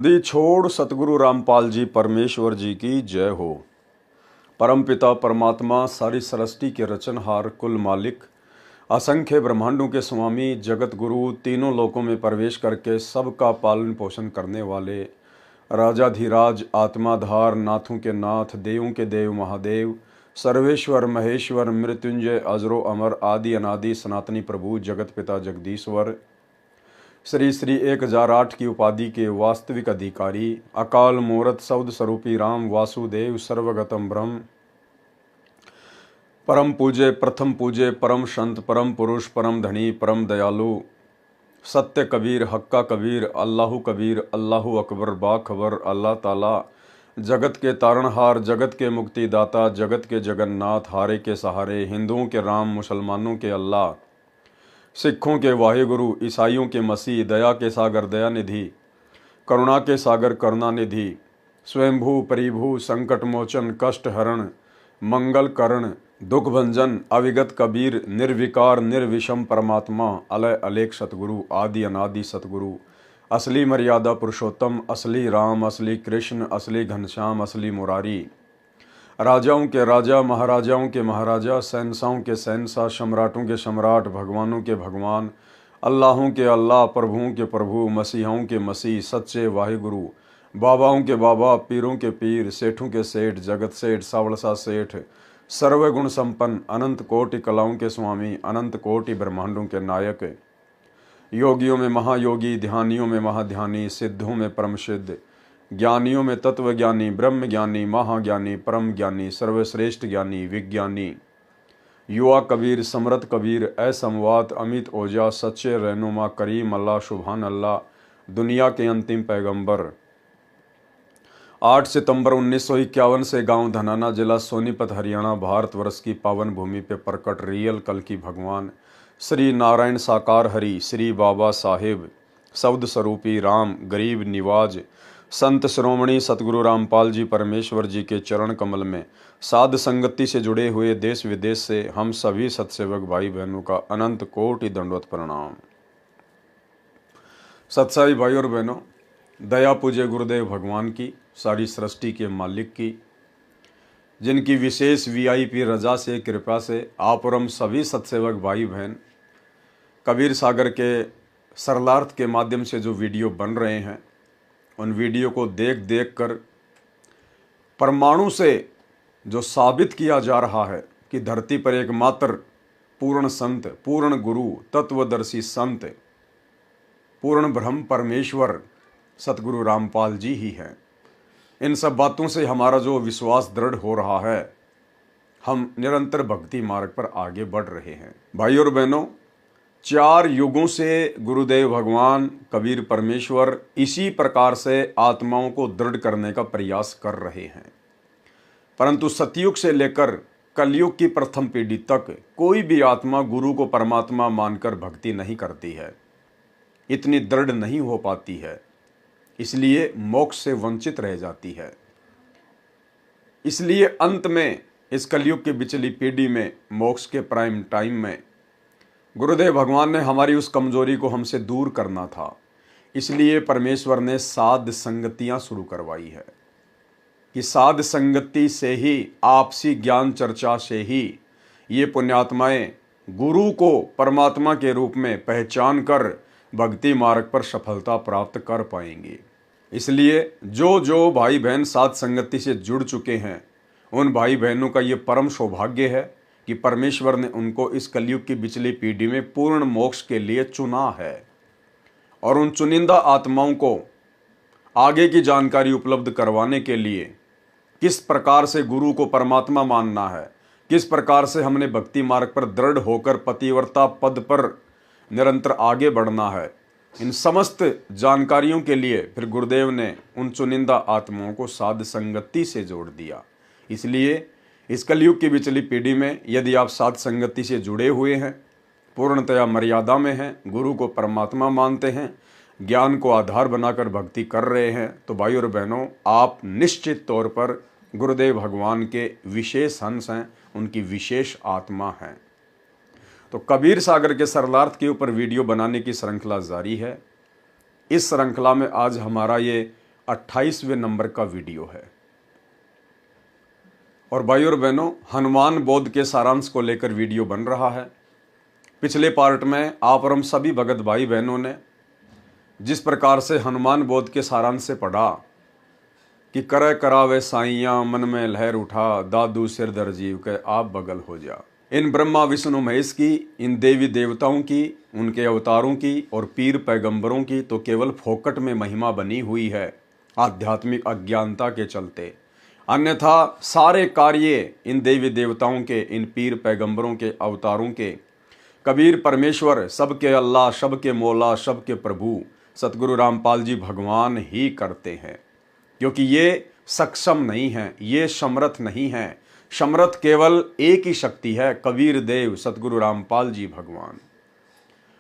दी छोड़ सतगुरु रामपाल जी परमेश्वर जी की जय हो। परम पिता परमात्मा सारी सृष्टि के रचनहार कुल मालिक असंख्य ब्रह्मांडों के स्वामी जगत गुरु तीनों लोकों में प्रवेश करके सबका पालन पोषण करने वाले राजाधिराज आत्माधार नाथों के नाथ देवों के देव महादेव सर्वेश्वर महेश्वर मृत्युंजय अजरो अमर आदि अनादि सनातनी प्रभु जगत पिता जगदीश्वर श्री श्री 1008 की उपाधि के वास्तविक अधिकारी अकाल मूर्त शब्द स्वरूपी राम वासुदेव सर्वगतम ब्रह्म परम पूज्य प्रथम पूज्य परम संत परम पुरुष परम धनी परम दयालु सत्य कबीर हक्का कबीर अल्लाहु कबीर अल्लाहु अकबर बाखबर अल्लाह ताला जगत के तारणहार जगत के मुक्तिदाता जगत के जगन्नाथ हारे के सहारे हिंदुओं के राम मुसलमानों के अल्लाह सिखों के वाहेगुरु ईसाइयों के मसीह दया के सागर दया निधि करुणा के सागर करुणा निधि स्वयंभू परिभू संकट मोचन कष्ट हरण मंगल करण दुख भंजन अविगत कबीर निर्विकार निर्विषम परमात्मा अलय अलेख सतगुरु आदि अनादि सतगुरु असली मर्यादा पुरुषोत्तम असली राम असली कृष्ण असली घनश्याम असली मुरारी राजाओं के राजा महाराजाओं के महाराजा शहंशाहों के शहंशाह सम्राटों के सम्राट भगवानों के भगवान अल्लाहों के अल्लाह प्रभुओं के प्रभु मसीहों के मसीह सच्चे वाहिगुरु बाबाओं के बाबा पीरों के पीर सेठों के सेठ जगत सेठ सावड़सा सेठ सर्वगुण संपन्न अनंत कोटि कलाओं के स्वामी अनंत कोटि ब्रह्मांडों के नायक योगियों में महायोगी ध्यानियों में महाध्यानी सिद्धों में परम सिद्ध ज्ञानियों में तत्व ज्ञानी ब्रह्म ज्ञानी महाज्ञानी परम ज्ञानी सर्वश्रेष्ठ ज्ञानी विज्ञानी युवा कबीर समरथ कबीर असमवात अमित ओजा सच्चे रहनुमा करीम अल्लाह सुभान अल्लाह दुनिया के अंतिम पैगंबर 8 सितंबर 1951 से गांव धनाना जिला सोनीपत हरियाणा भारतवर्ष की पावन भूमि पे प्रकट रियल कल की भगवान श्री नारायण साकार हरि श्री बाबा साहेब शब्द स्वरूपी राम गरीब निवाज संत श्रोमणी सतगुरु रामपाल जी परमेश्वर जी के चरण कमल में साध संगति से जुड़े हुए देश विदेश से हम सभी सत्सेवक भाई बहनों का अनंत कोटि दंडवत प्रणाम। सत्साई भाई और बहनों, दया पूज्य गुरुदेव भगवान की सारी सृष्टि के मालिक की जिनकी विशेष वीआईपी रजा से कृपा से आप और हम सभी सत्सेवक भाई बहन कबीर सागर के सरलार्थ के माध्यम से जो वीडियो बन रहे हैं उन वीडियो को देख देख कर परमाणु से जो साबित किया जा रहा है कि धरती पर एकमात्र पूर्ण संत पूर्ण गुरु तत्वदर्शी संत पूर्ण ब्रह्म परमेश्वर सतगुरु रामपाल जी ही हैं। इन सब बातों से हमारा जो विश्वास दृढ़ हो रहा है, हम निरंतर भक्ति मार्ग पर आगे बढ़ रहे हैं। भाई और बहनों, 4 युगों से गुरुदेव भगवान कबीर परमेश्वर इसी प्रकार से आत्माओं को दृढ़ करने का प्रयास कर रहे हैं, परंतु सतयुग से लेकर कलयुग की प्रथम पीढ़ी तक कोई भी आत्मा गुरु को परमात्मा मानकर भक्ति नहीं करती है, इतनी दृढ़ नहीं हो पाती है, इसलिए मोक्ष से वंचित रह जाती है। इसलिए अंत में इस कलयुग की बिचली पीढ़ी में मोक्ष के प्राइम टाइम में गुरुदेव भगवान ने हमारी उस कमजोरी को हमसे दूर करना था, इसलिए परमेश्वर ने साध संगतियां शुरू करवाई है कि साध संगति से ही आपसी ज्ञान चर्चा से ही ये पुण्यात्माएं गुरु को परमात्मा के रूप में पहचान कर भक्ति मार्ग पर सफलता प्राप्त कर पाएंगे। इसलिए जो जो भाई बहन साध संगति से जुड़ चुके हैं उन भाई बहनों का ये परम सौभाग्य है कि परमेश्वर ने उनको इस कलयुग की बिचली पीढ़ी में पूर्ण मोक्ष के लिए चुना है और उन चुनिंदा आत्माओं को आगे की जानकारी उपलब्ध करवाने के लिए किस प्रकार से गुरु को परमात्मा मानना है, किस प्रकार से हमने भक्ति मार्ग पर दृढ़ होकर पतिव्रता पद पर निरंतर आगे बढ़ना है, इन समस्त जानकारियों के लिए फिर गुरुदेव ने उन चुनिंदा आत्माओं को साध संगति से जोड़ दिया। इसलिए इस कलयुग की बिचली पीढ़ी में यदि आप साध संगति से जुड़े हुए हैं, पूर्णतया मर्यादा में हैं, गुरु को परमात्मा मानते हैं, ज्ञान को आधार बनाकर भक्ति कर रहे हैं, तो भाई और बहनों, आप निश्चित तौर पर गुरुदेव भगवान के विशेष अंश हैं, उनकी विशेष आत्मा हैं। तो कबीर सागर के सरलार्थ के ऊपर वीडियो बनाने की श्रृंखला जारी है। इस श्रृंखला में आज हमारा ये 28वें नंबर का वीडियो है। और भाई और बहनों, हनुमान बोध के सारांश को लेकर वीडियो बन रहा है। पिछले पार्ट में आप और हम सभी भगत भाई बहनों ने जिस प्रकार से हनुमान बोध के सारांश से पढ़ा कि करे करावे साइयां मन में लहर उठा, दादू सिर दर जीव के आप बगल हो जा। इन ब्रह्मा विष्णु महेश की, इन देवी देवताओं की, उनके अवतारों की और पीर पैगंबरों की तो केवल फोकट में महिमा बनी हुई है आध्यात्मिक अज्ञानता के चलते। अन्यथा सारे कार्य इन देवी देवताओं के, इन पीर पैगंबरों के अवतारों के, कबीर परमेश्वर, सबके अल्लाह, सबके मौला, सबके प्रभु सतगुरु रामपाल जी भगवान ही करते हैं, क्योंकि ये सक्षम नहीं हैं, ये समर्थ नहीं हैं। समर्थ केवल एक ही शक्ति है, कबीर देव सतगुरु रामपाल जी भगवान।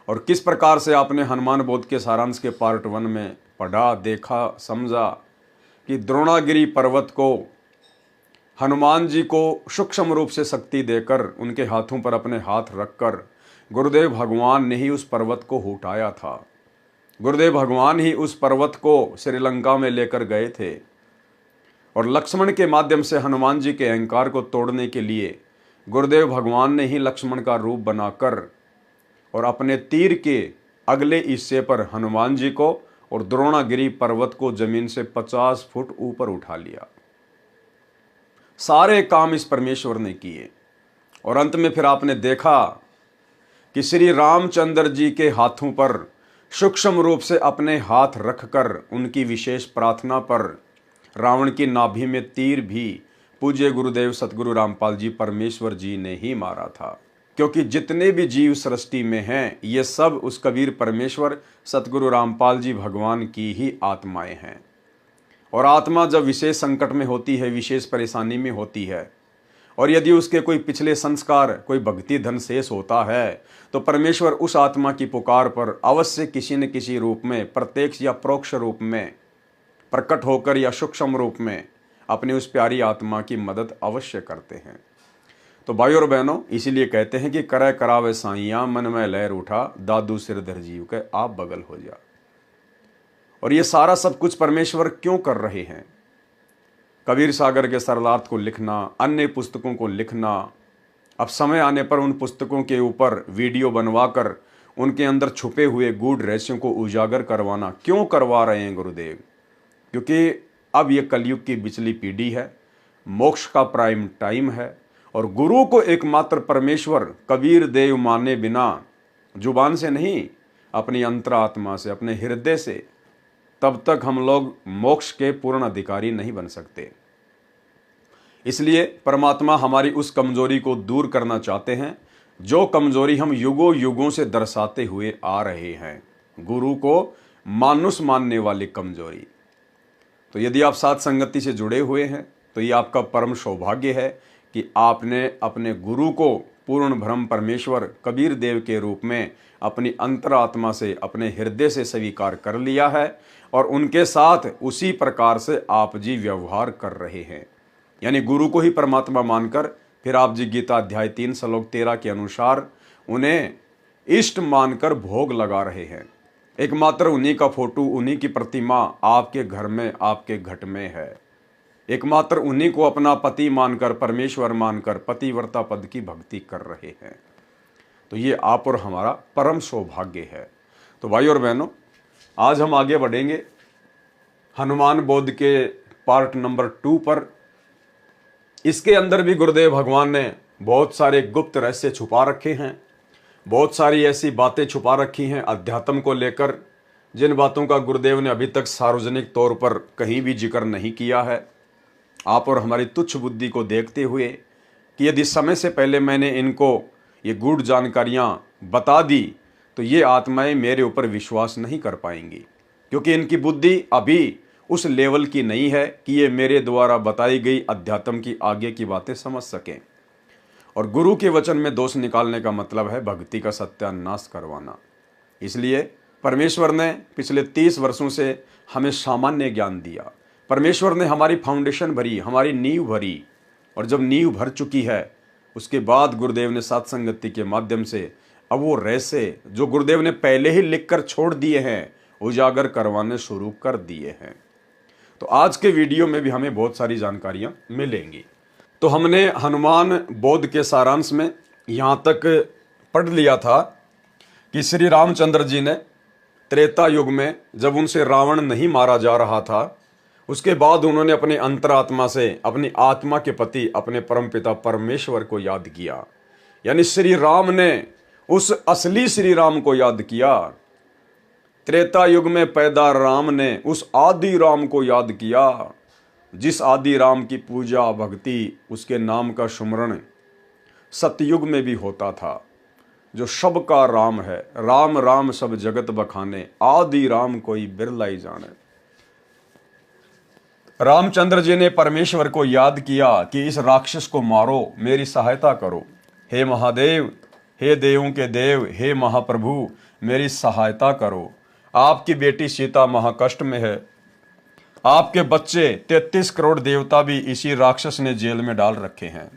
और किस प्रकार से आपने हनुमान बोध के सारांश के पार्ट 1 में पढ़ा, देखा, समझा कि द्रोणागिरी पर्वत को हनुमान जी को सूक्ष्म रूप से शक्ति देकर उनके हाथों पर अपने हाथ रखकर गुरुदेव भगवान ने ही उस पर्वत को उठाया था। गुरुदेव भगवान ही उस पर्वत को श्रीलंका में लेकर गए थे और लक्ष्मण के माध्यम से हनुमान जी के अहंकार को तोड़ने के लिए गुरुदेव भगवान ने ही लक्ष्मण का रूप बनाकर और अपने तीर के अगले हिस्से पर हनुमान जी को और द्रोणागिरी पर्वत को जमीन से 50 फुट ऊपर उठा लिया। सारे काम इस परमेश्वर ने किए। और अंत में फिर आपने देखा कि श्री रामचंद्र जी के हाथों पर सूक्ष्म रूप से अपने हाथ रखकर उनकी विशेष प्रार्थना पर रावण की नाभि में तीर भी पूज्य गुरुदेव सतगुरु रामपाल जी परमेश्वर जी ने ही मारा था। क्योंकि जितने भी जीव सृष्टि में हैं, ये सब उस कबीर परमेश्वर सतगुरु रामपाल जी भगवान की ही आत्माएं हैं। और आत्मा जब विशेष संकट में होती है, विशेष परेशानी में होती है, और यदि उसके कोई पिछले संस्कार, कोई भक्ति धन शेष होता है, तो परमेश्वर उस आत्मा की पुकार पर अवश्य किसी न किसी रूप में, प्रत्यक्ष या परोक्ष रूप में प्रकट होकर या सूक्ष्म रूप में अपनी उस प्यारी आत्मा की मदद अवश्य करते हैं। तो भाई और बहनों, इसीलिए कहते हैं कि करे करावे साइयां मन में लहर उठा, दादू सिर धर जीव के आप बगल हो जा। और ये सारा सब कुछ परमेश्वर क्यों कर रहे हैं? कबीर सागर के सरलार्थ को लिखना, अन्य पुस्तकों को लिखना, अब समय आने पर उन पुस्तकों के ऊपर वीडियो बनवाकर उनके अंदर छुपे हुए गूढ़ रहस्यों को उजागर करवाना क्यों करवा रहे हैं गुरुदेव? क्योंकि अब ये कलयुग की बिचली पीढ़ी है, मोक्ष का प्राइम टाइम है, और गुरु को एकमात्र परमेश्वर कबीर देव माने बिना, जुबान से नहीं, अपनी अंतरात्मा से, अपने हृदय से, तब तक हम लोग मोक्ष के पूर्ण अधिकारी नहीं बन सकते। इसलिए परमात्मा हमारी उस कमजोरी को दूर करना चाहते हैं, जो कमजोरी हम युगों युगों से दर्शाते हुए आ रहे हैं, गुरु को मानुष मानने वाली कमजोरी। तो यदि आप साथ संगति से जुड़े हुए हैं तो ये आपका परम सौभाग्य है कि आपने अपने गुरु को पूर्ण ब्रह्म परमेश्वर कबीर देव के रूप में अपनी अंतरात्मा से, अपने हृदय से स्वीकार कर लिया है, और उनके साथ उसी प्रकार से आप जी व्यवहार कर रहे हैं। यानी गुरु को ही परमात्मा मानकर फिर आप जी गीता अध्याय 3 श्लोक 13 के अनुसार उन्हें इष्ट मानकर भोग लगा रहे हैं। एकमात्र उन्हीं का फोटो, उन्हीं की प्रतिमा आपके घर में, आपके घट में है। एकमात्र उन्हीं को अपना पति मानकर, परमेश्वर मानकर पतिव्रता पद की भक्ति कर रहे हैं। तो ये आप और हमारा परम सौभाग्य है। तो भाई और बहनों, आज हम आगे बढ़ेंगे हनुमान बोध के पार्ट नंबर 2 पर। इसके अंदर भी गुरुदेव भगवान ने बहुत सारे गुप्त रहस्य छुपा रखे हैं, बहुत सारी ऐसी बातें छुपा रखी हैं अध्यात्म को लेकर, जिन बातों का गुरुदेव ने अभी तक सार्वजनिक तौर पर कहीं भी जिक्र नहीं किया है। आप और हमारी तुच्छ बुद्धि को देखते हुए कि यदि समय से पहले मैंने इनको ये गूढ़ जानकारियां बता दी तो ये आत्माएं मेरे ऊपर विश्वास नहीं कर पाएंगी, क्योंकि इनकी बुद्धि अभी उस लेवल की नहीं है कि ये मेरे द्वारा बताई गई अध्यात्म की आगे की बातें समझ सकें। और गुरु के वचन में दोष निकालने का मतलब है भक्ति का सत्यानाश करवाना। इसलिए परमेश्वर ने पिछले 30 वर्षों से हमें सामान्य ज्ञान दिया। परमेश्वर ने हमारी फाउंडेशन भरी, हमारी नींव भरी, और जब नींव भर चुकी है उसके बाद गुरुदेव ने सत्संगति के माध्यम से अब वो रहस्य जो गुरुदेव ने पहले ही लिखकर छोड़ दिए हैं, उजागर करवाने शुरू कर दिए हैं। तो आज के वीडियो में भी हमें बहुत सारी जानकारियां मिलेंगी। तो हमने हनुमान बोध के सारांश में यहाँ तक पढ़ लिया था कि श्री रामचंद्र जी ने त्रेता युग में जब उनसे रावण नहीं मारा जा रहा था, उसके बाद उन्होंने अपने अंतरात्मा से अपनी आत्मा के पति अपने परमपिता परमेश्वर को याद किया। यानी श्री राम ने उस असली श्री राम को याद किया। त्रेता युग में पैदा राम ने उस आदि राम को याद किया, जिस आदि राम की पूजा भक्ति, उसके नाम का सुमरण सतयुग में भी होता था। जो सब का राम है, राम राम सब जगत बखाने, आदि राम कोई बिरला ही जाने। रामचंद्र जी ने परमेश्वर को याद किया कि इस राक्षस को मारो, मेरी सहायता करो। हे महादेव, हे देवों के देव, हे महाप्रभु, मेरी सहायता करो। आपकी बेटी सीता महाकष्ट में है। आपके बच्चे 33 करोड़ देवता भी इसी राक्षस ने जेल में डाल रखे हैं।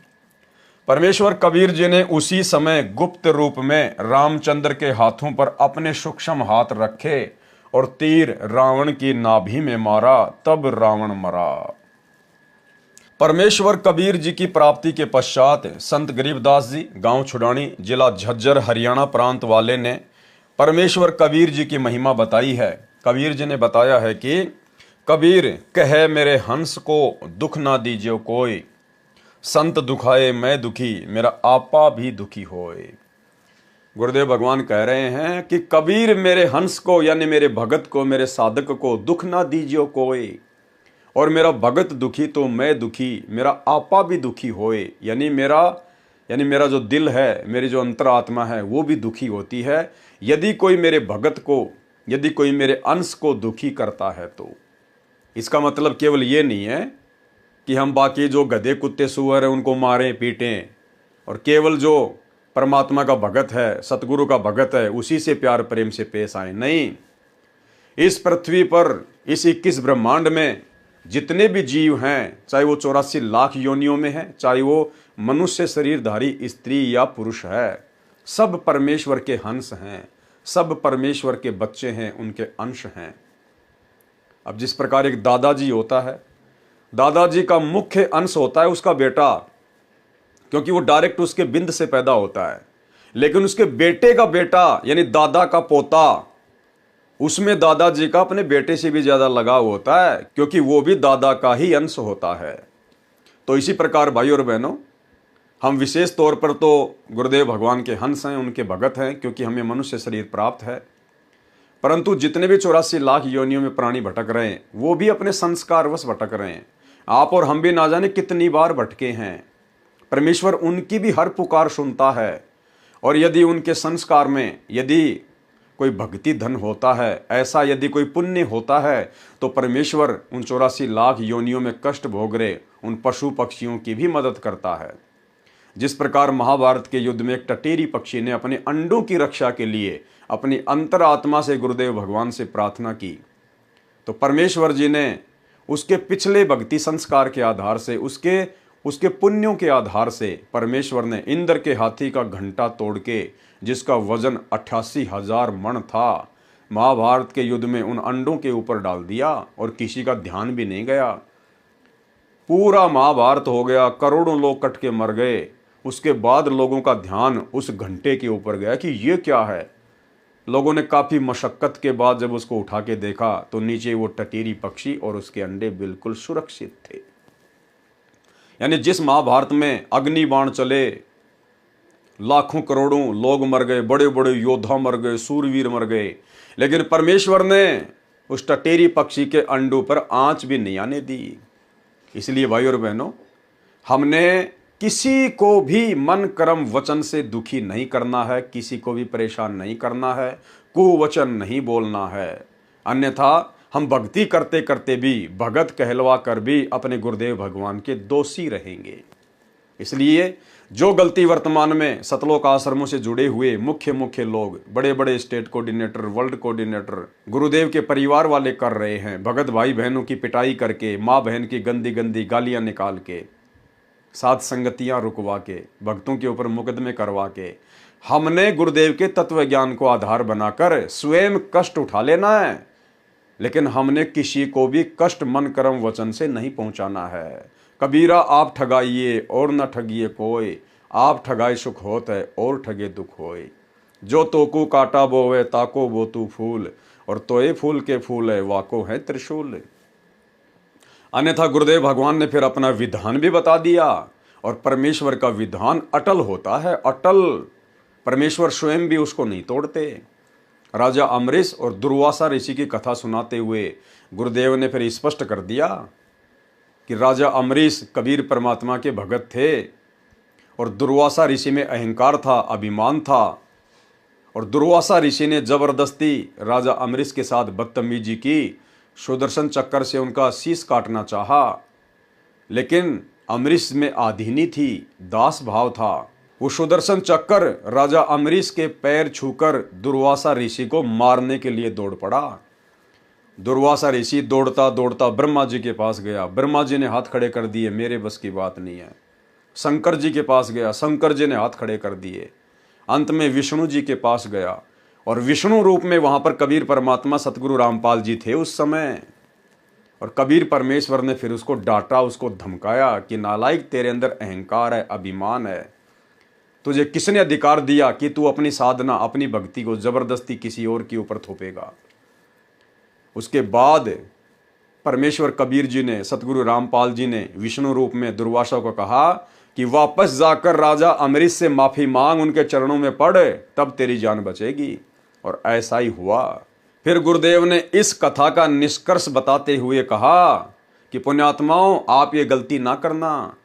परमेश्वर कबीर जी ने उसी समय गुप्त रूप में रामचंद्र के हाथों पर अपने सूक्ष्म हाथ रखे और तीर रावण की नाभि में मारा, तब रावण मरा। परमेश्वर कबीर जी की प्राप्ति के पश्चात संत गरीबदास जी, गांव छुड़ानी, जिला झज्जर, हरियाणा प्रांत वाले ने परमेश्वर कबीर जी की महिमा बताई है। कबीर जी ने बताया है कि कबीर कहे मेरे हंस को दुख ना दीजिए कोई, संत दुखाए मैं दुखी, मेरा आपा भी दुखी होए। गुरुदेव भगवान कह रहे हैं कि कबीर मेरे हंस को, यानी मेरे भगत को, मेरे साधक को दुख ना दीजिए कोई, और मेरा भगत दुखी तो मैं दुखी, मेरा आपा भी दुखी होए। यानी मेरा जो दिल है, मेरी जो अंतरात्मा है, वो भी दुखी होती है यदि कोई मेरे भगत को, यदि कोई मेरे अंश को दुखी करता है। तो इसका मतलब केवल ये नहीं है कि हम बाकी जो गधे कुत्ते सुअर हैं उनको मारें पीटें, और केवल जो परमात्मा का भगत है, सतगुरु का भगत है, उसी से प्यार प्रेम से पेश आए। नहीं, इस पृथ्वी पर, इस 21 ब्रह्मांड में जितने भी जीव हैं, चाहे वो 84 लाख योनियों में है, चाहे वो मनुष्य शरीरधारी स्त्री या पुरुष है, सब परमेश्वर के हंस हैं, सब परमेश्वर के बच्चे हैं, उनके अंश हैं। अब जिस प्रकार एक दादाजी होता है, दादाजी का मुख्य अंश होता है उसका बेटा, क्योंकि वो डायरेक्ट उसके बिंद से पैदा होता है। लेकिन उसके बेटे का बेटा यानी दादा का पोता, उसमें दादाजी का अपने बेटे से भी ज्यादा लगाव होता है, क्योंकि वो भी दादा का ही अंश होता है। तो इसी प्रकार भाई और बहनों, हम विशेष तौर पर तो गुरुदेव भगवान के हंस हैं, उनके भगत हैं, क्योंकि हमें मनुष्य शरीर प्राप्त है। परंतु जितने भी 84 लाख योनियों में प्राणी भटक रहे हैं, वो भी अपने संस्कारवश भटक रहे हैं। आप और हम भी ना जाने कितनी बार भटके हैं। परमेश्वर उनकी भी हर पुकार सुनता है, और यदि उनके संस्कार में यदि कोई भक्ति धन होता है, ऐसा यदि कोई पुण्य होता है, तो परमेश्वर उन 84 लाख योनियों में कष्ट भोग रहे उन पशु पक्षियों की भी मदद करता है। जिस प्रकार महाभारत के युद्ध में एक टटेरी पक्षी ने अपने अंडों की रक्षा के लिए अपनी अंतरात्मा से गुरुदेव भगवान से प्रार्थना की, तो परमेश्वर जी ने उसके पिछले भक्ति संस्कार के आधार से, उसके पुण्यों के आधार से परमेश्वर ने इंद्र के हाथी का घंटा तोड़ के, जिसका वजन 88,000 मण था, महाभारत के युद्ध में उन अंडों के ऊपर डाल दिया, और किसी का ध्यान भी नहीं गया। पूरा महाभारत हो गया, करोड़ों लोग कट के मर गए। उसके बाद लोगों का ध्यान उस घंटे के ऊपर गया कि ये क्या है। लोगों ने काफी मशक्कत के बाद जब उसको उठा के देखा, तो नीचे वो टटीरी पक्षी और उसके अंडे बिल्कुल सुरक्षित थे। यानी जिस महाभारत में अग्नि बाण चले, लाखों करोड़ों लोग मर गए, बड़े बड़े योद्धा मर गए, सूरवीर मर गए, लेकिन परमेश्वर ने उस टटेरी पक्षी के अंडों पर आंच भी नहीं आने दी। इसलिए भाई और बहनों, हमने किसी को भी मन कर्म वचन से दुखी नहीं करना है, किसी को भी परेशान नहीं करना है, कुवचन नहीं बोलना है। अन्यथा हम भक्ति करते करते भी, भगत कहलवा कर भी अपने गुरुदेव भगवान के दोषी रहेंगे। इसलिए जो गलती वर्तमान में सतलोक आश्रमों से जुड़े हुए मुख्य लोग, बड़े बड़े स्टेट कोऑर्डिनेटर, वर्ल्ड कोऑर्डिनेटर, गुरुदेव के परिवार वाले कर रहे हैं, भगत भाई बहनों की पिटाई करके, माँ बहन की गंदी गंदी गालियां निकाल के, साथ संगतियां रुकवा के, भक्तों के ऊपर मुकदमे करवा के, हमने गुरुदेव के तत्व ज्ञान को आधार बनाकर स्वयं कष्ट उठा लेना है। लेकिन हमने किसी को भी कष्ट मन कर्म वचन से नहीं पहुंचाना है। कबीरा आप ठगाइए और न ठगिए कोई, आप ठगाए सुख होत है और ठगे दुख होए। जो तोकू काटा बोवे ताको बो तू फूल, और तोए फूल के फूल है वाको है त्रिशूल। अन्यथा गुरुदेव भगवान ने फिर अपना विधान भी बता दिया, और परमेश्वर का विधान अटल होता है, अटल। परमेश्वर स्वयं भी उसको नहीं तोड़ते। राजा अमरीश और दुर्वासा ऋषि की कथा सुनाते हुए गुरुदेव ने फिर स्पष्ट कर दिया कि राजा अमरीश कबीर परमात्मा के भगत थे, और दुर्वासा ऋषि में अहंकार था, अभिमान था, और दुर्वासा ऋषि ने जबरदस्ती राजा अमरीश के साथ बदतमीजी की, सुदर्शन चक्कर से उनका शीश काटना चाहा। लेकिन अमरीश में आधीनी थी, दास भाव था। वो सुदर्शन चक्कर राजा अमरीश के पैर छूकर दुर्वासा ऋषि को मारने के लिए दौड़ पड़ा। दुर्वासा ऋषि दौड़ता दौड़ता ब्रह्मा जी के पास गया। ब्रह्मा जी ने हाथ खड़े कर दिए, मेरे बस की बात नहीं है। शंकर जी के पास गया, शंकर जी ने हाथ खड़े कर दिए। अंत में विष्णु जी के पास गया, और विष्णु रूप में वहां पर कबीर परमात्मा सतगुरु रामपाल जी थे उस समय। और कबीर परमेश्वर ने फिर उसको डांटा, उसको धमकाया कि नालायक, तेरे अंदर अहंकार है, अभिमान है। तुझे किसने अधिकार दिया कि तू अपनी साधना, अपनी भक्ति को जबरदस्ती किसी और के ऊपर थोपेगा। उसके बाद परमेश्वर कबीर जी ने, सतगुरु रामपाल जी ने विष्णु रूप में दुर्वासा को कहा कि वापस जाकर राजा अमरीश से माफी मांग, उनके चरणों में पड़, तब तेरी जान बचेगी। और ऐसा ही हुआ। फिर गुरुदेव ने इस कथा का निष्कर्ष बताते हुए कहा कि पुण्यात्माओं, आप ये गलती ना करना।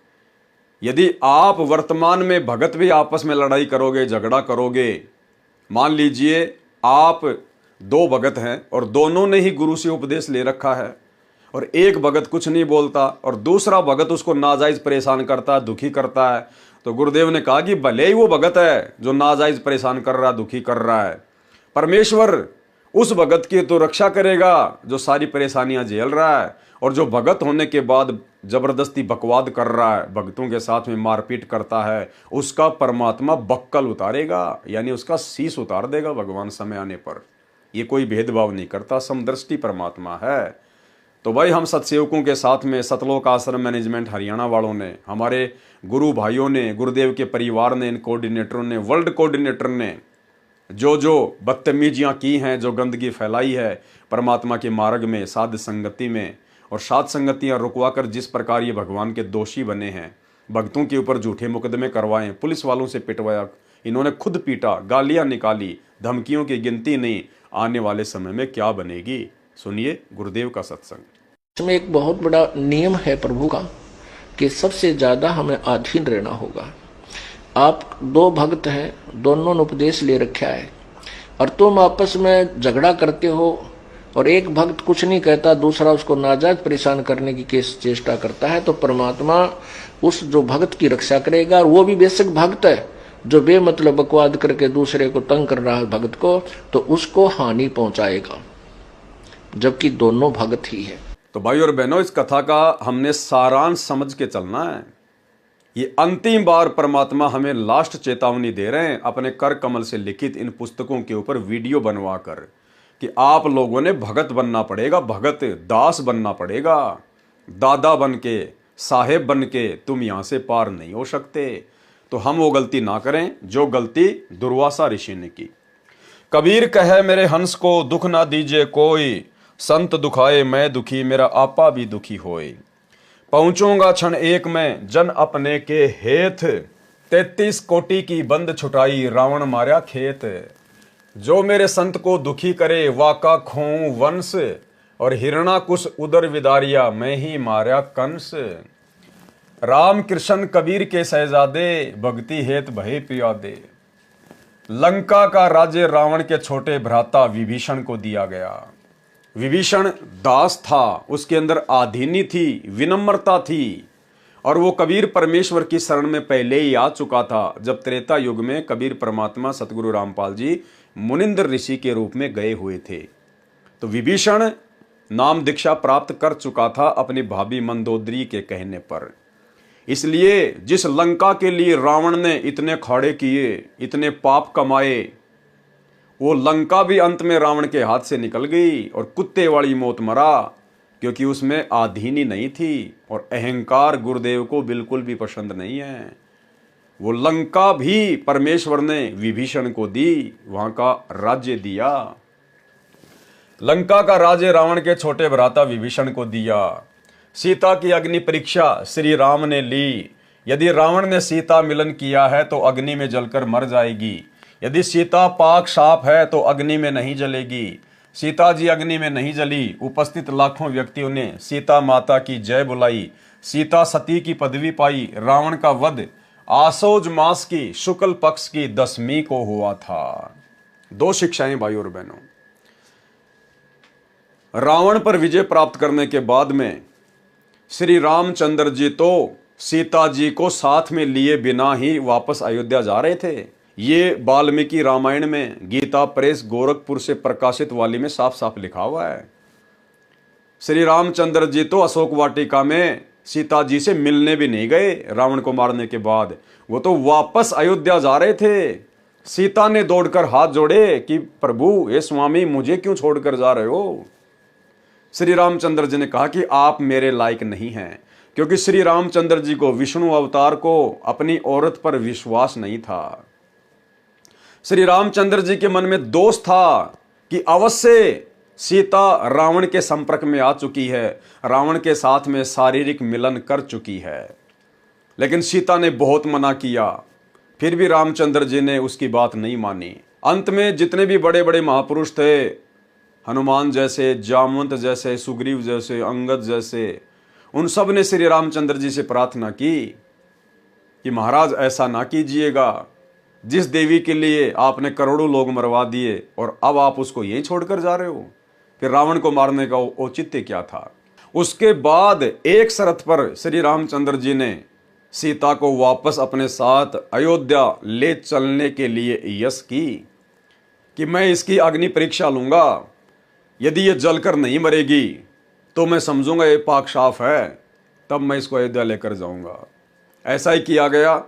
यदि आप वर्तमान में भगत भी आपस में लड़ाई करोगे, झगड़ा करोगे, मान लीजिए आप दो भगत हैं और दोनों ने ही गुरु से उपदेश ले रखा है, और एक भगत कुछ नहीं बोलता और दूसरा भगत उसको नाजायज परेशान करता है, दुखी करता है, तो गुरुदेव ने कहा कि भले ही वो भगत है जो नाजायज परेशान कर रहा है, दुखी कर रहा है, परमेश्वर उस भगत की तो रक्षा करेगा जो सारी परेशानियां झेल रहा है, और जो भगत होने के बाद जबरदस्ती बकवाद कर रहा है, भक्तों के साथ में मारपीट करता है, उसका परमात्मा बक्कल उतारेगा, यानी उसका शीश उतार देगा भगवान समय आने पर। ये कोई भेदभाव नहीं करता, समदृष्टि परमात्मा है। तो भाई, हम सत्सेवकों के साथ में सतलोक आश्रम मैनेजमेंट हरियाणा वालों ने, हमारे गुरु भाइयों ने, गुरुदेव के परिवार ने, इन कोऑर्डिनेटरों ने, वर्ल्ड कोऑर्डिनेटर ने जो बदतमीजियाँ की हैं, जो गंदगी फैलाई है परमात्मा के मार्ग में, साध संगति में, और साध संगतियाँ रुकवा कर जिस प्रकार ये भगवान के दोषी बने हैं, भक्तों के ऊपर झूठे मुकदमे करवाएं, पुलिस वालों से पिटवाया, इन्होंने खुद पीटा, गालियाँ निकाली, धमकियों की गिनती नहीं। आने वाले समय में क्या बनेगी, सुनिए गुरुदेव का सत्संग। इसमें एक बहुत बड़ा नियम है प्रभु का कि सबसे ज्यादा हमें अधीन रहना होगा। आप दो भक्त हैं, दोनों ने उपदेश ले रखा है, और तुम आपस में झगड़ा करते हो, और एक भक्त कुछ नहीं कहता, दूसरा उसको नाजायज परेशान करने की चेष्टा करता है, तो परमात्मा उस जो भक्त की रक्षा करेगा। और वो भी बेशक भक्त है जो बेमतलब बकवाद करके दूसरे को तंग कर रहा है भक्त को, तो उसको हानि पहुंचाएगा, जबकि दोनों भक्त ही है। तो भाई और बहनों, इस कथा का हमने सारांश समझ के चलना है। ये अंतिम बार परमात्मा हमें लास्ट चेतावनी दे रहे हैं अपने कर कमल से लिखित इन पुस्तकों के ऊपर वीडियो बनवा कर, कि आप लोगों ने भगत बनना पड़ेगा, भगत दास बनना पड़ेगा। दादा बन के, साहेब बन के तुम यहां से पार नहीं हो सकते। तो हम वो गलती ना करें जो गलती दुर्वासा ऋषि ने की। कबीर कहे मेरे हंस को दुख ना दीजिए कोई, संत दुखाए मैं दुखी मेरा आपा भी दुखी होए। पहुंचूंगा क्षण एक में जन अपने के हेत, 33 कोटि की बंद छुटाई रावण मार्या खेत। जो मेरे संत को दुखी करे वाका खोऊं वंश, और हिरणाकुश उदर विदारिया मैं ही मार्या कंस। राम कृष्ण कबीर के शहजादे, भक्ति हेत भय पियादे। लंका का राज्य रावण के छोटे भ्राता विभीषण को दिया गया। विभीषण दास था, उसके अंदर आधीनी थी, विनम्रता थी, और वो कबीर परमेश्वर की शरण में पहले ही आ चुका था। जब त्रेता युग में कबीर परमात्मा सतगुरु रामपाल जी मुनिंद्र ऋषि के रूप में गए हुए थे, तो विभीषण नाम दीक्षा प्राप्त कर चुका था अपनी भाभी मंदोदरी के कहने पर। इसलिए जिस लंका के लिए रावण ने इतने खाड़े किए, इतने पाप कमाए, वो लंका भी अंत में रावण के हाथ से निकल गई और कुत्ते वाली मौत मरा, क्योंकि उसमें आधीन ही नहीं थी और अहंकार गुरुदेव को बिल्कुल भी पसंद नहीं है। वो लंका भी परमेश्वर ने विभीषण को दी, वहां का राज्य दिया। लंका का राज्य रावण के छोटे भ्राता विभीषण को दिया। सीता की अग्नि परीक्षा श्री राम ने ली। यदि रावण ने सीता मिलन किया है तो अग्नि में जलकर मर जाएगी। यदि सीता पाक साफ है तो अग्नि में नहीं जलेगी। सीता जी अग्नि में नहीं जली। उपस्थित लाखों व्यक्तियों ने सीता माता की जय बुलाई। सीता सती की पदवी पाई। रावण का वध आसोज मास की शुक्ल पक्ष की 10वीं को हुआ था। 2 शिक्षाएं भाई और बहनों। रावण पर विजय प्राप्त करने के बाद में श्री रामचंद्र जी तो सीता जी को साथ में लिए बिना ही वापस अयोध्या जा रहे थे। ये वाल्मीकि रामायण में गीता प्रेस गोरखपुर से प्रकाशित वाली में साफ साफ लिखा हुआ है। श्री रामचंद्र जी तो अशोक वाटिका में सीता जी से मिलने भी नहीं गए। रावण को मारने के बाद वो तो वापस अयोध्या जा रहे थे। सीता ने दौड़कर हाथ जोड़े कि प्रभु, हे स्वामी, मुझे क्यों छोड़कर जा रहे हो। श्री रामचंद्र जी ने कहा कि आप मेरे लायक नहीं हैं, क्योंकि श्री रामचंद्र जी को विष्णु अवतार को अपनी औरत पर विश्वास नहीं था। श्री रामचंद्र जी के मन में दोष था कि अवश्य सीता रावण के संपर्क में आ चुकी है, रावण के साथ में शारीरिक मिलन कर चुकी है। लेकिन सीता ने बहुत मना किया, फिर भी रामचंद्र जी ने उसकी बात नहीं मानी। अंत में जितने भी बड़े बड़े महापुरुष थे, हनुमान जैसे, जामवंत जैसे, सुग्रीव जैसे, अंगद जैसे, उन सब ने श्री रामचंद्र जी से प्रार्थना की कि महाराज ऐसा ना कीजिएगा। जिस देवी के लिए आपने करोड़ों लोग मरवा दिए और अब आप उसको यहीं छोड़कर जा रहे हो, फिर रावण को मारने का औचित्य क्या था। उसके बाद एक शर्त पर श्री रामचंद्र जी ने सीता को वापस अपने साथ अयोध्या ले चलने के लिए यश की कि मैं इसकी अग्नि परीक्षा लूंगा। यदि ये जलकर नहीं मरेगी तो मैं समझूंगा ये पाक साफ है, तब मैं इसको अयोध्या लेकर जाऊंगा। ऐसा ही किया गया।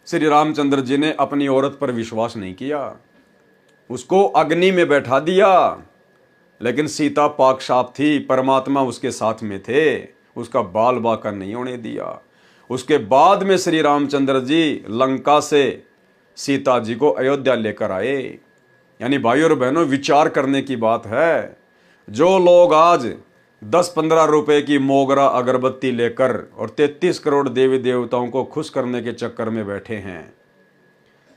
श्री रामचंद्र जी ने अपनी औरत पर विश्वास नहीं किया, उसको अग्नि में बैठा दिया। लेकिन सीता पाक साफ थी, परमात्मा उसके साथ में थे, उसका बाल बाका नहीं होने दिया। उसके बाद में श्री रामचंद्र जी लंका से सीता जी को अयोध्या लेकर आए। यानी भाई और बहनों, विचार करने की बात है। जो लोग आज 10-15 रुपए की मोगरा अगरबत्ती लेकर और 33 करोड़ देवी देवताओं को खुश करने के चक्कर में बैठे हैं,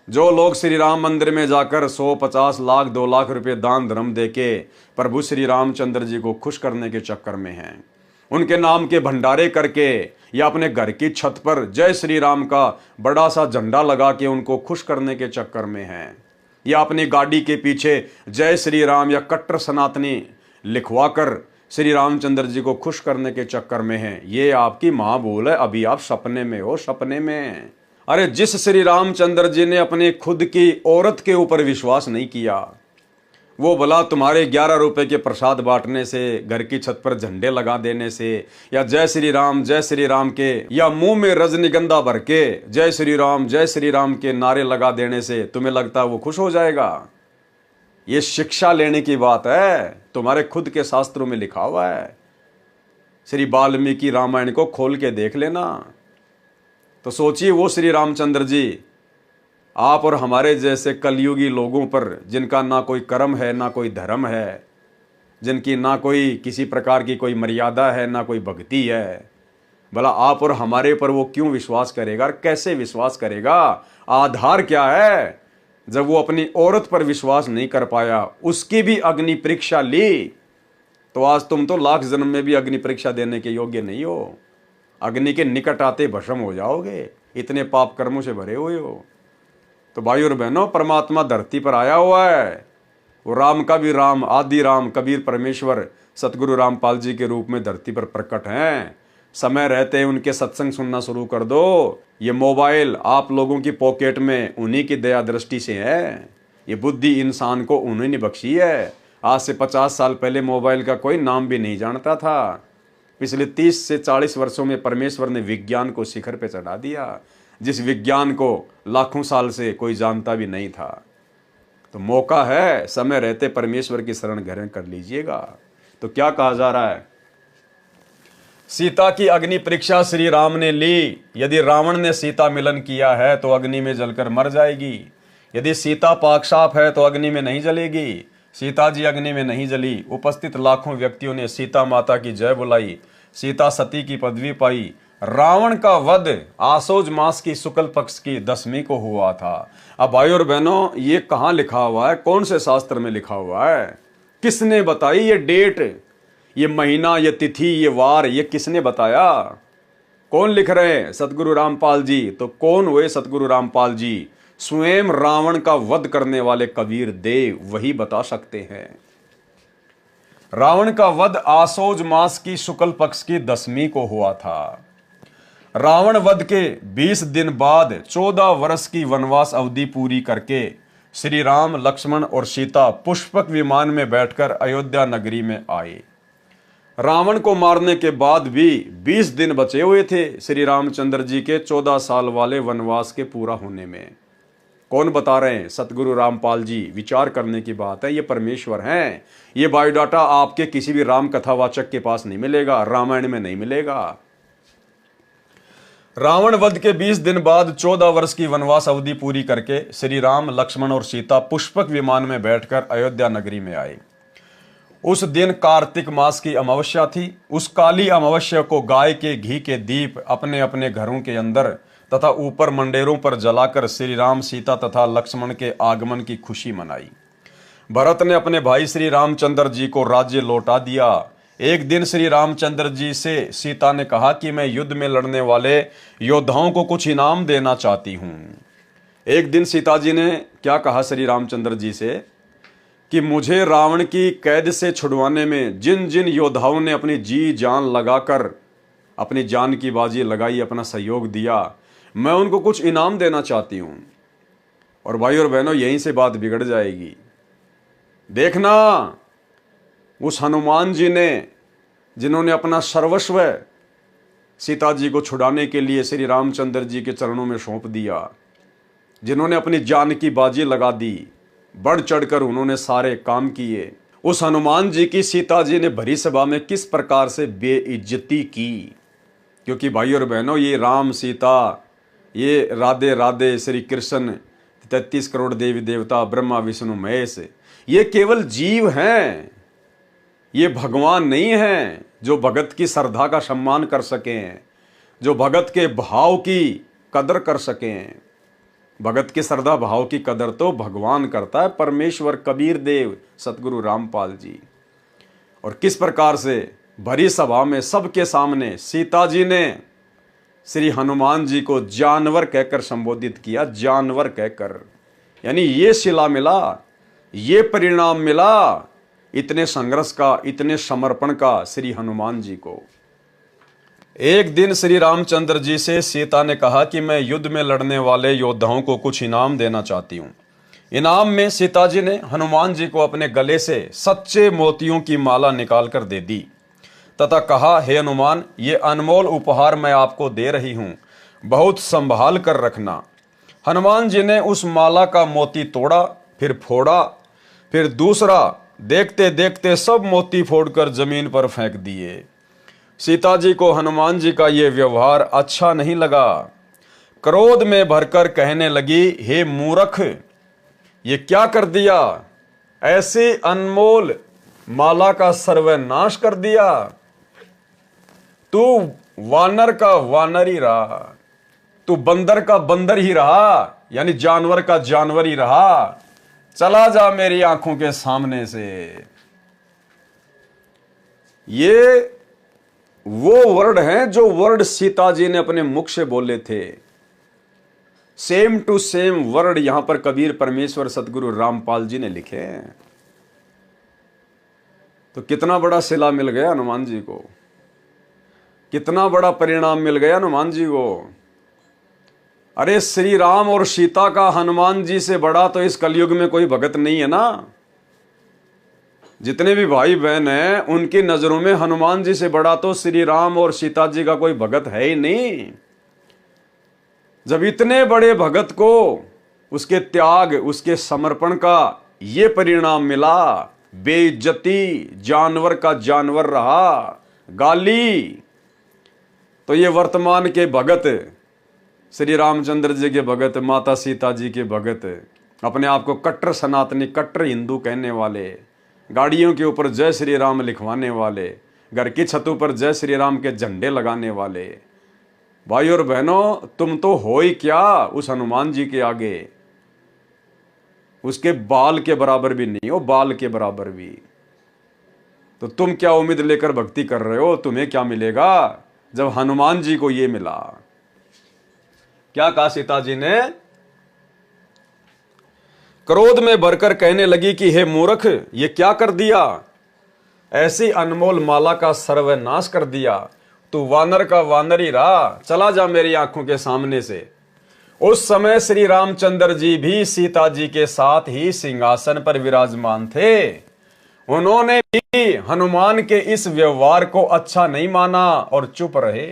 जो लोग श्री राम मंदिर में जाकर 100-50 लाख 2 लाख रुपए दान धर्म देके प्रभु श्री रामचंद्र जी को खुश करने के चक्कर में हैं, उनके नाम के भंडारे करके या अपने घर की छत पर जय श्री राम का बड़ा सा झंडा लगा के उनको खुश करने के चक्कर में हैं, या अपनी गाड़ी के पीछे जय श्री राम या कट्टर सनातनी लिखवा कर श्री रामचंद्र जी को खुश करने के चक्कर में हैं, ये आपकी मां भूल है। अभी आप सपने में हो, सपने में। अरे जिस श्री रामचंद्र जी ने अपने खुद की औरत के ऊपर विश्वास नहीं किया, वो भला तुम्हारे 11 रुपए के प्रसाद बांटने से, घर की छत पर झंडे लगा देने से, या जय श्री राम के या मुंह में रजनीगंधा भर के जय श्री राम के नारे लगा देने से तुम्हें लगता है वो खुश हो जाएगा? ये शिक्षा लेने की बात है, तुम्हारे खुद के शास्त्रों में लिखा हुआ है। श्री वाल्मीकि रामायण को खोल के देख लेना। तो सोचिए, वो श्री रामचंद्र जी आप और हमारे जैसे कलयुगी लोगों पर, जिनका ना कोई कर्म है ना कोई धर्म है, जिनकी ना कोई किसी प्रकार की कोई मर्यादा है ना कोई भक्ति है, भला आप और हमारे पर वो क्यों विश्वास करेगा? कैसे विश्वास करेगा? आधार क्या है? जब वो अपनी औरत पर विश्वास नहीं कर पाया, उसकी भी अग्नि परीक्षा ली, तो आज तुम तो लाख जन्म में भी अग्नि परीक्षा देने के योग्य नहीं हो। अग्नि के निकट आते भस्म हो जाओगे, इतने पाप कर्मों से भरे हुए हो। तो भाई और बहनों, परमात्मा धरती पर आया हुआ है। वो राम का भी राम, आदि राम, कबीर परमेश्वर सतगुरु रामपाल जी के रूप में धरती पर प्रकट हैं। समय रहते उनके सत्संग सुनना शुरू कर दो। ये मोबाइल आप लोगों की पॉकेट में उन्हीं की दया दृष्टि से है। ये बुद्धि इंसान को उन्हीं ने बख्शी है। आज से 50 साल पहले मोबाइल का कोई नाम भी नहीं जानता था। पिछले 30 से 40 वर्षों में परमेश्वर ने विज्ञान को शिखर पे चढ़ा दिया, जिस विज्ञान को लाखों साल से कोई जानता भी नहीं था। तो मौका है, समय रहते परमेश्वर की शरण ग्रहण कर लीजिएगा। तो क्या कहा जा रहा है, सीता की अग्नि परीक्षा श्री राम ने ली। यदि रावण ने सीता मिलन किया है तो अग्नि में जलकर मर जाएगी। यदि सीता पाक साफ है तो अग्नि में नहीं जलेगी। सीता जी अग्नि में नहीं जली। उपस्थित लाखों व्यक्तियों ने सीता माता की जय बुलाई। सीता सती की पदवी पाई। रावण का वध आसोज मास की शुक्ल पक्ष की 10वीं को हुआ था। अब भाई और बहनों, ये कहाँ लिखा हुआ है, कौन से शास्त्र में लिखा हुआ है, किसने बताई ये डेट, ये महीना, ये तिथि, ये वार, ये किसने बताया? कौन लिख रहे हैं? सतगुरु रामपाल जी। तो कौन हुए सतगुरु रामपाल जी? स्वयं रावण का वध करने वाले कबीर देव वही बता सकते हैं। रावण का वध आसोज मास की शुक्ल पक्ष की 10वीं को हुआ था। रावण वध के 20 दिन बाद 14 वर्ष की वनवास अवधि पूरी करके श्री राम, लक्ष्मण और सीता पुष्पक विमान में बैठकर अयोध्या नगरी में आए। रावण को मारने के बाद भी 20 दिन बचे हुए थे श्री रामचंद्र जी के 14 साल वाले वनवास के पूरा होने में। कौन बता रहे हैं? सतगुरु रामपाल जी। विचार करने की बात है, ये परमेश्वर हैं। ये बायोडाटा आपके किसी भी राम कथावाचक के पास नहीं मिलेगा, रामायण में नहीं मिलेगा। रावण वध के 20 दिन बाद 14 वर्ष की वनवास अवधि पूरी करके श्री राम, लक्ष्मण और सीता पुष्पक विमान में बैठकर अयोध्या नगरी में आए। उस दिन कार्तिक मास की अमावस्या थी। उस काली अमावस्या को गाय के घी के दीप अपने अपने घरों के अंदर तथा ऊपर मंडेरों पर जलाकर श्री राम, सीता तथा लक्ष्मण के आगमन की खुशी मनाई। भरत ने अपने भाई श्री रामचंद्र जी को राज्य लौटा दिया। एक दिन श्री रामचंद्र जी से सीता ने कहा कि मैं युद्ध में लड़ने वाले योद्धाओं को कुछ इनाम देना चाहती हूं। एक दिन सीता जी ने क्या कहा श्री रामचंद्र जी से कि मुझे रावण की कैद से छुड़वाने में जिन जिन योद्धाओं ने अपनी जी जान लगाकर अपनी जान की बाजी लगाई, अपना सहयोग दिया, मैं उनको कुछ इनाम देना चाहती हूं। और भाई और बहनों, यहीं से बात बिगड़ जाएगी। देखना, उस हनुमान जी ने, जिन्होंने अपना सर्वस्व सीता जी को छुड़ाने के लिए श्री रामचंद्र जी के चरणों में सौंप दिया, जिन्होंने अपनी जान की बाजी लगा दी, बढ़ चढ़कर उन्होंने सारे काम किए, उस हनुमान जी की सीता जी ने भरी सभा में किस प्रकार से बेइज्जती की। क्योंकि भाई और बहनों, ये राम सीता, ये राधे राधे श्री कृष्ण, 33 करोड़ देवी देवता, ब्रह्मा विष्णु महेश, ये केवल जीव हैं, ये भगवान नहीं हैं जो भगत की श्रद्धा का सम्मान कर सकें, जो भगत के भाव की कदर कर सकें। भगत की श्रद्धा भाव की कदर तो भगवान करता है, परमेश्वर कबीर देव, सतगुरु रामपाल जी। और किस प्रकार से भरी सभा में सबके सामने सीता जी ने श्री हनुमान जी को जानवर कहकर संबोधित किया, जानवर कहकर। यानी ये सिला मिला, ये परिणाम मिला इतने संघर्ष का, इतने समर्पण का श्री हनुमान जी को। एक दिन श्री रामचंद्र जी से सीता ने कहा कि मैं युद्ध में लड़ने वाले योद्धाओं को कुछ इनाम देना चाहती हूँ। इनाम में सीता जी ने हनुमान जी को अपने गले से सच्चे मोतियों की माला निकालकर दे दी तथा कहा, हे हनुमान, ये अनमोल उपहार मैं आपको दे रही हूँ, बहुत संभाल कर रखना। हनुमान जी ने उस माला का मोती तोड़ा, फिर फोड़ा, फिर दूसरा। देखते देखते सब मोती फोड़कर जमीन पर फेंक दिए। सीता जी को हनुमान जी का ये व्यवहार अच्छा नहीं लगा। क्रोध में भरकर कहने लगी, हे मूर्ख, ये क्या कर दिया? ऐसी अनमोल माला का सर्वनाश कर दिया। तू वानर का वानर ही रहा, तू बंदर का बंदर ही रहा, यानी जानवर का जानवर ही रहा। चला जा मेरी आंखों के सामने से। ये वो वर्ड हैं जो वर्ड सीता जी ने अपने मुख से बोले थे। सेम टू सेम वर्ड यहां पर कबीर परमेश्वर सतगुरु रामपाल जी ने लिखे हैं। तो कितना बड़ा सिला मिल गया हनुमान जी को, कितना बड़ा परिणाम मिल गया हनुमान जी को। अरे श्री राम और सीता का हनुमान जी से बड़ा तो इस कलयुग में कोई भगत नहीं है ना। जितने भी भाई बहन हैं उनकी नजरों में हनुमान जी से बड़ा तो श्री राम और सीता जी का कोई भगत है ही नहीं। जब इतने बड़े भगत को उसके त्याग, उसके समर्पण का ये परिणाम मिला। बेइज्जती, जानवर का जानवर रहा, गाली। तो ये वर्तमान के भगत, श्री रामचंद्र जी के भगत, माता सीता जी के भगत, अपने आप को कट्टर सनातनी, कट्टर हिंदू कहने वाले, गाड़ियों के ऊपर जय श्री राम लिखवाने वाले, घर की छतों पर जय श्री राम के झंडे लगाने वाले, भाई और बहनों, तुम तो हो ही क्या उस हनुमान जी के आगे। उसके बाल के बराबर भी नहीं हो, बाल के बराबर भी। तो तुम क्या उम्मीद लेकर भक्ति कर रहे हो? तुम्हें क्या मिलेगा जब हनुमान जी को ये मिला? क्या कहा सीता जी ने? क्रोध में भरकर कहने लगी कि हे मूर्ख, ये क्या कर दिया? ऐसी अनमोल माला का सर्वनाश कर दिया। तू वानर का वानर ही रहा, चला जा मेरी आंखों के सामने से। उस समय श्री रामचंद्र जी भी सीता जी के साथ ही सिंहासन पर विराजमान थे। उन्होंने भी हनुमान के इस व्यवहार को अच्छा नहीं माना और चुप रहे।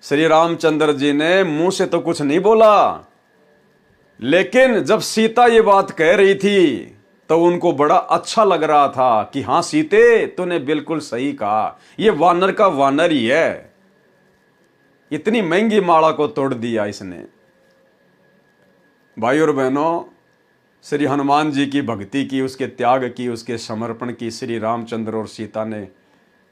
श्री रामचंद्र जी ने मुंह से तो कुछ नहीं बोला, लेकिन जब सीता ये बात कह रही थी तो उनको बड़ा अच्छा लग रहा था कि हाँ सीते, तूने बिल्कुल सही कहा, ये वानर का वानर ही है। इतनी महंगी माला को तोड़ दिया इसने। भाई और बहनों, श्री हनुमान जी की भक्ति की, उसके त्याग की, उसके समर्पण की श्री रामचंद्र और सीता ने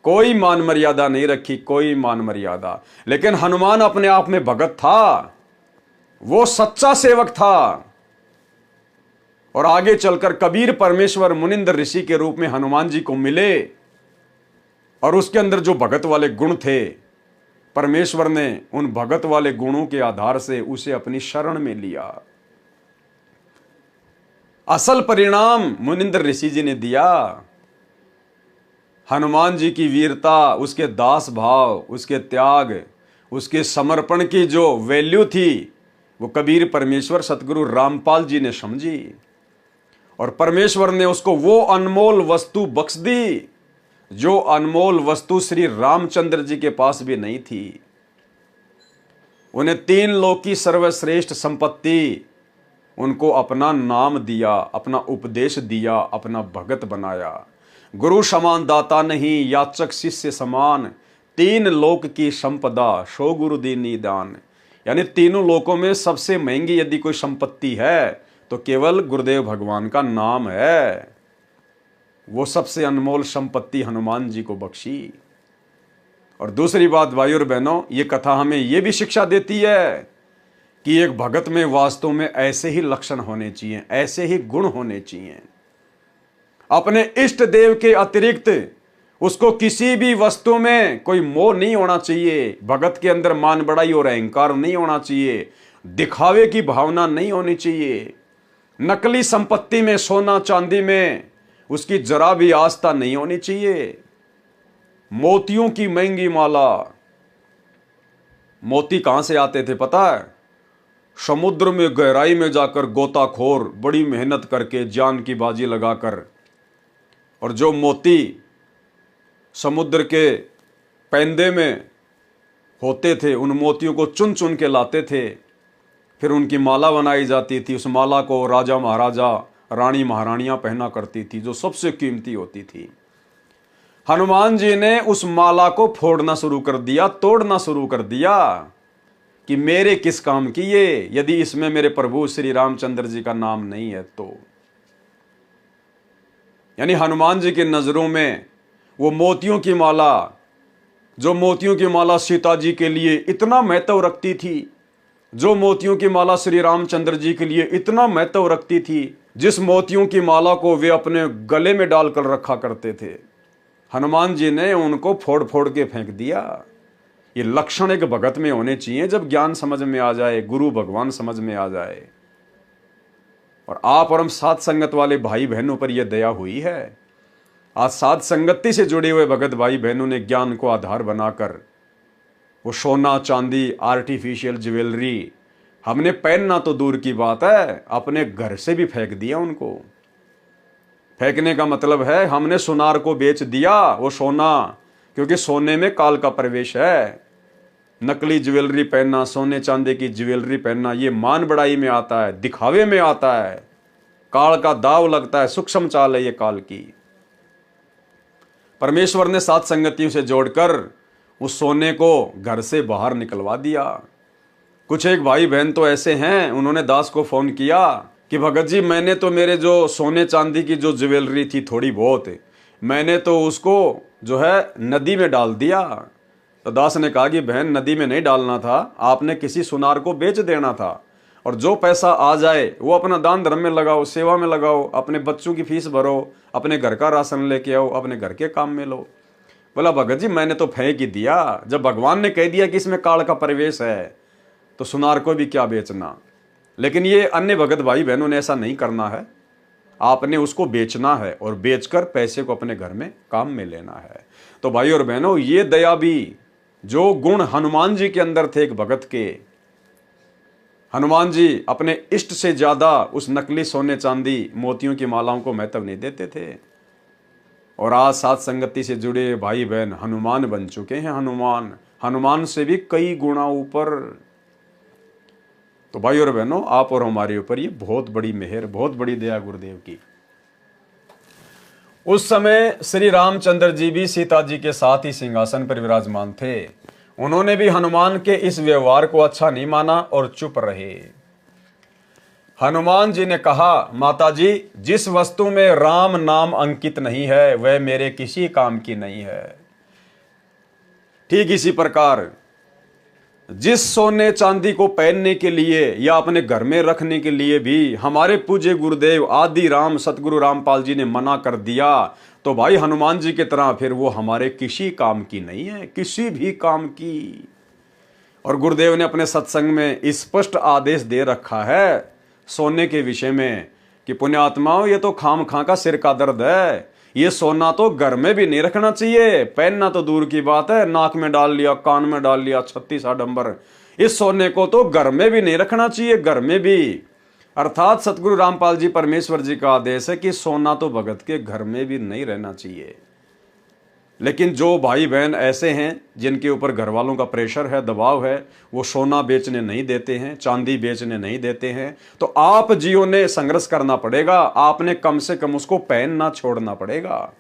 कोई मान मर्यादा नहीं रखी, कोई मान मर्यादा। लेकिन हनुमान अपने आप में भगत था, वो सच्चा सेवक था। और आगे चलकर कबीर परमेश्वर मुनिंद्र ऋषि के रूप में हनुमान जी को मिले, और उसके अंदर जो भगत वाले गुण थे, परमेश्वर ने उन भगत वाले गुणों के आधार से उसे अपनी शरण में लिया। असल परिणाम मुनिंद्र ऋषि जी ने दिया। हनुमान जी की वीरता, उसके दास भाव, उसके त्याग, उसके समर्पण की जो वैल्यू थी, वो कबीर परमेश्वर सतगुरु रामपाल जी ने समझी, और परमेश्वर ने उसको वो अनमोल वस्तु बख्श दी जो अनमोल वस्तु श्री रामचंद्र जी के पास भी नहीं थी। उन्हें 3 लोक की सर्वश्रेष्ठ संपत्ति, उनको अपना नाम दिया, अपना उपदेश दिया, अपना भगत बनाया। गुरु समान दाता नहीं, याचक शिष्य समान, 3 लोक की संपदा, सो गुरु दीनी दान। यानी तीनों लोकों में सबसे महंगी यदि कोई संपत्ति है तो केवल गुरुदेव भगवान का नाम है। वो सबसे अनमोल संपत्ति हनुमान जी को बख्शी। और दूसरी बात भाई और बहनों, ये कथा हमें ये भी शिक्षा देती है कि एक भगत में वास्तव में ऐसे ही लक्षण होने चाहिए, ऐसे ही गुण होने चाहिए। अपने इष्ट देव के अतिरिक्त उसको किसी भी वस्तु में कोई मोह नहीं होना चाहिए। भगत के अंदर मान बढ़ाई और अहंकार नहीं होना चाहिए। दिखावे की भावना नहीं होनी चाहिए। नकली संपत्ति में, सोना चांदी में उसकी जरा भी आस्था नहीं होनी चाहिए। मोतियों की महंगी माला, मोती कहां से आते थे पता है? समुद्र में गहराई में जाकर गोताखोर बड़ी मेहनत करके, जान की बाजी लगाकर, और जो मोती समुद्र के पैंदे में होते थे, उन मोतियों को चुन चुन के लाते थे, फिर उनकी माला बनाई जाती थी। उस माला को राजा महाराजा, रानी महारानियां पहना करती थी, जो सबसे कीमती होती थी। हनुमान जी ने उस माला को फोड़ना शुरू कर दिया, तोड़ना शुरू कर दिया कि मेरे किस काम की ये, यदि इसमें मेरे प्रभु श्री रामचंद्र जी का नाम नहीं है तो। यानी हनुमान जी की नजरों में वो मोतियों की माला, जो मोतियों की माला सीता जी के लिए इतना महत्व रखती थी, जो मोतियों की माला श्री रामचंद्र जी के लिए इतना महत्व रखती थी, जिस मोतियों की माला को वे अपने गले में डालकर रखा करते थे, हनुमान जी ने उनको फोड़ फोड़ के फेंक दिया। ये लक्षण एक भगत में होने चाहिए जब ज्ञान समझ में आ जाए, गुरु भगवान समझ में आ जाए। और आप और हम साध संगत वाले भाई बहनों पर यह दया हुई है। आज साध संगति से जुड़े हुए भगत भाई बहनों ने ज्ञान को आधार बनाकर वो सोना चांदी, आर्टिफिशियल ज्वेलरी हमने पहनना तो दूर की बात है, अपने घर से भी फेंक दिया उनको। फेंकने का मतलब है हमने सुनार को बेच दिया वो सोना, क्योंकि सोने में काल का प्रवेश है। नकली ज्वेलरी पहनना, सोने चांदी की ज्वेलरी पहनना, ये मान बढ़ाई में आता है, दिखावे में आता है। काल का दाव लगता है, सूक्ष्म चाल है ये काल की। परमेश्वर ने सात संगतियों से जोड़कर उस सोने को घर से बाहर निकलवा दिया। कुछ एक भाई बहन तो ऐसे हैं, उन्होंने दास को फोन किया कि भगत जी मैंने तो मेरे जो सोने चांदी की जो ज्वेलरी थी थोड़ी बहुत, मैंने तो उसको जो है नदी में डाल दिया। तो दास ने कहा कि बहन नदी में नहीं डालना था, आपने किसी सुनार को बेच देना था, और जो पैसा आ जाए वो अपना दान धर्म में लगाओ, सेवा में लगाओ, अपने बच्चों की फीस भरो, अपने घर का राशन लेके आओ, अपने घर के काम में लो। बोला भगत जी मैंने तो फेंक ही दिया, जब भगवान ने कह दिया कि इसमें काल का परिवेश है तो सुनार को भी क्या बेचना। लेकिन ये अन्य भगत भाई बहनों ने ऐसा नहीं करना है, आपने उसको बेचना है और बेचकर पैसे को अपने घर में काम में लेना है। तो भाई और बहनों, ये दया भी जो गुण हनुमान जी के अंदर थे एक भगत के, हनुमान जी अपने इष्ट से ज्यादा उस नकली सोने चांदी मोतियों की मालाओं को महत्व नहीं देते थे। और आज सात संगति से जुड़े भाई बहन हनुमान बन चुके हैं। हनुमान से भी कई गुना ऊपर। तो भाई और बहनों, आप और हमारे ऊपर ये बहुत बड़ी मेहर, बहुत बड़ी दया गुरुदेव की। उस समय श्री रामचंद्र जी भी सीता जी के साथ ही सिंहासन पर विराजमान थे। उन्होंने भी हनुमान के इस व्यवहार को अच्छा नहीं माना और चुप रहे। हनुमान जी ने कहा, माता जी जिस वस्तु में राम नाम अंकित नहीं है वह मेरे किसी काम की नहीं है। ठीक इसी प्रकार जिस सोने चांदी को पहनने के लिए या अपने घर में रखने के लिए भी हमारे पूज्य गुरुदेव आदि राम सतगुरु रामपाल जी ने मना कर दिया, तो भाई हनुमान जी की तरह फिर वो हमारे किसी काम की नहीं है, किसी भी काम की। और गुरुदेव ने अपने सत्संग में स्पष्ट आदेश दे रखा है सोने के विषय में कि पुण्यात्माओं, ये तो खाम खा का सिर का दर्द है, ये सोना तो घर में भी नहीं रखना चाहिए, पहनना तो दूर की बात है, नाक में डाल लिया, कान में डाल लिया, 36 आडंबर। इस सोने को तो घर में भी नहीं रखना चाहिए, घर में भी। अर्थात सतगुरु रामपाल जी परमेश्वर जी का आदेश है कि सोना तो भगत के घर में भी नहीं रहना चाहिए। लेकिन जो भाई बहन ऐसे हैं जिनके ऊपर घर वालों का प्रेशर है, दबाव है, वो सोना बेचने नहीं देते हैं, चांदी बेचने नहीं देते हैं, तो आप जियो ने संघर्ष करना पड़ेगा। आपने कम से कम उसको पहनना छोड़ना पड़ेगा।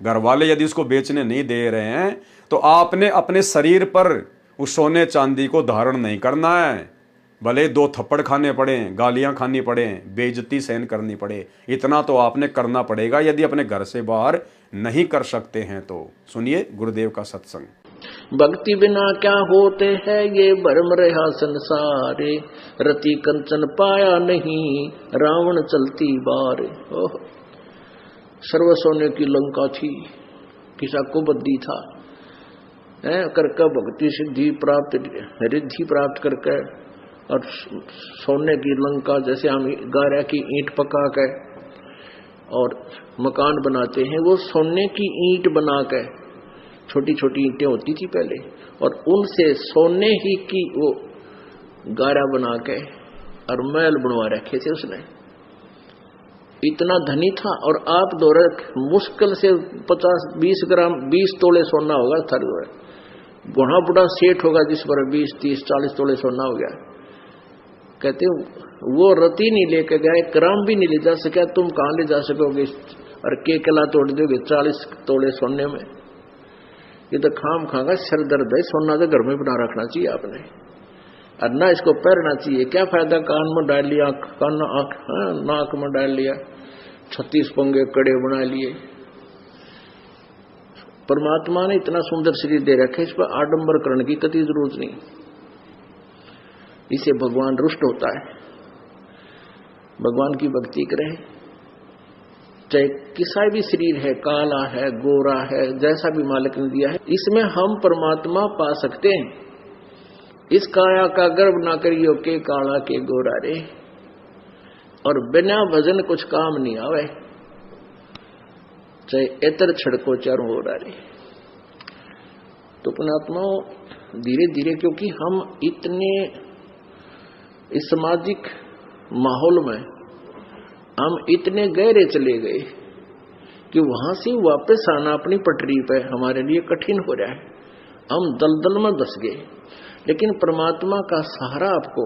घर वाले यदि उसको बेचने नहीं दे रहे हैं तो आपने अपने शरीर पर उस सोने चांदी को धारण नहीं करना है। भले 2 थप्पड़ खाने पड़े, गालियां खानी पड़े, बेइज्जती सहन करनी पड़े, इतना तो आपने करना पड़ेगा यदि अपने घर से बाहर नहीं कर सकते हैं तो। सुनिए गुरुदेव का सत्संग। भक्ति बिना क्या होते हैं ये भरम रहा संसारे, रति कंचन पाया नहीं रावण चलती बार। सर्व सोने की लंका थी, किसा को बद्दी था, करके भक्ति सिद्धि प्राप्त रिद्धि प्राप्त करके और सोने की लंका, जैसे हम गारा की ईंट पका कर और मकान बनाते हैं, वो सोने की ईंट बना कर, छोटी छोटी ईंटें होती थी पहले, और उनसे सोने ही की वो गारा बना के और महल बनवा रखे थे उसने। इतना धनी था। और आप दौरे मुश्किल से 50-20 ग्राम 20 तोले सोना होगा थर, बड़ा बड़ा सेठ होगा जिस पर 20-30-40 तोले सोना हो गया। कहते वो रति नहीं लेके गए, ग्राम भी नहीं ले जा सका, तुम कहां ले जा सकोगे और के कला तोड़ दोगे 40 तोले सोने में। ये तो खाम खागा सर दर्द है। सोना तो घर में बना रखना चाहिए आपने, और ना इसको पहनना चाहिए। क्या फायदा कान में डाल लिया, कान नाक में डाल लिया, 36 पंगे कड़े बना लिए। परमात्मा ने इतना सुंदर शरीर दे रखे, इस पर आडंबर करने की कति जरूरत नहीं। इसे भगवान रुष्ट होता है। भगवान की भक्ति करें, चाहे किसा भी शरीर है, काला है, गोरा है, जैसा भी मालिक ने दिया है, इसमें हम परमात्मा पा सकते हैं। इस काया का गर्व ना करियो के काला के गोरा रे, और बिना भजन कुछ काम नहीं आवे, चाहे एतर छड़को चारों ओर रे। तो पुण्यात्माओं, धीरे धीरे, क्योंकि हम इतने इस सामाजिक माहौल में हम इतने गहरे चले गए कि वहां से वापस आना अपनी पटरी पे हमारे लिए कठिन हो रहा है। हम दलदल में धस गए। लेकिन परमात्मा का सहारा आपको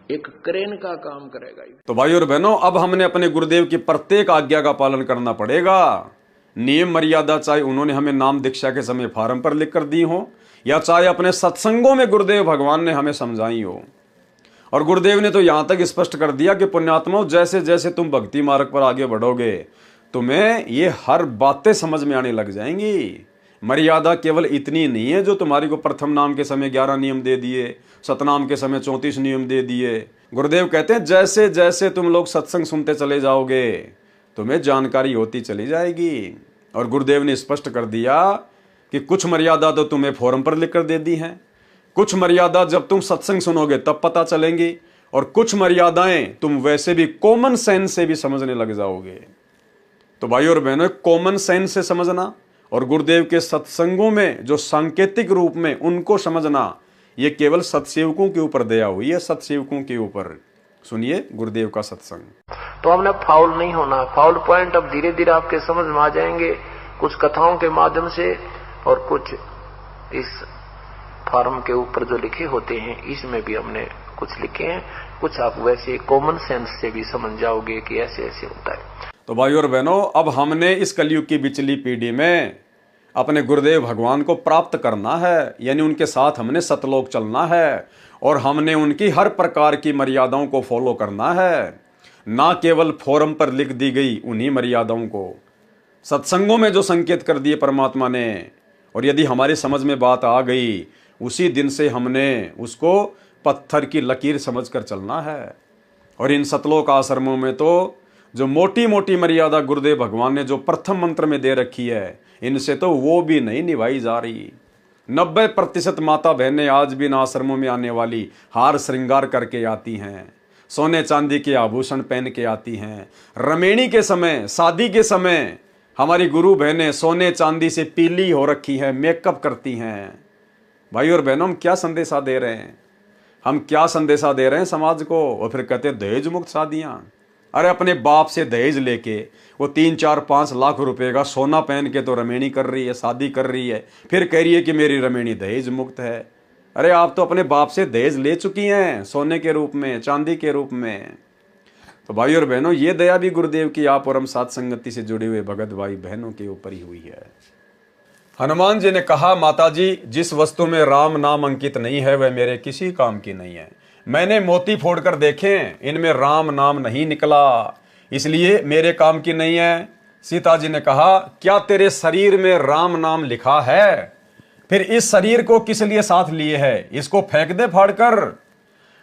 एक क्रेन का काम करेगा। तो भाइयों और बहनों, अब हमने अपने गुरुदेव की प्रत्येक आज्ञा का पालन करना पड़ेगा। नियम मर्यादा चाहे उन्होंने हमें नाम दीक्षा के समय फार्म पर लिख कर दी हो, या चाहे अपने सत्संगों में गुरुदेव भगवान ने हमें समझाई हो। और गुरुदेव ने तो यहां तक स्पष्ट कर दिया कि पुण्यात्माओं, जैसे जैसे तुम भक्ति मार्ग पर आगे बढ़ोगे, तुम्हें ये हर बातें समझ में आने लग जाएंगी। मर्यादा केवल इतनी नहीं है जो तुम्हारी को प्रथम नाम के समय 11 नियम दे दिए, सतनाम के समय 34 नियम दे दिए। गुरुदेव कहते हैं जैसे जैसे तुम लोग सत्संग सुनते चले जाओगे, तुम्हें जानकारी होती चली जाएगी। और गुरुदेव ने स्पष्ट कर दिया कि कुछ मर्यादा तो तुम्हें फोरम पर लिख कर दे दी है, कुछ मर्यादा जब तुम सत्संग सुनोगे तब पता चलेंगी, और कुछ मर्यादाएं तुम वैसे भी कॉमन सेंस से भी समझने लग जाओगे। तो भाइयों और बहनों, कॉमन सेंस से समझना और गुरुदेव के सत्संगों में जो सांकेतिक रूप में उनको समझना, ये केवल सत्सेवकों के ऊपर दया हुई है, सत्सेवकों के ऊपर। सुनिए गुरुदेव का सत्संग। तो हमने फाउल नहीं होना। फाउल पॉइंट अब धीरे धीरे आपके समझ में आ जाएंगे, कुछ कथाओं के माध्यम से और कुछ इस फॉर्म के ऊपर जो लिखे होते हैं, इसमें भी हमने कुछ लिखे हैं। कुछ आप वैसे कॉमन सेंस से भी समझ जाओगे कि ऐसे ऐसे होता है। तो भाइयों और बहनों, अब हमने इस कलयुग की बिचली पीढ़ी में अपने गुरुदेव भगवान को प्राप्त करना है, यानी उनके साथ हमने सतलोक चलना है, और हमने उनकी हर प्रकार की मर्यादाओं को फॉलो करना है, ना केवल फोरम पर लिख दी गई उन्हीं मर्यादाओं को, सत्संगों में जो संकेत कर दिए परमात्मा ने। और यदि हमारी समझ में बात आ गई, उसी दिन से हमने उसको पत्थर की लकीर समझकर चलना है। और इन सतलोक आश्रमों में तो जो मोटी मोटी मर्यादा गुरुदेव भगवान ने जो प्रथम मंत्र में दे रखी है, इनसे तो वो भी नहीं निभाई जा रही। 90% माता बहनें आज भी इन आश्रमों में आने वाली हार श्रृंगार करके आती हैं, सोने चांदी के आभूषण पहन के आती हैं। रमेणी के समय, शादी के समय हमारी गुरु बहनें सोने चांदी से पीली हो रखी है, मेकअप करती हैं। भाई और बहनों, हम क्या संदेशा दे रहे हैं? हम क्या संदेशा दे रहे हैं समाज को? और फिर कहते हैं दहेज मुक्त शादियां। अरे अपने बाप से दहेज लेके वो 3, 4, 5 लाख रुपए का सोना पहन के तो रमेणी कर रही है, शादी कर रही है, फिर कह रही है कि मेरी रमेणी दहेज मुक्त है। अरे आप तो अपने बाप से दहेज ले चुकी हैं, सोने के रूप में, चांदी के रूप में। तो भाई और बहनों, ये दया भी गुरुदेव की आप और हम साथ संगति से जुड़े हुए भगत भाई बहनों के ऊपर ही हुई है। हनुमान जी ने कहा, माता जी, जिस वस्तु में राम नाम अंकित नहीं है वह मेरे किसी काम की नहीं है। मैंने मोती फोड़कर देखे, इनमें राम नाम नहीं निकला, इसलिए मेरे काम की नहीं है। सीता जी ने कहा, क्या तेरे शरीर में राम नाम लिखा है? फिर इस शरीर को किस लिए साथ लिए है? इसको फेंक दे फाड़कर।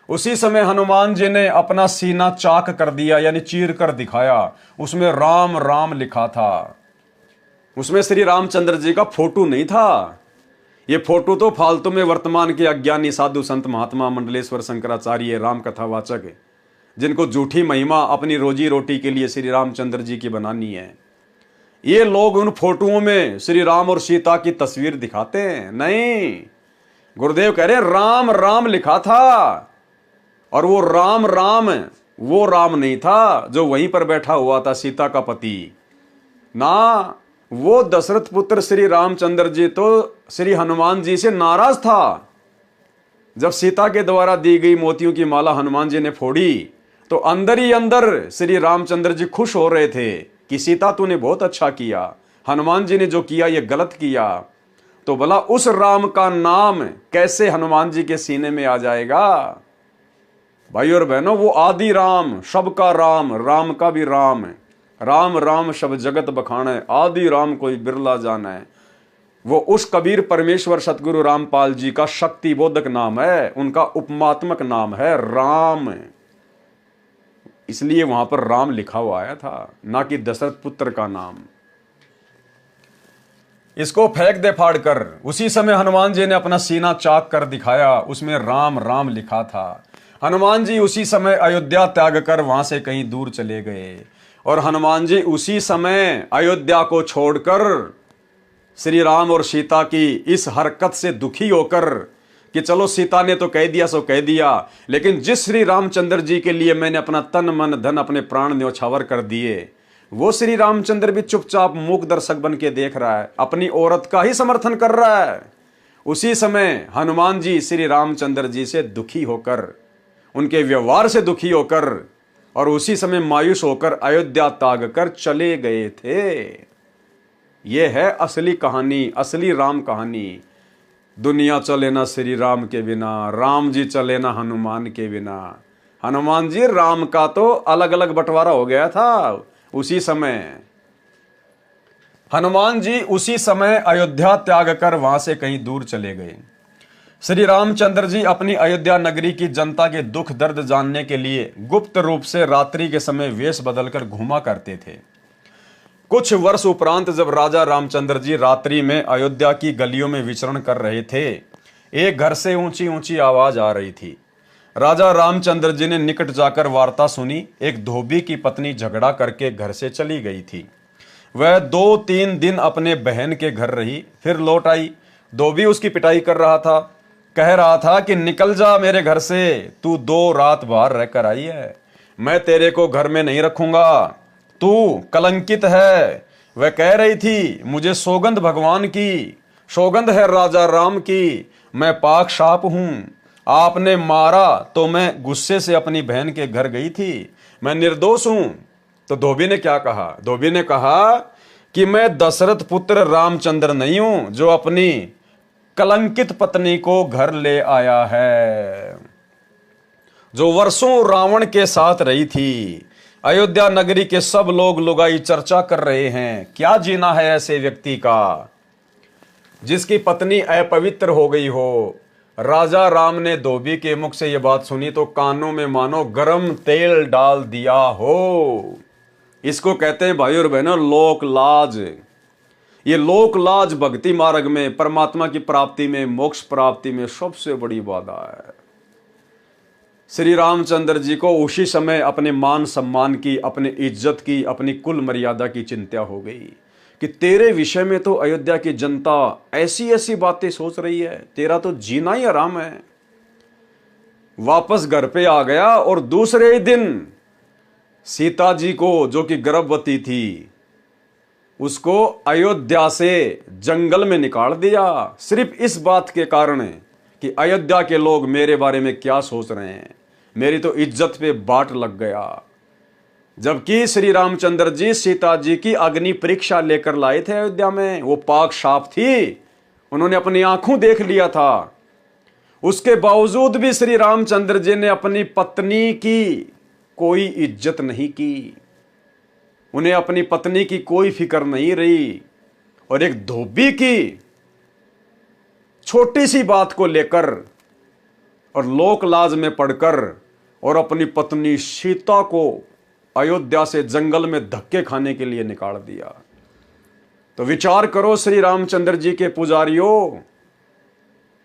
उसी समय हनुमान जी ने अपना सीना चाक कर दिया, यानी चीर कर दिखाया। उसमें राम राम लिखा था। उसमें श्री रामचंद्र जी का फोटो नहीं था। ये फोटो तो फालतू में वर्तमान के अज्ञानी साधु संत महात्मा मंडलेश्वर शंकराचार्य राम कथावाचक, जिनको झूठी महिमा अपनी रोजी रोटी के लिए श्री रामचंद्र जी की बनानी है, ये लोग उन फोटोओं में श्री राम और सीता की तस्वीर दिखाते हैं। नहीं, गुरुदेव कह रहे राम राम लिखा था। और वो राम राम वो राम नहीं था जो वहीं पर बैठा हुआ था, सीता का पति ना। वो दशरथ पुत्र श्री रामचंद्र जी तो श्री हनुमान जी से नाराज था। जब सीता के द्वारा दी गई मोतियों की माला हनुमान जी ने फोड़ी, तो अंदर ही अंदर श्री रामचंद्र जी खुश हो रहे थे कि सीता तूने बहुत अच्छा किया, हनुमान जी ने जो किया ये गलत किया। तो भला उस राम का नाम कैसे हनुमान जी के सीने में आ जाएगा? भाई और बहनों, वो आदि राम, सबका राम, राम का भी राम, राम राम सब जगत बखाने, आदि राम कोई बिरला जाना है। वो उस कबीर परमेश्वर सतगुरु रामपाल जी का शक्ति बोधक नाम है, उनका उपमात्मक नाम है राम। इसलिए वहां पर राम लिखा हुआ आया था, ना कि दशरथ पुत्र का नाम। इसको फेंक दे फाड़ कर। उसी समय हनुमान जी ने अपना सीना चाक कर दिखाया, उसमें राम राम लिखा था। हनुमान जी उसी समय अयोध्या त्याग कर वहां से कहीं दूर चले गए, और हनुमान जी उसी समय अयोध्या को छोड़कर श्री राम और सीता की इस हरकत से दुखी होकर कि चलो सीता ने तो कह दिया सो कह दिया, लेकिन जिस श्री रामचंद्र जी के लिए मैंने अपना तन मन धन अपने प्राण न्यौछावर कर दिए, वो श्री रामचंद्र भी चुपचाप मूक दर्शक बन के देख रहा है, अपनी औरत का ही समर्थन कर रहा है। उसी समय हनुमान जी श्री रामचंद्र जी से दुखी होकर, उनके व्यवहार से दुखी होकर और उसी समय मायूस होकर अयोध्या त्याग कर चले गए थे। यह है असली कहानी, असली राम कहानी। दुनिया चले ना श्री राम के बिना, राम जी चले ना हनुमान के बिना। हनुमान जी राम का तो अलग अलग बंटवारा हो गया था उसी समय। हनुमान जी उसी समय अयोध्या त्याग कर वहां से कहीं दूर चले गए। श्री रामचंद्र जी अपनी अयोध्या नगरी की जनता के दुख दर्द जानने के लिए गुप्त रूप से रात्रि के समय वेश बदलकर घूमा करते थे। कुछ वर्ष उपरांत जब राजा रामचंद्र जी रात्रि में अयोध्या की गलियों में विचरण कर रहे थे, एक घर से ऊंची ऊंची आवाज आ रही थी। राजा रामचंद्र जी ने निकट जाकर वार्ता सुनी। एक धोबी की पत्नी झगड़ा करके घर से चली गई थी। वह 2-3 दिन अपने बहन के घर रही, फिर लौट आई। धोबी उसकी पिटाई कर रहा था, कह रहा था कि निकल जा मेरे घर से, तू 2 रात बाहर रहकर आई है, मैं तेरे को घर में नहीं रखूंगा, तू कलंकित है। वह कह रही थी, मुझे सौगंध भगवान की, सौगंध है राजा राम की, मैं पाक साफ हूं, आपने मारा तो मैं गुस्से से अपनी बहन के घर गई थी, मैं निर्दोष हूं। तो धोबी ने क्या कहा? धोबी ने कहा कि मैं दशरथ पुत्र रामचंद्र नहीं हूं जो अपनी कलंकित पत्नी को घर ले आया है, जो वर्षों रावण के साथ रही थी। अयोध्या नगरी के सब लोग लुगाई चर्चा कर रहे हैं, क्या जीना है ऐसे व्यक्ति का जिसकी पत्नी अपवित्र हो गई हो। राजा राम ने धोबी के मुख से यह बात सुनी तो कानों में मानो गरम तेल डाल दिया हो। इसको कहते हैं भाई और बहनों लोक लाज। ये लोक लाज भक्ति मार्ग में, परमात्मा की प्राप्ति में, मोक्ष प्राप्ति में सबसे बड़ी बाधा है। श्री रामचंद्र जी को उसी समय अपने मान सम्मान की, अपने इज्जत की, अपनी कुल मर्यादा की चिंता हो गई कि तेरे विषय में तो अयोध्या की जनता ऐसी ऐसी बातें सोच रही है, तेरा तो जीना ही आराम है। वापस घर पे आ गया और दूसरे ही दिन सीता जी को, जो कि गर्भवती थी, उसको अयोध्या से जंगल में निकाल दिया, सिर्फ इस बात के कारण कि अयोध्या के लोग मेरे बारे में क्या सोच रहे हैं, मेरी तो इज्जत पे बाट लग गया। जबकि श्री रामचंद्र जी सीता जी की अग्नि परीक्षा लेकर लाए थे अयोध्या में, वो पाक साफ थी, उन्होंने अपनी आंखों देख लिया था। उसके बावजूद भी श्री रामचंद्र जी ने अपनी पत्नी की कोई इज्जत नहीं की, उन्हें अपनी पत्नी की कोई फिक्र नहीं रही। और एक धोबी की छोटी सी बात को लेकर और लोक लाज में पड़कर और अपनी पत्नी सीता को अयोध्या से जंगल में धक्के खाने के लिए निकाल दिया। तो विचार करो श्री रामचंद्र जी के पुजारियों,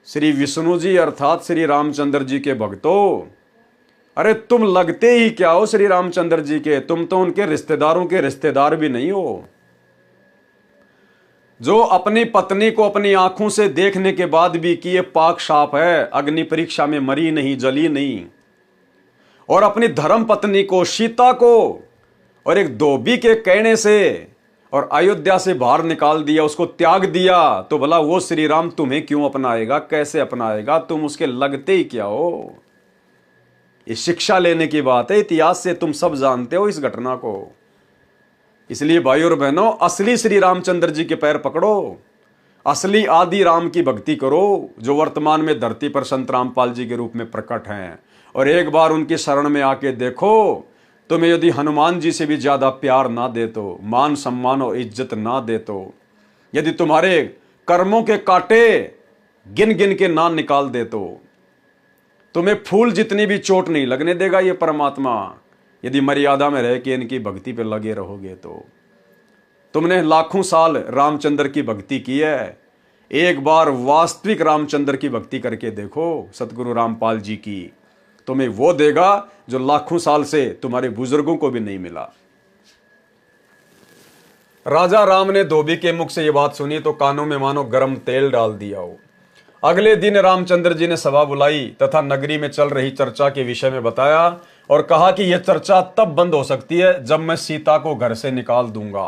श्री विष्णु जी अर्थात श्री रामचंद्र जी के भक्तों, अरे तुम लगते ही क्या हो श्री रामचंद्र जी के, तुम तो उनके रिश्तेदारों के रिश्तेदार भी नहीं हो। जो अपनी पत्नी को अपनी आंखों से देखने के बाद भी कि ये पाक साफ है, अग्नि परीक्षा में मरी नहीं, जली नहीं, और अपनी धर्म पत्नी को, सीता को, और एक धोबी के कहने से और अयोध्या से बाहर निकाल दिया, उसको त्याग दिया, तो भला वो श्री राम तुम्हें क्यों अपनाएगा, कैसे अपनाएगा? तुम उसके लगते ही क्या हो? ये शिक्षा लेने की बात है, इतिहास से तुम सब जानते हो इस घटना को। इसलिए भाई और बहनों, असली श्री रामचंद्र जी के पैर पकड़ो, असली आदि राम की भक्ति करो, जो वर्तमान में धरती पर संत रामपाल जी के रूप में प्रकट हैं। और एक बार उनकी शरण में आके देखो, तुम्हें यदि हनुमान जी से भी ज्यादा प्यार ना दे तो, मान सम्मान और इज्जत ना दे तो, यदि तुम्हारे कर्मों के कांटे गिन गिन के ना निकाल दे तो, तुम्हें फूल जितनी भी चोट नहीं लगने देगा ये परमात्मा, यदि मर्यादा में रह के इनकी भक्ति पर लगे रहोगे तो। तुमने लाखों साल रामचंद्र की भक्ति की है, एक बार वास्तविक रामचंद्र की भक्ति करके देखो, सतगुरु रामपाल जी की, तुम्हें वो देगा जो लाखों साल से तुम्हारे बुजुर्गों को भी नहीं मिला। राजा राम ने धोबी के मुख से यह बात सुनी तो कानों में मानो गर्म तेल डाल दिया हो। अगले दिन रामचंद्र जी ने सभा बुलाई तथा नगरी में चल रही चर्चा के विषय में बताया और कहा कि यह चर्चा तब बंद हो सकती है जब मैं सीता को घर से निकाल दूंगा।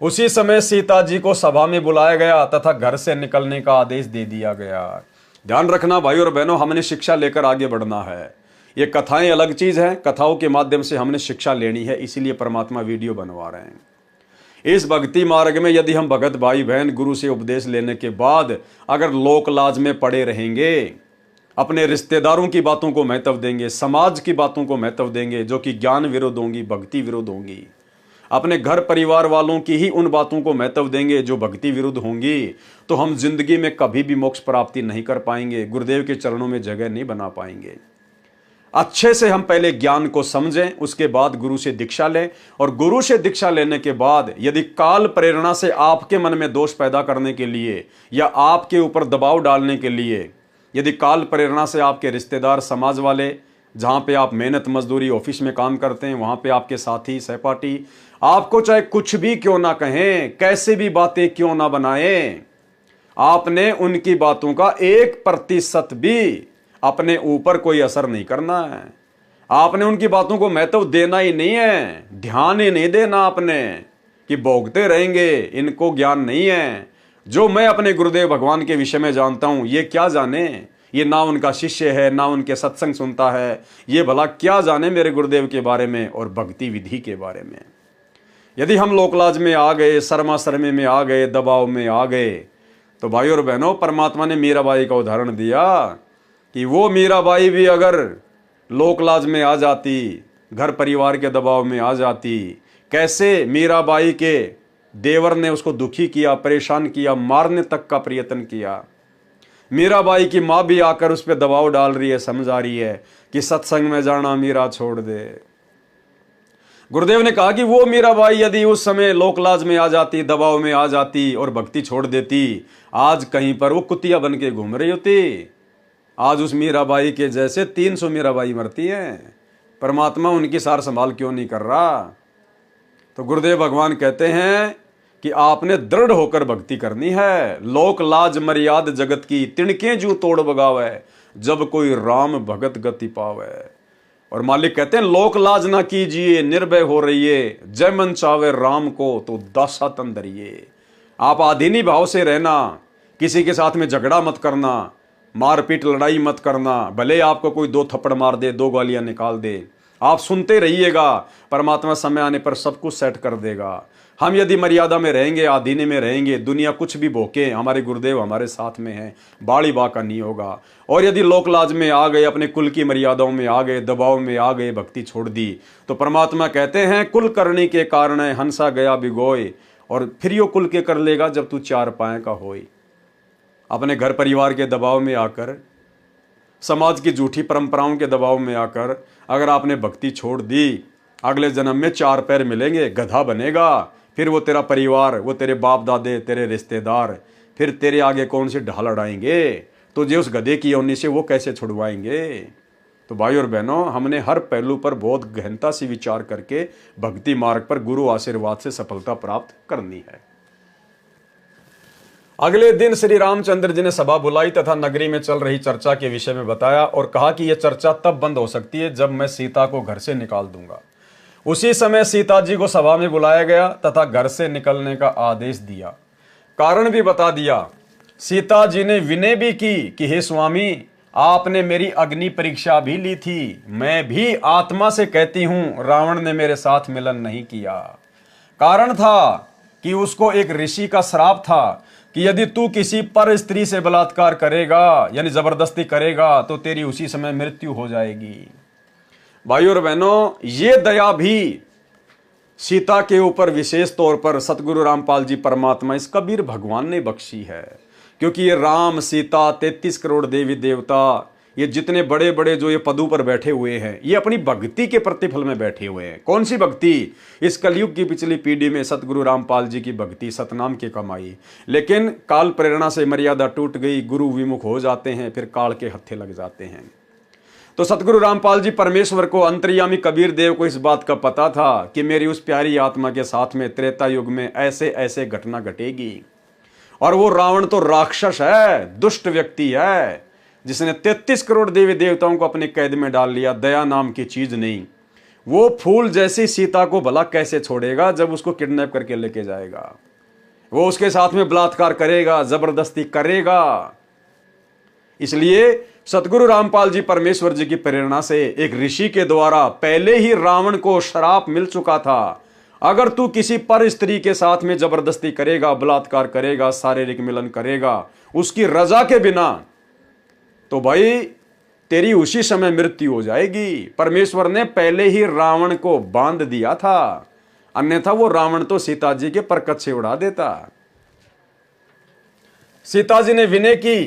उसी समय सीता जी को सभा में बुलाया गया तथा घर से निकलने का आदेश दे दिया गया। ध्यान रखना भाई और बहनों, हमने शिक्षा लेकर आगे बढ़ना है। ये कथाएं अलग चीज हैं, कथाओं के माध्यम से हमने शिक्षा लेनी है, इसीलिए परमात्मा वीडियो बनवा रहे हैं। इस भक्ति मार्ग में यदि हम भगत भाई बहन गुरु से उपदेश लेने के बाद अगर लोक लाज में पड़े रहेंगे, अपने रिश्तेदारों की बातों को महत्व देंगे, समाज की बातों को महत्व देंगे जो कि ज्ञान विरुद्ध होंगी, भक्ति विरुद्ध होंगी, अपने घर परिवार वालों की ही उन बातों को महत्व देंगे जो भक्ति विरुद्ध होंगी, तो हम जिंदगी में कभी भी मोक्ष प्राप्ति नहीं कर पाएंगे, गुरुदेव के चरणों में जगह नहीं बना पाएंगे। अच्छे से हम पहले ज्ञान को समझें, उसके बाद गुरु से दीक्षा लें, और गुरु से दीक्षा लेने के बाद यदि काल प्रेरणा से आपके मन में दोष पैदा करने के लिए या आपके ऊपर दबाव डालने के लिए, यदि काल प्रेरणा से आपके रिश्तेदार, समाज वाले, जहां पे आप मेहनत मजदूरी ऑफिस में काम करते हैं, वहां पे आपके साथी सहपाठी आपको चाहे कुछ भी क्यों ना कहें, कैसे भी बातें क्यों ना बनाएं, आपने उनकी बातों का 1% भी अपने ऊपर कोई असर नहीं करना है। आपने उनकी बातों को महत्व देना ही नहीं है, ध्यान ही नहीं देना आपने कि भोगते रहेंगे, इनको ज्ञान नहीं है। जो मैं अपने गुरुदेव भगवान के विषय में जानता हूं, ये क्या जाने, ये ना उनका शिष्य है, ना उनके सत्संग सुनता है, ये भला क्या जाने मेरे गुरुदेव के बारे में और भक्ति विधि के बारे में। यदि हम लोकलाज में आ गए, शर्मा शर्मे में आ गए, दबाव में आ गए, तो भाई और बहनों, परमात्मा ने मीराबाई का उदाहरण दिया कि वो मीराबाई भी अगर लोकलाज में आ जाती, घर परिवार के दबाव में आ जाती, कैसे मीराबाई के देवर ने उसको दुखी किया, परेशान किया, मारने तक का प्रयत्न किया। मीराबाई की माँ भी आकर उस पर दबाव डाल रही है, समझा रही है कि सत्संग में जाना मीरा छोड़ दे। गुरुदेव ने कहा कि वो मीराबाई यदि उस समय लोकलाज में आ जाती, दबाव में आ जाती और भक्ति छोड़ देती, आज कहीं पर वो कुतिया बन के घूम रही होती। आज उस मीराबाई के जैसे 300 मीराबाई मरती हैं। परमात्मा उनकी सार संभाल क्यों नहीं कर रहा? तो गुरुदेव भगवान कहते हैं कि आपने दृढ़ होकर भक्ति करनी है। लोक लाज मर्याद जगत की, तिणके जू तोड़ बगावे, जब कोई राम भगत गति पावे। और मालिक कहते हैं लोक लाज ना कीजिए, निर्भय हो रहिए, जय मन चावे राम को तो दासा तन धरिए। आप आधीनी भाव से रहना, किसी के साथ में झगड़ा मत करना, मारपीट लड़ाई मत करना, भले आपको कोई 2 थप्पड़ मार दे, 2 गालियां निकाल दे, आप सुनते रहिएगा, परमात्मा समय आने पर सब कुछ सेट कर देगा। हम यदि मर्यादा में रहेंगे, आधीने में रहेंगे, दुनिया कुछ भी भोके, हमारे गुरुदेव हमारे साथ में हैं, बाड़ी बाका नहीं होगा। और यदि लोकलाज में आ गए, अपने कुल की मर्यादाओं में आ गए, दबाव में आ गए, भक्ति छोड़ दी, तो परमात्मा कहते हैं कुल करने के कारण हंसा गया बिगोय, और फिर यो कुल के कर लेगा जब तू 4 पाए का होई। अपने घर परिवार के दबाव में आकर, समाज की झूठी परंपराओं के दबाव में आकर अगर आपने भक्ति छोड़ दी, अगले जन्म में 4 पैर मिलेंगे, गधा बनेगा। फिर वो तेरा परिवार, वो तेरे बाप दादे, तेरे रिश्तेदार, फिर तेरे आगे कौन से ढाल अड़ाएंगे, तुझे उस गधे की योनि से वो कैसे छुड़वाएंगे। तो भाई और बहनों, हमने हर पहलू पर बहुत गहनता से विचार करके भक्ति मार्ग पर गुरु आशीर्वाद से सफलता प्राप्त करनी है। अगले दिन श्री रामचंद्र जी ने सभा बुलाई तथा नगरी में चल रही चर्चा के विषय में बताया और कहा कि यह चर्चा तब बंद हो सकती है जब मैं सीता को घर से निकाल दूंगा। उसी समय सीता जी को सभा में बुलाया गया तथा घर से निकलने का आदेश दिया, कारण भी बता दिया। सीता जी ने विनय भी की कि हे स्वामी, आपने मेरी अग्नि परीक्षा भी ली थी, मैं भी आत्मा से कहती हूं रावण ने मेरे साथ मिलन नहीं किया। कारण था कि उसको एक ऋषि का श्राप था कि यदि तू किसी पर स्त्री से बलात्कार करेगा, यानी जबरदस्ती करेगा, तो तेरी उसी समय मृत्यु हो जाएगी। भाइयों और बहनों, ये दया भी सीता के ऊपर विशेष तौर पर सतगुरु रामपाल जी परमात्मा, इस कबीर भगवान ने बख्शी है। क्योंकि ये राम, सीता, 33 करोड़ देवी देवता, ये जितने बड़े बड़े जो ये पदों पर बैठे हुए हैं, ये अपनी भक्ति के प्रतिफल में बैठे हुए हैं। कौन सी भक्ति? इस कलयुग की पिछली पीढ़ी में सतगुरु रामपाल जी की भक्ति, सतनाम की कमाई। लेकिन काल प्रेरणा से मर्यादा टूट गई, गुरु विमुख हो जाते हैं, फिर काल के हत्थे लग जाते हैं। तो सतगुरु रामपाल जी परमेश्वर को, अंतर्यामी कबीर देव को इस बात का पता था कि मेरी उस प्यारी आत्मा के साथ में त्रेता युग में ऐसे ऐसे घटना घटेगी। और वो रावण तो राक्षस है, दुष्ट व्यक्ति है, जिसने 33 करोड़ देवी देवताओं को अपने कैद में डाल लिया। दया नाम की चीज नहीं। वो फूल जैसी सीता को भला कैसे छोड़ेगा जब उसको किडनैप करके लेके जाएगा, वो उसके साथ में बलात्कार करेगा, जबरदस्ती करेगा। इसलिए सतगुरु रामपाल जी परमेश्वर जी की प्रेरणा से एक ऋषि के द्वारा पहले ही रावण को श्राप मिल चुका था, अगर तू किसी पर स्त्री के साथ में जबरदस्ती करेगा, बलात्कार करेगा, शारीरिक मिलन करेगा उसकी रजा के बिना, तो भाई तेरी उसी समय मृत्यु हो जाएगी। परमेश्वर ने पहले ही रावण को बांध दिया था, अन्यथा वो रावण तो सीता जी के परकत से उड़ा देता। सीता जी ने विनय की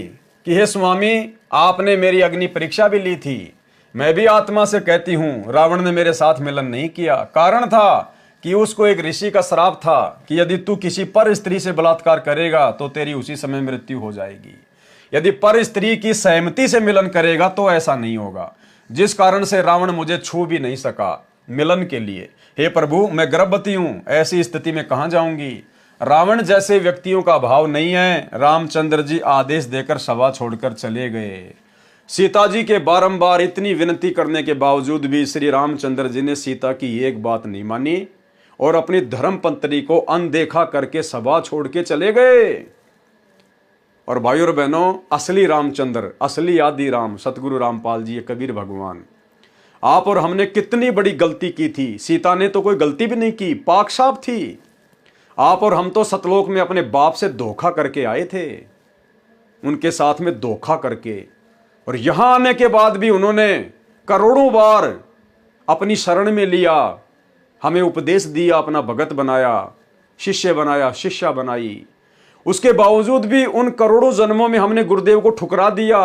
कि हे स्वामी, आपने मेरी अग्नि परीक्षा भी ली थी, मैं भी आत्मा से कहती हूं रावण ने मेरे साथ मिलन नहीं किया। कारण था कि उसको एक ऋषि का श्राप था कि यदि तू किसी पर स्त्री से बलात्कार करेगा तो तेरी उसी समय मृत्यु हो जाएगी, यदि पर स्त्री की सहमति से मिलन करेगा तो ऐसा नहीं होगा, जिस कारण से रावण मुझे छू भी नहीं सका मिलन के लिए। हे प्रभु, मैं गर्भवती हूं, ऐसी स्थिति में कहां जाऊंगी। रावण जैसे व्यक्तियों का भाव नहीं है। रामचंद्र जी आदेश देकर सभा छोड़कर चले गए। सीता जी के बारंबार इतनी विनती करने के बावजूद भी श्री रामचंद्र जी ने सीता की एक बात नहीं मानी और अपनी धर्म पत्नी को अनदेखा करके सभा छोड़ के चले गए। और भाइयों और बहनों, असली रामचंद्र, असली आदि राम सतगुरु रामपाल जी, कबीर भगवान, आप और हमने कितनी बड़ी गलती की थी। सीता ने तो कोई गलती भी नहीं की, पाक साफ थी। आप और हम तो सतलोक में अपने बाप से धोखा करके आए थे, उनके साथ में धोखा करके, और यहां आने के बाद भी उन्होंने करोड़ों बार अपनी शरण में लिया, हमें उपदेश दिया, अपना भगत बनाया, शिष्य बनाया, शिष्या बनाई। उसके बावजूद भी उन करोड़ों जन्मों में हमने गुरुदेव को ठुकरा दिया,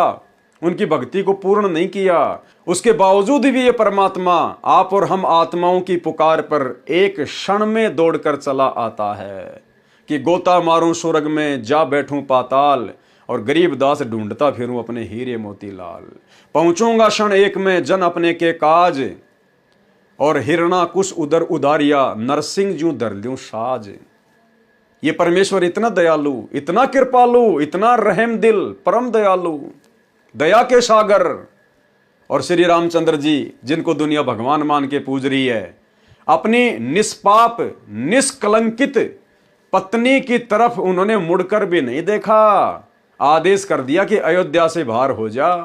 उनकी भक्ति को पूर्ण नहीं किया। उसके बावजूद भी ये परमात्मा आप और हम आत्माओं की पुकार पर एक क्षण में दौड़कर चला आता है कि गोता मारूं स्वर्ग में, जा बैठूं पाताल, और गरीब दास ढूंढता फिरूं अपने हीरे मोती लाल। पहुंचूंगा क्षण एक में जन अपने के काज, और हिरणा कुछ उधर उदारिया, नरसिंह जू धर लूं साज। ये परमेश्वर इतना दयालु, इतना कृपालु, इतना रहम दिल, परम दयालु, दया के सागर। और श्री रामचंद्र जी, जिनको दुनिया भगवान मान के पूज रही है, अपनी निष्पाप निष्कलंकित पत्नी की तरफ उन्होंने मुड़कर भी नहीं देखा, आदेश कर दिया कि अयोध्या से बाहर हो जा।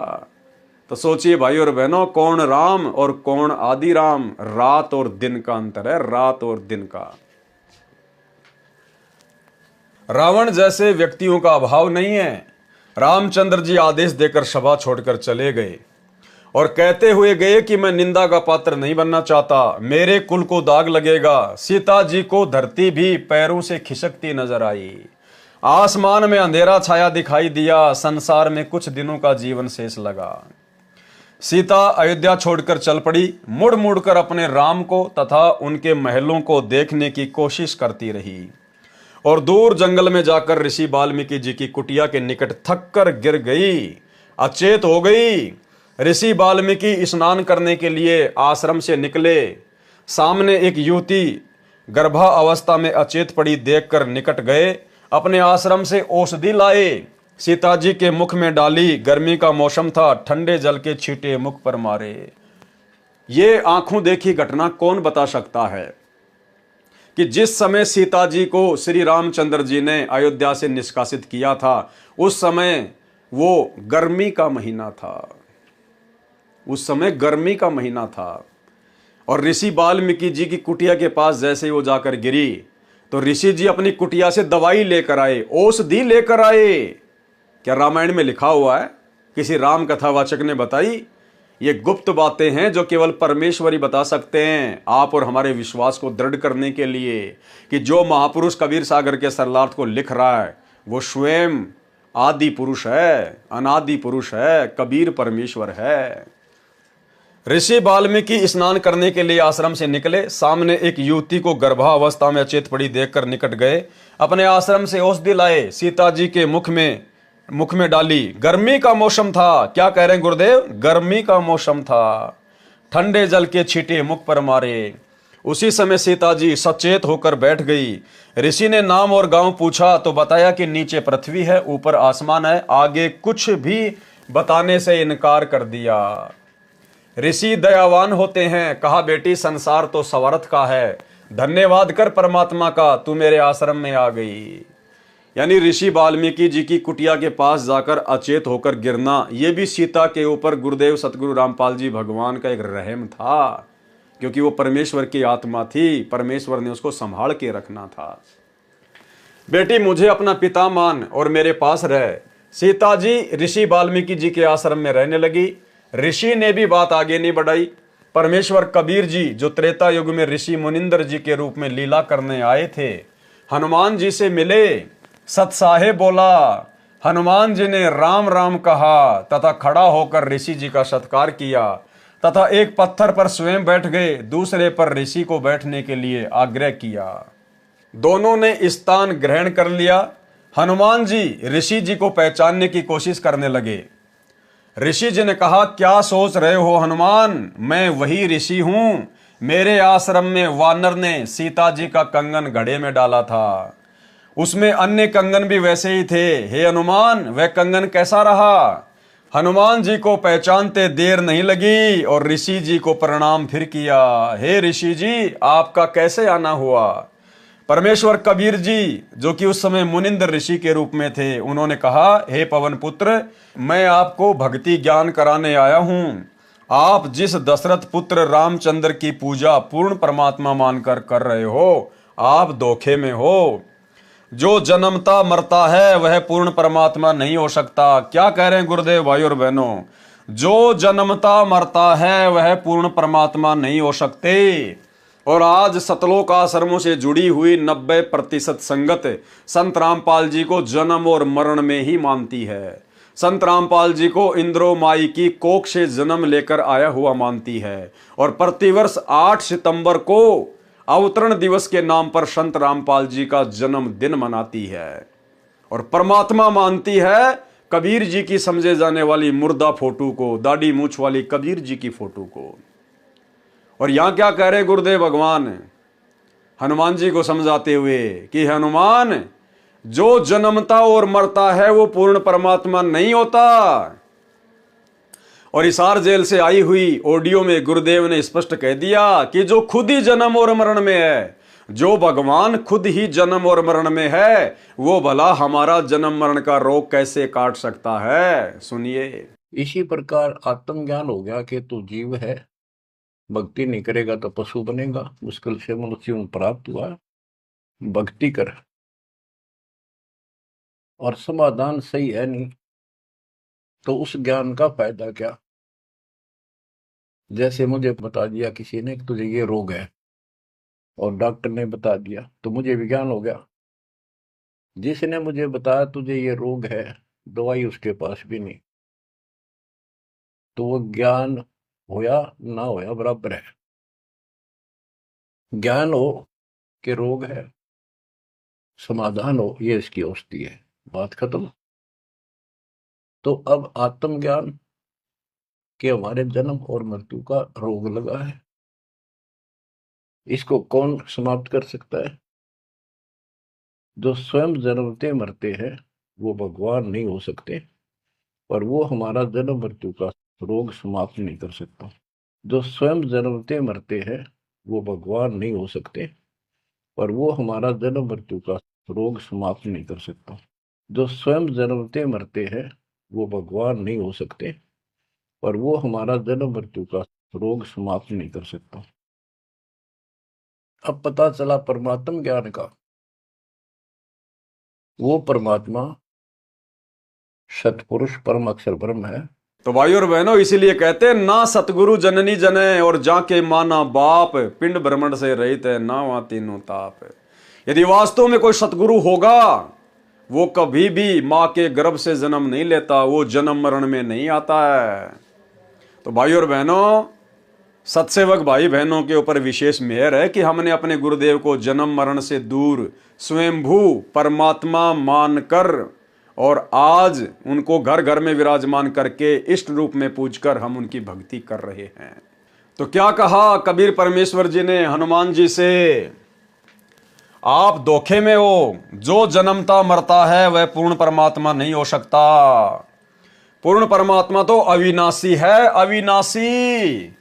तो सोचिए भाई और बहनों, कौन राम और कौन आदि राम। रात और दिन का अंतर है, रात और दिन का। रावण जैसे व्यक्तियों का अभाव नहीं है। रामचंद्र जी आदेश देकर सभा छोड़कर चले गए और कहते हुए गए कि मैं निंदा का पात्र नहीं बनना चाहता, मेरे कुल को दाग लगेगा। सीता जी को धरती भी पैरों से खिसकती नजर आई, आसमान में अंधेरा छाया दिखाई दिया, संसार में कुछ दिनों का जीवन शेष लगा। सीता अयोध्या छोड़कर चल पड़ी, मुड़ मुड़ कर अपने राम को तथा उनके महलों को देखने की कोशिश करती रही, और दूर जंगल में जाकर ऋषि वाल्मीकि जी की कुटिया के निकट थक कर गिर गई, अचेत हो गई। ऋषि वाल्मीकि स्नान करने के लिए आश्रम से निकले, सामने एक युवती गर्भा अवस्था में अचेत पड़ी देखकर निकट गए, अपने आश्रम से औषधि लाए, सीता जी के मुख में डाली। गर्मी का मौसम था, ठंडे जल के छींटे मुख पर मारे। ये आंखों देखी घटना कौन बता सकता है कि जिस समय सीता जी को श्री रामचंद्र जी ने अयोध्या से निष्कासित किया था, उस समय वो गर्मी का महीना था, उस समय गर्मी का महीना था। और ऋषि वाल्मीकि जी की कुटिया के पास जैसे वो जाकर गिरी, तो ऋषि जी अपनी कुटिया से दवाई लेकर आए, औषधि लेकर आए। क्या रामायण में लिखा हुआ है? किसी राम कथावाचक ने बताई? ये गुप्त बातें हैं जो केवल परमेश्वर ही बता सकते हैं, आप और हमारे विश्वास को दृढ़ करने के लिए कि जो महापुरुष कबीर सागर के सरलार्थ को लिख रहा है वो स्वयं आदि पुरुष है, अनादि पुरुष है, कबीर परमेश्वर है। ऋषि वाल्मीकि स्नान करने के लिए आश्रम से निकले, सामने एक युवती को गर्भावस्था में अचेत पड़ी देखकर निकट गए, अपने आश्रम से औषधि लाए, सीता जी के मुख में डाली। गर्मी का मौसम था, क्या कह रहे हैं गुरुदेव? गर्मी का मौसम था, ठंडे जल के छींटे मुख पर मारे। उसी समय सीता जी सचेत होकर बैठ गई। ऋषि ने नाम और गांव पूछा तो बताया कि नीचे पृथ्वी है, ऊपर आसमान है, आगे कुछ भी बताने से इनकार कर दिया। ऋषि दयावान होते हैं, कहा बेटी संसार तो स्वार्थ का है, धन्यवाद कर परमात्मा का तू मेरे आश्रम में आ गई। यानी ऋषि वाल्मीकि जी की कुटिया के पास जाकर अचेत होकर गिरना, यह भी सीता के ऊपर गुरुदेव सतगुरु रामपाल जी भगवान का एक रहम था, क्योंकि वो परमेश्वर की आत्मा थी, परमेश्वर ने उसको संभाल के रखना था। बेटी मुझे अपना पिता मान और मेरे पास रह। सीता जी ऋषि वाल्मीकि जी के आश्रम में रहने लगी। ऋषि ने भी बात आगे नहीं बढ़ाई। परमेश्वर कबीर जी जो त्रेता युग में ऋषि मुनिंदर जी के रूप में लीला करने आए थे, हनुमान जी से मिले। सतसाहे बोला, हनुमान जी ने राम राम कहा तथा खड़ा होकर ऋषि जी का सत्कार किया तथा एक पत्थर पर स्वयं बैठ गए, दूसरे पर ऋषि को बैठने के लिए आग्रह किया। दोनों ने स्थान ग्रहण कर लिया। हनुमान जी ऋषि जी को पहचानने की कोशिश करने लगे। ऋषि जी ने कहा, क्या सोच रहे हो हनुमान, मैं वही ऋषि हूं। मेरे आश्रम में वानर ने सीता जी का कंगन घड़े में डाला था, उसमें अन्य कंगन भी वैसे ही थे। हे हनुमान, वह कंगन कैसा रहा? हनुमान जी को पहचानते देर नहीं लगी और ऋषि जी को प्रणाम फिर किया। हे ऋषि जी, आपका कैसे आना हुआ? परमेश्वर कबीर जी जो कि उस समय मुनिंदर ऋषि के रूप में थे, उन्होंने कहा, हे पवन पुत्र, मैं आपको भक्ति ज्ञान कराने आया हूं। आप जिस दशरथ पुत्र रामचंद्र की पूजा पूर्ण परमात्मा मानकर कर रहे हो, आप धोखे में हो। जो जन्मता मरता है वह पूर्ण परमात्मा नहीं हो सकता। क्या कह रहे हैं गुरुदेव भाई और बहनों? जो जन्मता मरता है वह पूर्ण परमात्मा नहीं हो सकते। और आज सतलोक आश्रमों से जुड़ी हुई 90% संगत संत रामपाल जी को जन्म और मरण में ही मानती है। संत रामपाल जी को इंद्रो माई की कोख से जन्म लेकर आया हुआ मानती है और प्रतिवर्ष 8 सितंबर को अवतरण दिवस के नाम पर संत रामपाल जी का जन्मदिन मनाती है और परमात्मा मानती है कबीर जी की समझे जाने वाली मुर्दा फोटो को, दाढ़ी मूछ वाली कबीर जी की फोटो को। और यहां क्या कह रहे गुरुदेव भगवान हनुमान जी को समझाते हुए कि हनुमान, जो जन्मता और मरता है वो पूर्ण परमात्मा नहीं होता। और हिसार जेल से आई हुई ऑडियो में गुरुदेव ने स्पष्ट कह दिया कि जो खुद ही जन्म और मरण में है, जो भगवान खुद ही जन्म और मरण में है, वो भला हमारा जन्म मरण का रोग कैसे काट सकता है? सुनिए। इसी प्रकार आत्मज्ञान हो गया कि तू जीव है, भक्ति नहीं करेगा तो पशु बनेगा, मुश्किल से मनुष्य प्राप्त हुआ, भक्ति कर। और समाधान सही है नहीं तो उस ज्ञान का फायदा क्या? जैसे मुझे बता दिया किसी ने कि तुझे ये रोग है और डॉक्टर ने बता दिया तो मुझे विज्ञान हो गया। जिसने मुझे बताया तुझे ये रोग है, दवाई उसके पास भी नहीं, तो वो ज्ञान होया ना होया बराबर है। ज्ञान हो कि रोग है, समाधान हो ये इसकी औषधि है, बात खत्म। तो अब आत्मज्ञान कि हमारे जन्म और मृत्यु का रोग लगा है, इसको कौन समाप्त कर सकता है? जो स्वयं जन्मते मरते हैं वो भगवान नहीं हो सकते, पर वो हमारा जन्म मृत्यु का रोग समाप्त नहीं कर सकता। जो स्वयं जन्मते मरते हैं वो भगवान नहीं हो सकते, पर वो हमारा जन्म मृत्यु का रोग समाप्त नहीं कर सकता। जो स्वयं जन्मते मरते हैं वो भगवान नहीं हो सकते, पर वो हमारा जन्म मृत्यु का रोग समाप्त नहीं कर सकता। अब पता चला परमात्म ज्ञान का, वो परमात्मा सतपुरुष परम अक्षर ब्रह्म है। तो भाई और बहनों, इसीलिए कहते हैं ना सतगुरु जननी जने और जाके माना बाप, पिंड भ्रमण से रहित है ना वहां तीनों ताप। यदि वास्तव में कोई सतगुरु होगा वो कभी भी मां के गर्भ से जन्म नहीं लेता, वो जन्म मरण में नहीं आता है। तो भाई और बहनों, सत्सेवक भाई बहनों के ऊपर विशेष मेहर है कि हमने अपने गुरुदेव को जन्म मरण से दूर स्वयंभू परमात्मा मानकर और आज उनको घर घर में विराजमान करके इष्ट रूप में पूजकर हम उनकी भक्ति कर रहे हैं। तो क्या कहा कबीर परमेश्वर जी ने हनुमान जी से? आप धोखे में हो, जो जन्मता मरता है वह पूर्ण परमात्मा नहीं हो सकता। पूर्ण परमात्मा तो अविनाशी है, अविनाशी।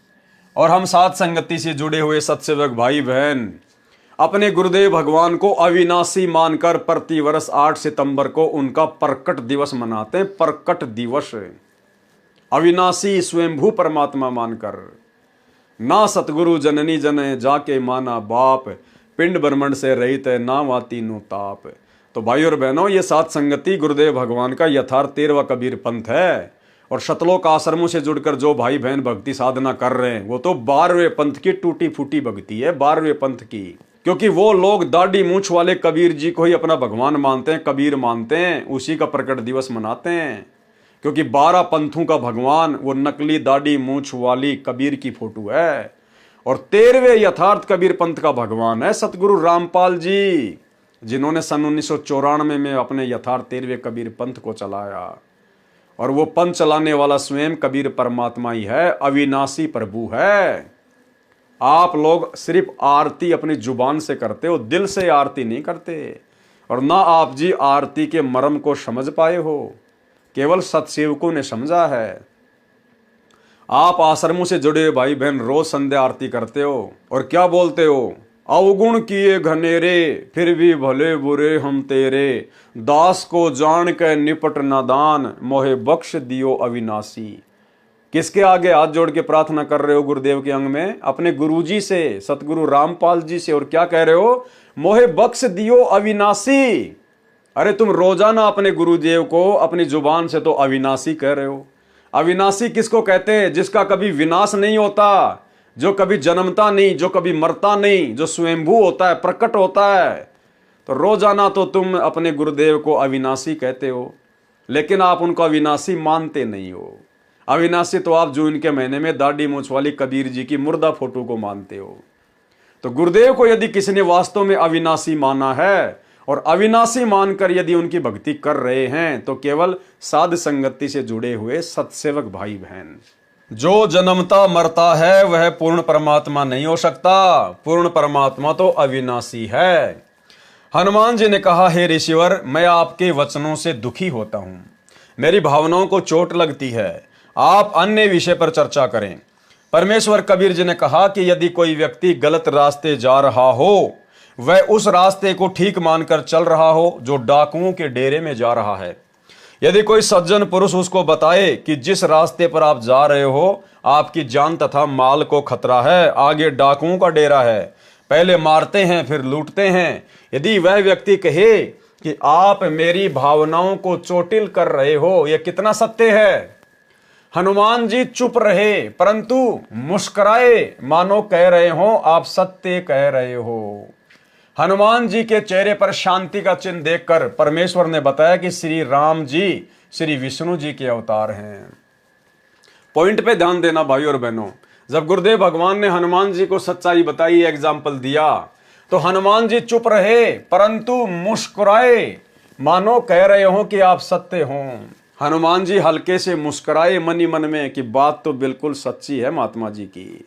और हम साथ संगति से जुड़े हुए सत्सेवक भाई बहन अपने गुरुदेव भगवान को अविनाशी मानकर प्रतिवर्ष 8 सितंबर को उनका प्रकट दिवस मनाते हैं। प्रकट दिवस, अविनाशी स्वयंभू परमात्मा मानकर। ना सतगुरु जननी जने जाके माना बाप, पिंड ब्रह्मंड से रहित है ना वाती नु ताप। तो भाई और बहनों, ये सात संगति गुरुदेव भगवान का यथार्थ 13वां कबीर पंथ है। और शतलोक आश्रमों से जुड़कर जो भाई बहन भक्ति साधना कर रहे हैं वो तो 12वें पंथ की टूटी फूटी भक्ति है, 12वें पंथ की। क्योंकि वो लोग दाढ़ी मूछ वाले कबीर जी को ही अपना भगवान मानते हैं, कबीर मानते हैं, उसी का प्रकट दिवस मनाते हैं। क्योंकि 12 पंथों का भगवान वो नकली दाढ़ी मूछ वाली कबीर की फोटो है। और 13वें यथार्थ कबीर पंथ का भगवान है सतगुरु रामपाल जी, जिन्होंने सन 1994 में अपने यथार्थ 13वें कबीर पंथ को चलाया। और वो पंथ चलाने वाला स्वयं कबीर परमात्मा ही है, अविनाशी प्रभु है। आप लोग सिर्फ आरती अपनी जुबान से करते हो, दिल से आरती नहीं करते। और ना आप जी आरती के मर्म को समझ पाए हो, केवल सत्सेवकों ने समझा है। आप आश्रमों से जुड़े भाई बहन रोज संध्या आरती करते हो और क्या बोलते हो, अवगुण किए घनेरे फिर भी भले बुरे हम तेरे, दास को जान के निपट नादान मोहे बख्श दियो अविनाशी। किसके आगे हाथ जोड़ के प्रार्थना कर रहे हो गुरुदेव के अंग में? अपने गुरुजी से, सतगुरु रामपाल जी से। और क्या कह रहे हो? मोहे बख्श दियो अविनाशी। अरे तुम रोजाना अपने गुरुदेव को अपनी जुबान से तो अविनाशी कह रहे हो। अविनाशी किसको कहते हैं? जिसका कभी विनाश नहीं होता, जो कभी जन्मता नहीं, जो कभी मरता नहीं, जो स्वयंभू होता है, प्रकट होता है। तो रोजाना तो तुम अपने गुरुदेव को अविनाशी कहते हो, लेकिन आप उनको अविनाशी मानते नहीं हो। अविनाशी तो आप जून के महीने में दाढ़ी मूछ वाली कबीर जी की मुर्दा फोटो को मानते हो। तो गुरुदेव को यदि किसी ने वास्तव में अविनाशी माना है और अविनाशी मानकर यदि उनकी भक्ति कर रहे हैं तो केवल साध संगति से जुड़े हुए सत्सेवक भाई बहन। जो जन्मता मरता है वह पूर्ण परमात्मा नहीं हो सकता। पूर्ण परमात्मा तो अविनाशी है। हनुमान जी ने कहा, हे ऋषिवर, मैं आपके वचनों से दुखी होता हूं, मेरी भावनाओं को चोट लगती है, आप अन्य विषय पर चर्चा करें। परमेश्वर कबीर जी ने कहा कि यदि कोई व्यक्ति गलत रास्ते जा रहा हो, वह उस रास्ते को ठीक मानकर चल रहा हो जो डाकुओं के डेरे में जा रहा है। यदि कोई सज्जन पुरुष उसको बताए कि जिस रास्ते पर आप जा रहे हो आपकी जान तथा माल को खतरा है, आगे डाकुओं का डेरा है, पहले मारते हैं फिर लूटते हैं, यदि वह व्यक्ति कहे कि आप मेरी भावनाओं को चोटिल कर रहे हो, यह कितना सत्य है। हनुमान जी चुप रहे परंतु मुस्कुराए, मानो कह रहे हो आप सत्य कह रहे हो। हनुमान जी के चेहरे पर शांति का चिन्ह देखकर परमेश्वर ने बताया कि श्री राम जी श्री विष्णु जी के अवतार हैं। पॉइंट पे ध्यान देना भाई और बहनों। जब गुरुदेव भगवान ने हनुमान जी को सच्चाई बताई, एग्जाम्पल दिया, तो हनुमान जी चुप रहे परंतु मुस्कुराए, मानो कह रहे हो कि आप सत्य हो। हनुमान जी हल्के से मुस्कुराए मन ही मन में कि बात तो बिल्कुल सच्ची है महात्मा जी की।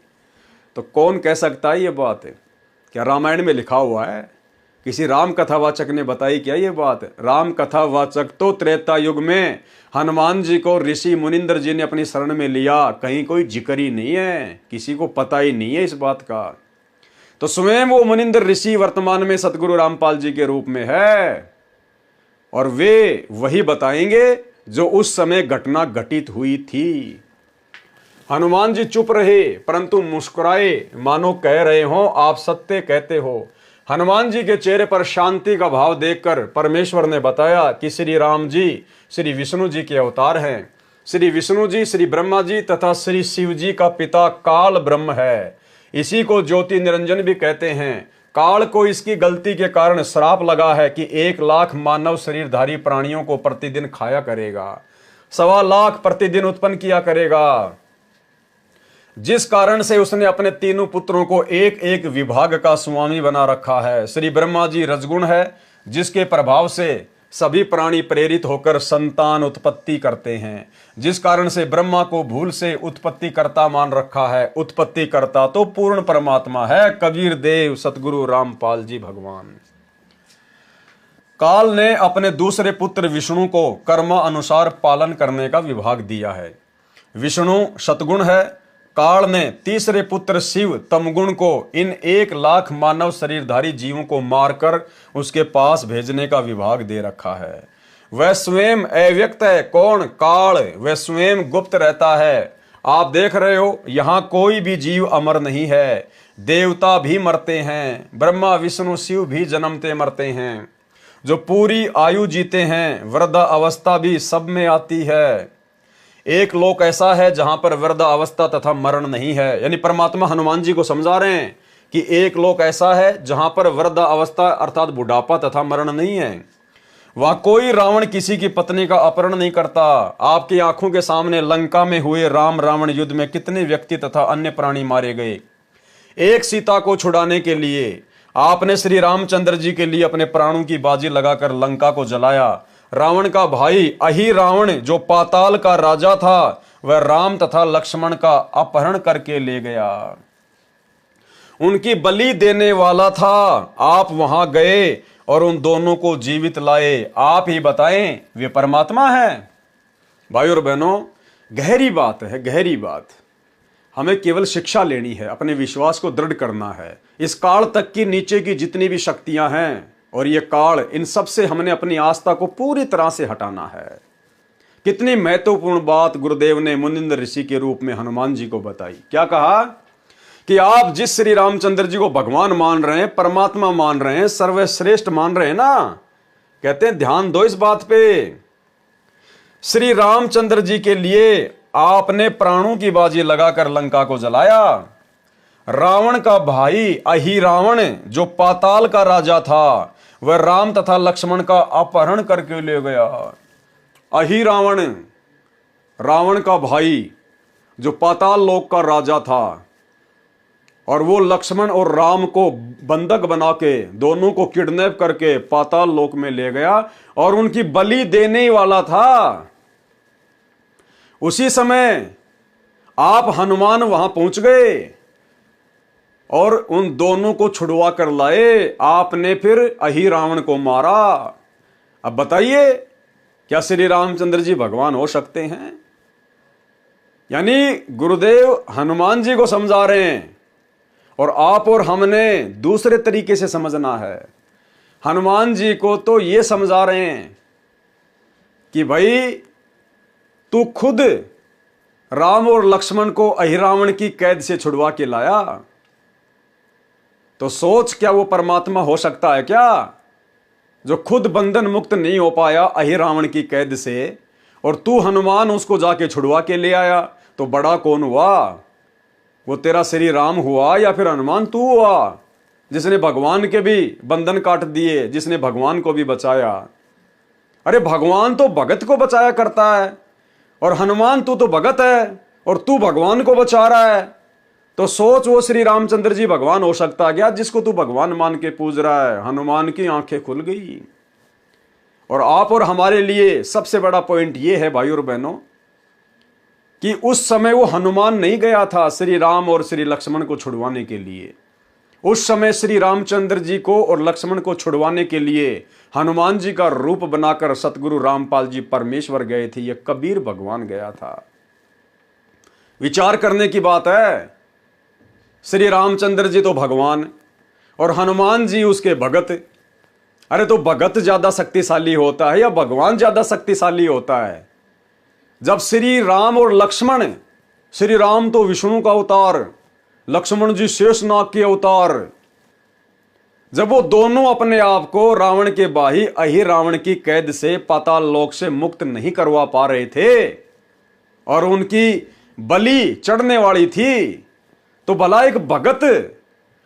तो कौन कह सकता है ये बात? क्या रामायण में लिखा हुआ है? किसी राम कथावाचक ने बताई क्या ये बात? राम कथावाचक तो त्रेता युग में हनुमान जी को ऋषि मुनिंदर जी ने अपनी शरण में लिया, कहीं कोई जिक्र ही नहीं है, किसी को पता ही नहीं है इस बात का। तो स्वयं वो मुनिंदर ऋषि वर्तमान में सतगुरु रामपाल जी के रूप में है और वे वही बताएंगे जो उस समय घटना घटित हुई थी। हनुमान जी चुप रहे परंतु मुस्कुराए, मानो कह रहे हो आप सत्य कहते हो। हनुमान जी के चेहरे पर शांति का भाव देखकर परमेश्वर ने बताया कि श्री राम जी श्री विष्णु जी के अवतार हैं। श्री विष्णु जी श्री ब्रह्मा जी तथा श्री शिव जी का पिता काल ब्रह्म है। इसी को ज्योति निरंजन भी कहते हैं। काल को इसकी गलती के कारण श्राप लगा है कि 1 लाख मानव शरीरधारी प्राणियों को प्रतिदिन खाया करेगा, 1.25 लाख प्रतिदिन उत्पन्न किया करेगा, जिस कारण से उसने अपने तीनों पुत्रों को एक एक विभाग का स्वामी बना रखा है। श्री ब्रह्मा जी रजगुण है, जिसके प्रभाव से सभी प्राणी प्रेरित होकर संतान उत्पत्ति करते हैं, जिस कारण से ब्रह्मा को भूल से उत्पत्ति कर्ता मान रखा है। उत्पत्ति कर्ता तो पूर्ण परमात्मा है, कबीर देव सतगुरु रामपाल जी भगवान। काल ने अपने दूसरे पुत्र विष्णु को कर्मानुसार पालन करने का विभाग दिया है। विष्णु सतगुण है, काल ने तीसरे पुत्र शिव तमगुण को इन 1,00,000 मानव शरीरधारी जीवों को मारकर उसके पास भेजने का विभाग दे रखा है। वह स्वयं अव्यक्त है। कौन? काल। वह स्वयं गुप्त रहता है। आप देख रहे हो, यहां कोई भी जीव अमर नहीं है। देवता भी मरते हैं, ब्रह्मा विष्णु शिव भी जन्मते मरते हैं। जो पूरी आयु जीते हैं, वृद्धा अवस्था भी सब में आती है। एक लोक ऐसा है जहां पर वृद्धा अवस्था तथा मरण नहीं है। यानी परमात्मा हनुमान जी को समझा रहे हैं कि एक लोक ऐसा है जहां पर वृद्धा अवस्था अर्थात बुढ़ापा तथा मरण नहीं है। वहां कोई रावण किसी की पत्नी का अपहरण नहीं करता। आपकी आंखों के सामने लंका में हुए राम रावण युद्ध में कितने व्यक्ति तथा अन्य प्राणी मारे गए। एक सीता को छुड़ाने के लिए आपने श्री रामचंद्र जी के लिए अपने प्राणों की बाजी लगाकर लंका को जलाया। रावण का भाई अहि रावण जो पाताल का राजा था, वह राम तथा लक्ष्मण का अपहरण करके ले गया। उनकी बलि देने वाला था। आप वहां गए और उन दोनों को जीवित लाए। आप ही बताएं, वे परमात्मा है? भाई और बहनों, गहरी बात है, गहरी बात। हमें केवल शिक्षा लेनी है, अपने विश्वास को दृढ़ करना है। इस काल तक की नीचे की जितनी भी शक्तियां हैं और ये काल, इन सब से हमने अपनी आस्था को पूरी तरह से हटाना है। कितनी महत्वपूर्ण बात गुरुदेव ने मुनिंद्र ऋषि के रूप में हनुमान जी को बताई। क्या कहा कि आप जिस श्री रामचंद्र जी को भगवान मान रहे हैं, परमात्मा मान रहे हैं, सर्वश्रेष्ठ मान रहे हैं ना, कहते हैं ध्यान दो इस बात पे। श्री रामचंद्र जी के लिए आपने प्राणों की बाजी लगाकर लंका को जलाया। रावण का भाई अहि रावण जो पाताल का राजा था, वह राम तथा लक्ष्मण का अपहरण करके ले गया। अहि रावण, रावण का भाई जो पाताल लोक का राजा था, और वो लक्ष्मण और राम को बंधक बना के दोनों को किडनैप करके पाताल लोक में ले गया और उनकी बलि देने वाला था। उसी समय आप हनुमान वहां पहुंच गए और उन दोनों को छुड़वा कर लाए। आपने फिर अहि रावण को मारा। अब बताइए, क्या श्री रामचंद्र जी भगवान हो सकते हैं? यानी गुरुदेव हनुमान जी को समझा रहे हैं और आप और हमने दूसरे तरीके से समझना है। हनुमान जी को तो ये समझा रहे हैं कि भाई तू खुद राम और लक्ष्मण को अहिरावण की कैद से छुड़वा के लाया, तो सोच क्या वो परमात्मा हो सकता है क्या, जो खुद बंधन मुक्त नहीं हो पाया अहिरावण की कैद से, और तू हनुमान उसको जाके छुड़वा के ले आया? तो बड़ा कौन हुआ? वो तेरा श्री राम हुआ या फिर हनुमान तू हुआ, जिसने भगवान के भी बंधन काट दिए, जिसने भगवान को भी बचाया? अरे भगवान तो भगत को बचाया करता है, और हनुमान तू तो भगत है और तू भगवान को बचा रहा है। तो सोच, वो श्री रामचंद्र जी भगवान हो सकता क्या जिसको तू भगवान मान के पूज रहा है? हनुमान की आंखें खुल गई। और आप और हमारे लिए सबसे बड़ा पॉइंट ये है भाई और बहनों, कि उस समय वो हनुमान नहीं गया था श्री राम और श्री लक्ष्मण को छुड़वाने के लिए। उस समय श्री रामचंद्र जी को और लक्ष्मण को छुड़वाने के लिए हनुमान जी का रूप बनाकर सतगुरु रामपाल जी परमेश्वर गए थे। ये कबीर भगवान गया था। विचार करने की बात है। श्री रामचंद्र जी तो भगवान और हनुमान जी उसके भगत। अरे तो भगत ज्यादा शक्तिशाली होता है या भगवान ज्यादा शक्तिशाली होता है? जब श्री राम और लक्ष्मण, श्री राम तो विष्णु का अवतार, लक्ष्मण जी शेषनाग के अवतार, जब वो दोनों अपने आप को रावण के भाई अहि रावण की कैद से पाताल लोक से मुक्त नहीं करवा पा रहे थे और उनकी बलि चढ़ने वाली थी, तो भला एक भगत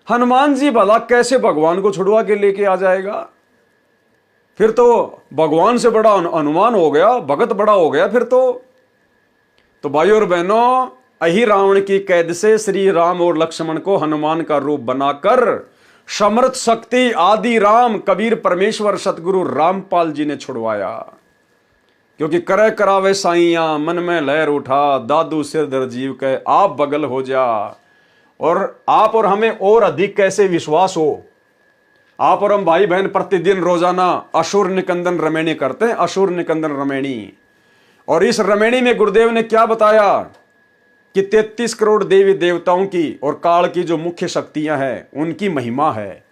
हनुमान जी भला कैसे भगवान को छुड़वा के लेके आ जाएगा? फिर तो भगवान से बड़ा हनुमान हो गया, भगत बड़ा हो गया फिर तो भाई और बहनों, अहि रावण की कैद से श्री राम और लक्ष्मण को हनुमान का रूप बनाकर समर्थ शक्ति आदि राम कबीर परमेश्वर सतगुरु रामपाल जी ने छुड़वाया। क्योंकि करे करावे साइया मन में लहर उठा, दादू सिरधर जीव के आप बगल हो जा। और आप और हमें और अधिक कैसे विश्वास हो, आप और हम भाई बहन प्रतिदिन रोजाना असुर निकंदन रमेणी करते हैं, असुर निकंदन रमेणी। और इस रमेणी में गुरुदेव ने क्या बताया कि 33 करोड़ देवी देवताओं की और काल की जो मुख्य शक्तियां हैं उनकी महिमा है,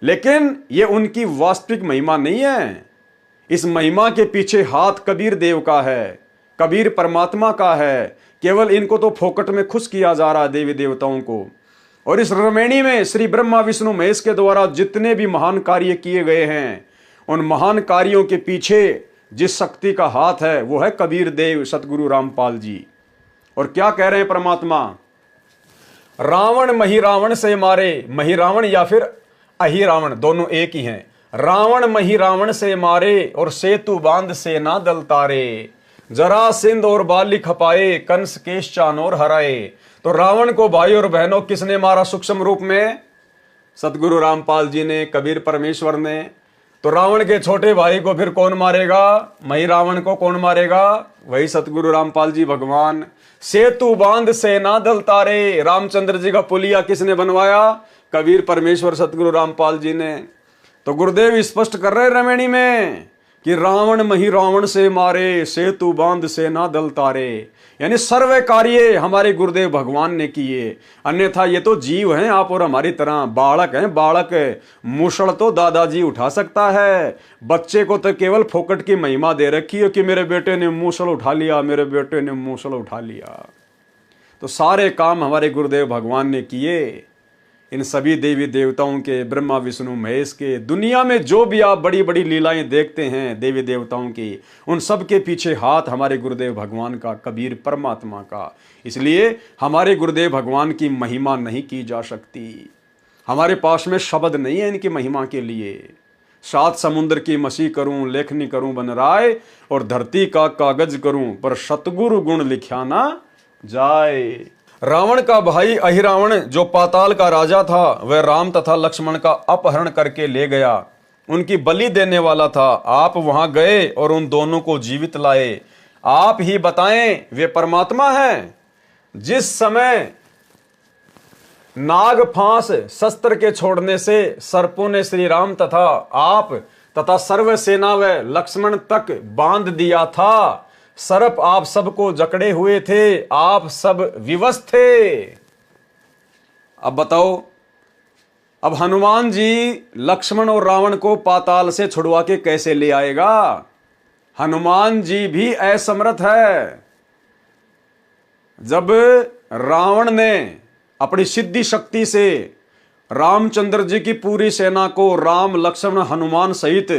लेकिन ये उनकी वास्तविक महिमा नहीं है। इस महिमा के पीछे हाथ कबीर देव का है, कबीर परमात्मा का है। केवल इनको तो फोकट में खुश किया जा रहा है देवी देवताओं को। और इस रमेणी में श्री ब्रह्मा विष्णु महेश के द्वारा जितने भी महान कार्य किए गए हैं, उन महान कार्यों के पीछे जिस शक्ति का हाथ है वो है कबीर देव सतगुरु रामपाल जी। और क्या कह रहे हैं परमात्मा, रावण मही रावण से मारे, मही रावण या फिर अहि रावण दोनों एक ही हैं। रावण मही रावण से मारे और सेतु बांध से ना दल तारे, जरा सिंध और बाली खपाए, कंस केश चानोर हराए। तो रावण को भाई और बहनों किसने मारा सूक्ष्म रूप में? सतगुरु रामपाल जी ने, कबीर परमेश्वर ने। तो रावण के छोटे भाई को फिर कौन मारेगा? मही रावण को कौन मारेगा? वही सतगुरु रामपाल जी भगवान। सेतु बांध से ना दल तारे, रामचंद्र जी का पुलिया किसने बनवाया? कबीर परमेश्वर सतगुरु रामपाल जी ने। तो गुरुदेव स्पष्ट कर रहे रमेणी में कि रावण मही रावण से मारे, सेतु बांध से ना दल तारे, यानी सर्व कार्य हमारे गुरुदेव भगवान ने किए। अन्यथा ये तो जीव हैं आप और हमारी तरह, बालक हैं बालक। मुसड़ तो दादाजी उठा सकता है, बच्चे को तो केवल फोकट की महिमा दे रखी है कि मेरे बेटे ने मूसल उठा लिया, मेरे बेटे ने मूसल उठा लिया। तो सारे काम हमारे गुरुदेव भगवान ने किए। इन सभी देवी देवताओं के, ब्रह्मा विष्णु महेश के, दुनिया में जो भी आप बड़ी बड़ी लीलाएं देखते हैं देवी देवताओं की, उन सब के पीछे हाथ हमारे गुरुदेव भगवान का, कबीर परमात्मा का। इसलिए हमारे गुरुदेव भगवान की महिमा नहीं की जा सकती। हमारे पास में शब्द नहीं है इनकी महिमा के लिए। 7 समुद्र की मसी करूं, लेखनी करूं बन राय, और धरती का कागज करूं, पर सतगुरु गुण लिख्या ना जाए। रावण का भाई अहिरावण जो पाताल का राजा था, वह राम तथा लक्ष्मण का अपहरण करके ले गया, उनकी बलि देने वाला था। आप वहां गए और उन दोनों को जीवित लाए। आप ही बताएं वे परमात्मा हैं। जिस समय नाग फांस शस्त्र के छोड़ने से सर्पों ने श्री राम तथा आप तथा सर्व सेना व लक्ष्मण तक बांध दिया था, सर्प आप सबको जकड़े हुए थे, आप सब विवश थे। अब बताओ, अब हनुमान जी लक्ष्मण और रावण को पाताल से छुड़वा के कैसे ले आएगा? हनुमान जी भी असमर्थ है। जब रावण ने अपनी सिद्धि शक्ति से रामचंद्र जी की पूरी सेना को राम लक्ष्मण हनुमान सहित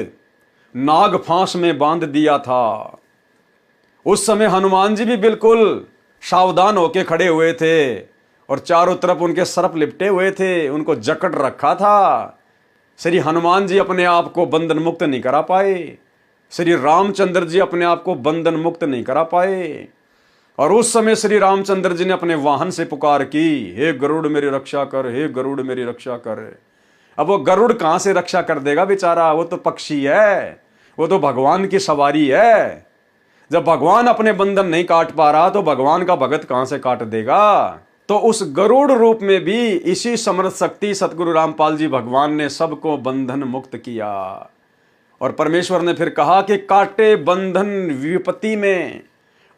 नाग फांस में बांध दिया था, उस समय हनुमान जी भी बिल्कुल सावधान होके खड़े हुए थे और चारों तरफ उनके सर्प लिपटे हुए थे, उनको जकड़ रखा था। श्री हनुमान जी अपने आप को बंधन मुक्त नहीं करा पाए, श्री रामचंद्र जी अपने आप को बंधन मुक्त नहीं करा पाए। और उस समय श्री रामचंद्र जी ने अपने वाहन से पुकार की, हे गरुड़ मेरी रक्षा कर, हे गरुड़ मेरी रक्षा कर। अब वो गरुड़ कहां से रक्षा कर देगा बेचारा? वो तो पक्षी है, वो तो भगवान की सवारी है। जब भगवान अपने बंधन नहीं काट पा रहा तो भगवान का भगत कहां से काट देगा? तो उस गरुड़ रूप में भी इसी समर्थ शक्ति सतगुरु रामपाल जी भगवान ने सबको बंधन मुक्त किया। और परमेश्वर ने फिर कहा कि काटे बंधन विपत्ति में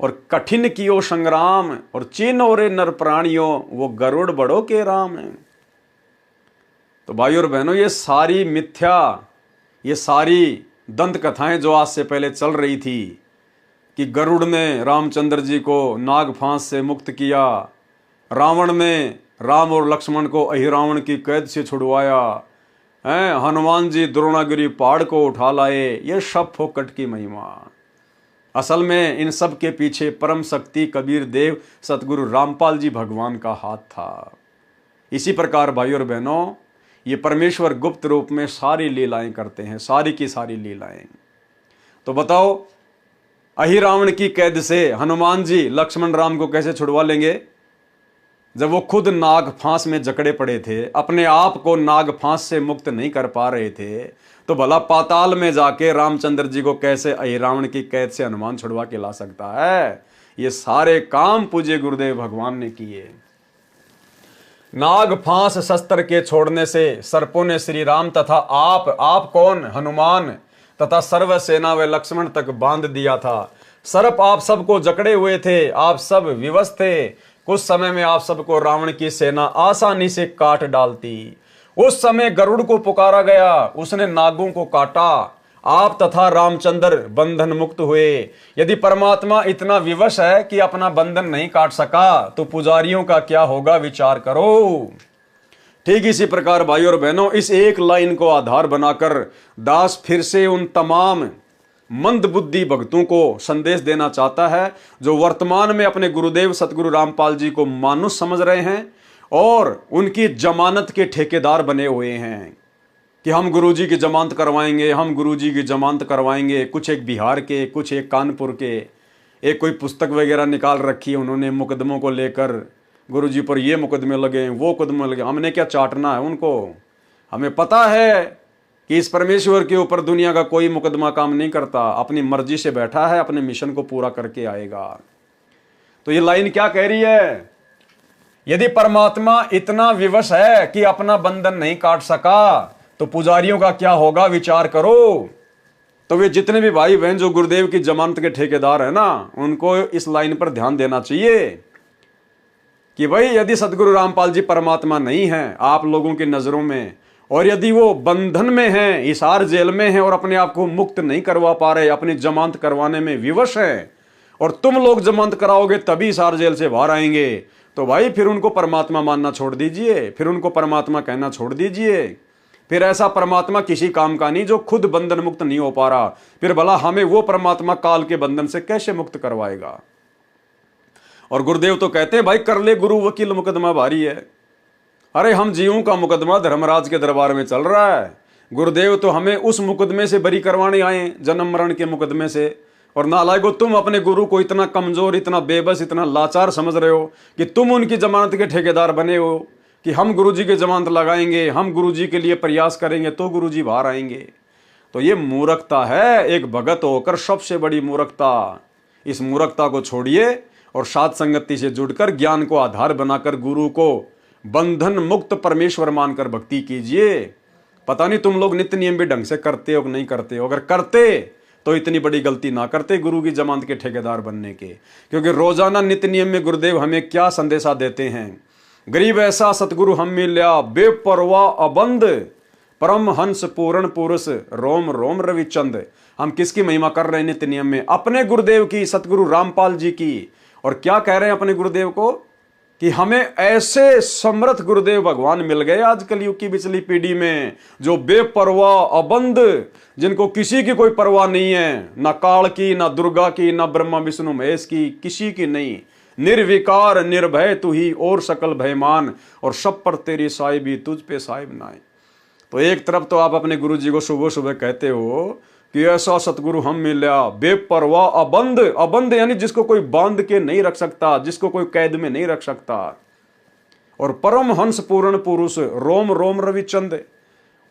और कठिन कियो संग्राम, और चीनो रे नर प्राणियों वो गरुड़ बड़ो के राम है। तो भाई और बहनों, ये सारी मिथ्या, ये सारी दंत कथाएं जो आज से पहले चल रही थी कि गरुड़ ने रामचंद्र जी को नाग फांस से मुक्त किया, रावण ने राम और लक्ष्मण को अहिरावण की कैद से छुड़वाया, हनुमान जी द्रोणागिरी पहाड़ को उठा लाए, ये सब फोकट की महिमा। असल में इन सब के पीछे परम शक्ति कबीर देव सतगुरु रामपाल जी भगवान का हाथ था। इसी प्रकार भाई और बहनों, ये परमेश्वर गुप्त रूप में सारी लीलाएं करते हैं, सारी की सारी लीलाएं। तो बताओ, अहिरावण की कैद से हनुमान जी लक्ष्मण राम को कैसे छुड़वा लेंगे जब वो खुद नाग फांस में जकड़े पड़े थे, अपने आप को नाग फांस से मुक्त नहीं कर पा रहे थे? तो भला पाताल में जाके रामचंद्र जी को कैसे अहिरावण की कैद से हनुमान छुड़वा के ला सकता है? ये सारे काम पूज्य गुरुदेव भगवान ने किए। नाग फांस शस्त्र के छोड़ने से सर्पों ने श्री राम तथा आप कौन हनुमान तथा सर्व सेना व लक्ष्मण तक बांध दिया था। सर्प आप सबको जकड़े हुए थे, आप सब विवश थे। कुछ समय में आप सबको रावण की सेना आसानी से काट डालती। उस समय गरुड़ को पुकारा गया, उसने नागों को काटा। आप तथा रामचंद्र बंधन मुक्त हुए। यदि परमात्मा इतना विवश है कि अपना बंधन नहीं काट सका तो पुजारियों का क्या होगा, विचार करो। ठीक इसी प्रकार भाई और बहनों, इस एक लाइन को आधार बनाकर दास फिर से उन तमाम मंद बुद्धि भक्तों को संदेश देना चाहता है जो वर्तमान में अपने गुरुदेव सतगुरु रामपाल जी को मानुष समझ रहे हैं और उनकी जमानत के ठेकेदार बने हुए हैं कि हम गुरुजी की जमानत करवाएंगे, हम गुरुजी की जमानत करवाएंगे। कुछ एक बिहार के, कुछ एक कानपुर के, एक कोई पुस्तक वगैरह निकाल रखी है उन्होंने मुकदमों को लेकर, गुरुजी पर ये मुकदमे लगे, वो मुकदमे लगे। हमने क्या चाटना है उनको? हमें पता है कि इस परमेश्वर के ऊपर दुनिया का कोई मुकदमा काम नहीं करता, अपनी मर्जी से बैठा है, अपने मिशन को पूरा करके आएगा। तो ये लाइन क्या कह रही है? यदि परमात्मा इतना विवश है कि अपना बंधन नहीं काट सका तो पुजारियों का क्या होगा, विचार करो। तो वे जितने भी भाई बहन जो गुरुदेव की जमानत के ठेकेदार है ना, उनको इस लाइन पर ध्यान देना चाहिए कि भाई यदि सतगुरु रामपाल जी परमात्मा नहीं है आप लोगों की नजरों में, और यदि वो बंधन में हैं, हिसार जेल में हैं और अपने आप को मुक्त नहीं करवा पा रहे, अपनी जमानत करवाने में विवश हैं, और तुम लोग जमानत कराओगे तभी हिसार जेल से बाहर आएंगे, तो भाई फिर उनको परमात्मा मानना छोड़ दीजिए, फिर उनको परमात्मा कहना छोड़ दीजिए। फिर ऐसा परमात्मा किसी काम का नहीं जो खुद बंधन मुक्त नहीं हो पा रहा, फिर भला हमें वो परमात्मा काल के बंधन से कैसे मुक्त करवाएगा। और गुरुदेव तो कहते हैं भाई कर ले गुरु वकील मुकदमा भारी है। अरे हम जीवों का मुकदमा धर्मराज के दरबार में चल रहा है, गुरुदेव तो हमें उस मुकदमे से बरी करवाने आए, जन्म मरण के मुकदमे से। और नालायको तुम अपने गुरु को इतना कमजोर, इतना बेबस, इतना लाचार समझ रहे हो कि तुम उनकी जमानत के ठेकेदार बने हो कि हम गुरुजी की जमानत लगाएंगे, हम गुरुजी के लिए प्रयास करेंगे तो गुरुजी बाहर आएंगे। तो ये मूर्खता है, एक भगत होकर सबसे बड़ी मूर्खता। इस मूर्खता को छोड़िए और साध संगति से जुड़कर ज्ञान को आधार बनाकर गुरु को बंधन मुक्त परमेश्वर मानकर भक्ति कीजिए। पता नहीं तुम लोग नित्य नियम भी ढंग से करते हो कि नहीं करते हो। अगर करते तो इतनी बड़ी गलती ना करते गुरु की जमानत के ठेकेदार बनने के, क्योंकि रोजाना नित्य नियम में गुरुदेव हमें क्या संदेशा देते हैं। गरीब ऐसा सतगुरु हम मिल्या, बेपरवाह अबंध, परम हंस पूर्ण पुरुष, रोम रोम रविचंद। हम किसकी महिमा कर रहे हैं नित्य नियम में? अपने गुरुदेव की, सतगुरु रामपाल जी की। और क्या कह रहे हैं अपने गुरुदेव को कि हमें ऐसे समर्थ गुरुदेव भगवान मिल गए आज कलयुग की पिछली पीढ़ी में, जो बेपरवाह अबंध, जिनको किसी की कोई परवाह नहीं है, ना काल की, ना दुर्गा की, ना ब्रह्मा विष्णु महेश की, किसी की नहीं। निर्विकार निर्भय तू ही और सकल भयमान, और सब पर तेरी साहिबी तुझ पे साहिब नाए। तो एक तरफ तो आप अपने गुरु जी को सुबह सुबह कहते हो कि ऐसा सतगुरु हम मिला, बेपरवाह अबंध, अबंध यानी जिसको कोई बांध के नहीं रख सकता, जिसको कोई कैद में नहीं रख सकता, और परम हंस पूर्ण पुरुष, रोम रोम रविचंद।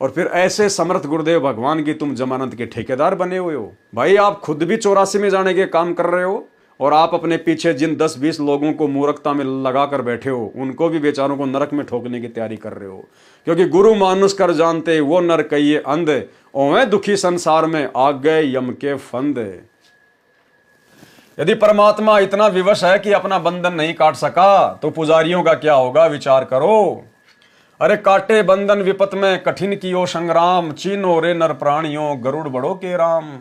और फिर ऐसे समर्थ गुरुदेव भगवान की तुम जमानत के ठेकेदार बने हुए हो। भाई आप खुद भी 84 में जाने के काम कर रहे हो, और आप अपने पीछे जिन 10-20 लोगों को मूर्खता में लगा कर बैठे हो, उनको भी बेचारों को नरक में ठोकने की तैयारी कर रहे हो। क्योंकि गुरु मानुष कर जानते वो नर कहिए अंध, ओवे दुखी संसार में आ गए यम के फंद। यदि परमात्मा इतना विवश है कि अपना बंधन नहीं काट सका तो पुजारियों का क्या होगा, विचार करो। अरे काटे बंधन विपत में कठिन कियो संग्राम, चीनो रे नर प्राणियों गरुड़ बड़ो के राम।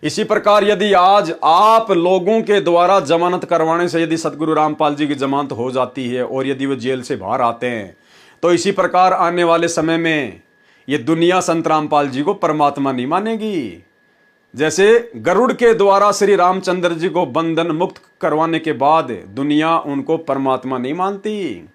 इसी प्रकार यदि आज आप लोगों के द्वारा जमानत करवाने से यदि सतगुरु रामपाल जी की जमानत हो जाती है और यदि वो जेल से बाहर आते हैं, तो इसी प्रकार आने वाले समय में ये दुनिया संत रामपाल जी को परमात्मा नहीं मानेगी। जैसे गरुड़ के द्वारा श्री रामचंद्र जी को बंधन मुक्त करवाने के बाद दुनिया उनको परमात्मा नहीं मानती,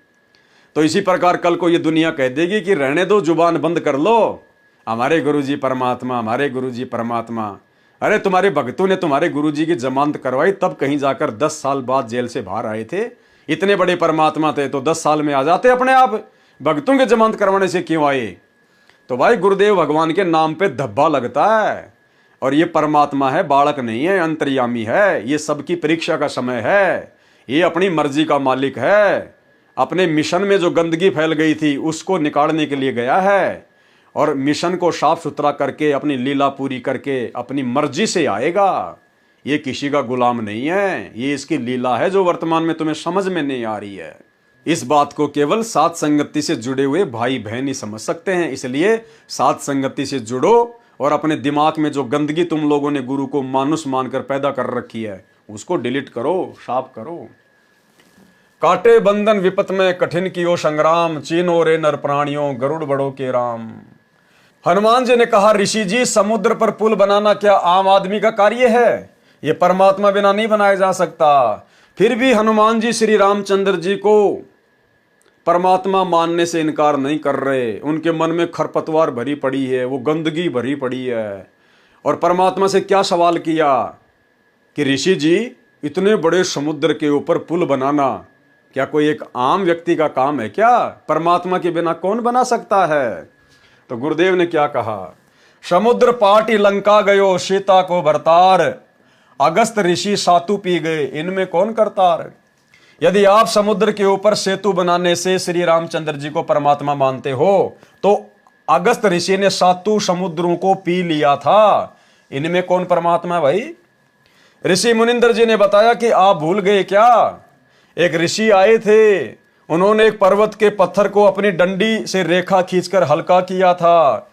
तो इसी प्रकार कल को ये दुनिया कह देगी कि रहने दो, जुबान बंद कर लो, हमारे गुरुजी परमात्मा, हमारे गुरुजी परमात्मा। अरे तुम्हारे भक्तों ने तुम्हारे गुरुजी की जमानत करवाई, तब कहीं जाकर 10 साल बाद जेल से बाहर आए थे। इतने बड़े परमात्मा थे तो 10 साल में आ जाते अपने आप। भक्तों के जमानत करवाने से क्यों आए? तो भाई गुरुदेव भगवान के नाम पे धब्बा लगता है, और ये परमात्मा है, बालक नहीं है, अंतर्यामी है। ये सबकी परीक्षा का समय है, ये अपनी मर्जी का मालिक है। अपने मिशन में जो गंदगी फैल गई थी उसको निकालने के लिए गया है, और मिशन को साफ सुथरा करके अपनी लीला पूरी करके अपनी मर्जी से आएगा। ये किसी का गुलाम नहीं है, ये इसकी लीला है जो वर्तमान में तुम्हें समझ में नहीं आ रही है। इस बात को केवल साथ संगति से जुड़े हुए भाई बहन ही समझ सकते हैं। इसलिए साथ संगति से जुड़ो और अपने दिमाग में जो गंदगी तुम लोगों ने गुरु को मानुष मानकर पैदा कर रखी है उसको डिलीट करो, साफ करो। काटे बंधन विपत में कठिन कियो संग्राम, चीनो रे नर प्राणियों गरुड़ बड़ो के राम। हनुमान जी ने कहा, ऋषि जी समुद्र पर पुल बनाना क्या आम आदमी का कार्य है? ये परमात्मा बिना नहीं बनाया जा सकता। फिर भी हनुमान जी श्री रामचंद्र जी को परमात्मा मानने से इनकार नहीं कर रहे। उनके मन में खरपतवार भरी पड़ी है, वो गंदगी भरी पड़ी है। और परमात्मा से क्या सवाल किया कि ऋषि जी इतने बड़े समुद्र के ऊपर पुल बनाना क्या कोई एक आम व्यक्ति का काम है क्या? परमात्मा के बिना कौन बना सकता है? तो गुरुदेव ने क्या कहा, समुद्र पाटी लंका गयो सीता को भरतार, अगस्त ऋषि सातु पी गए इनमें कौन करतार। यदि आप समुद्र के ऊपर सेतु बनाने से श्री रामचंद्र जी को परमात्मा मानते हो तो अगस्त ऋषि ने सातु समुद्रों को पी लिया था, इनमें कौन परमात्मा है भाई? ऋषि मुनिंदर जी ने बताया कि आप भूल गए क्या, एक ऋषि आए थे, उन्होंने एक पर्वत के पत्थर को अपनी डंडी से रेखा खींचकर हल्का किया था,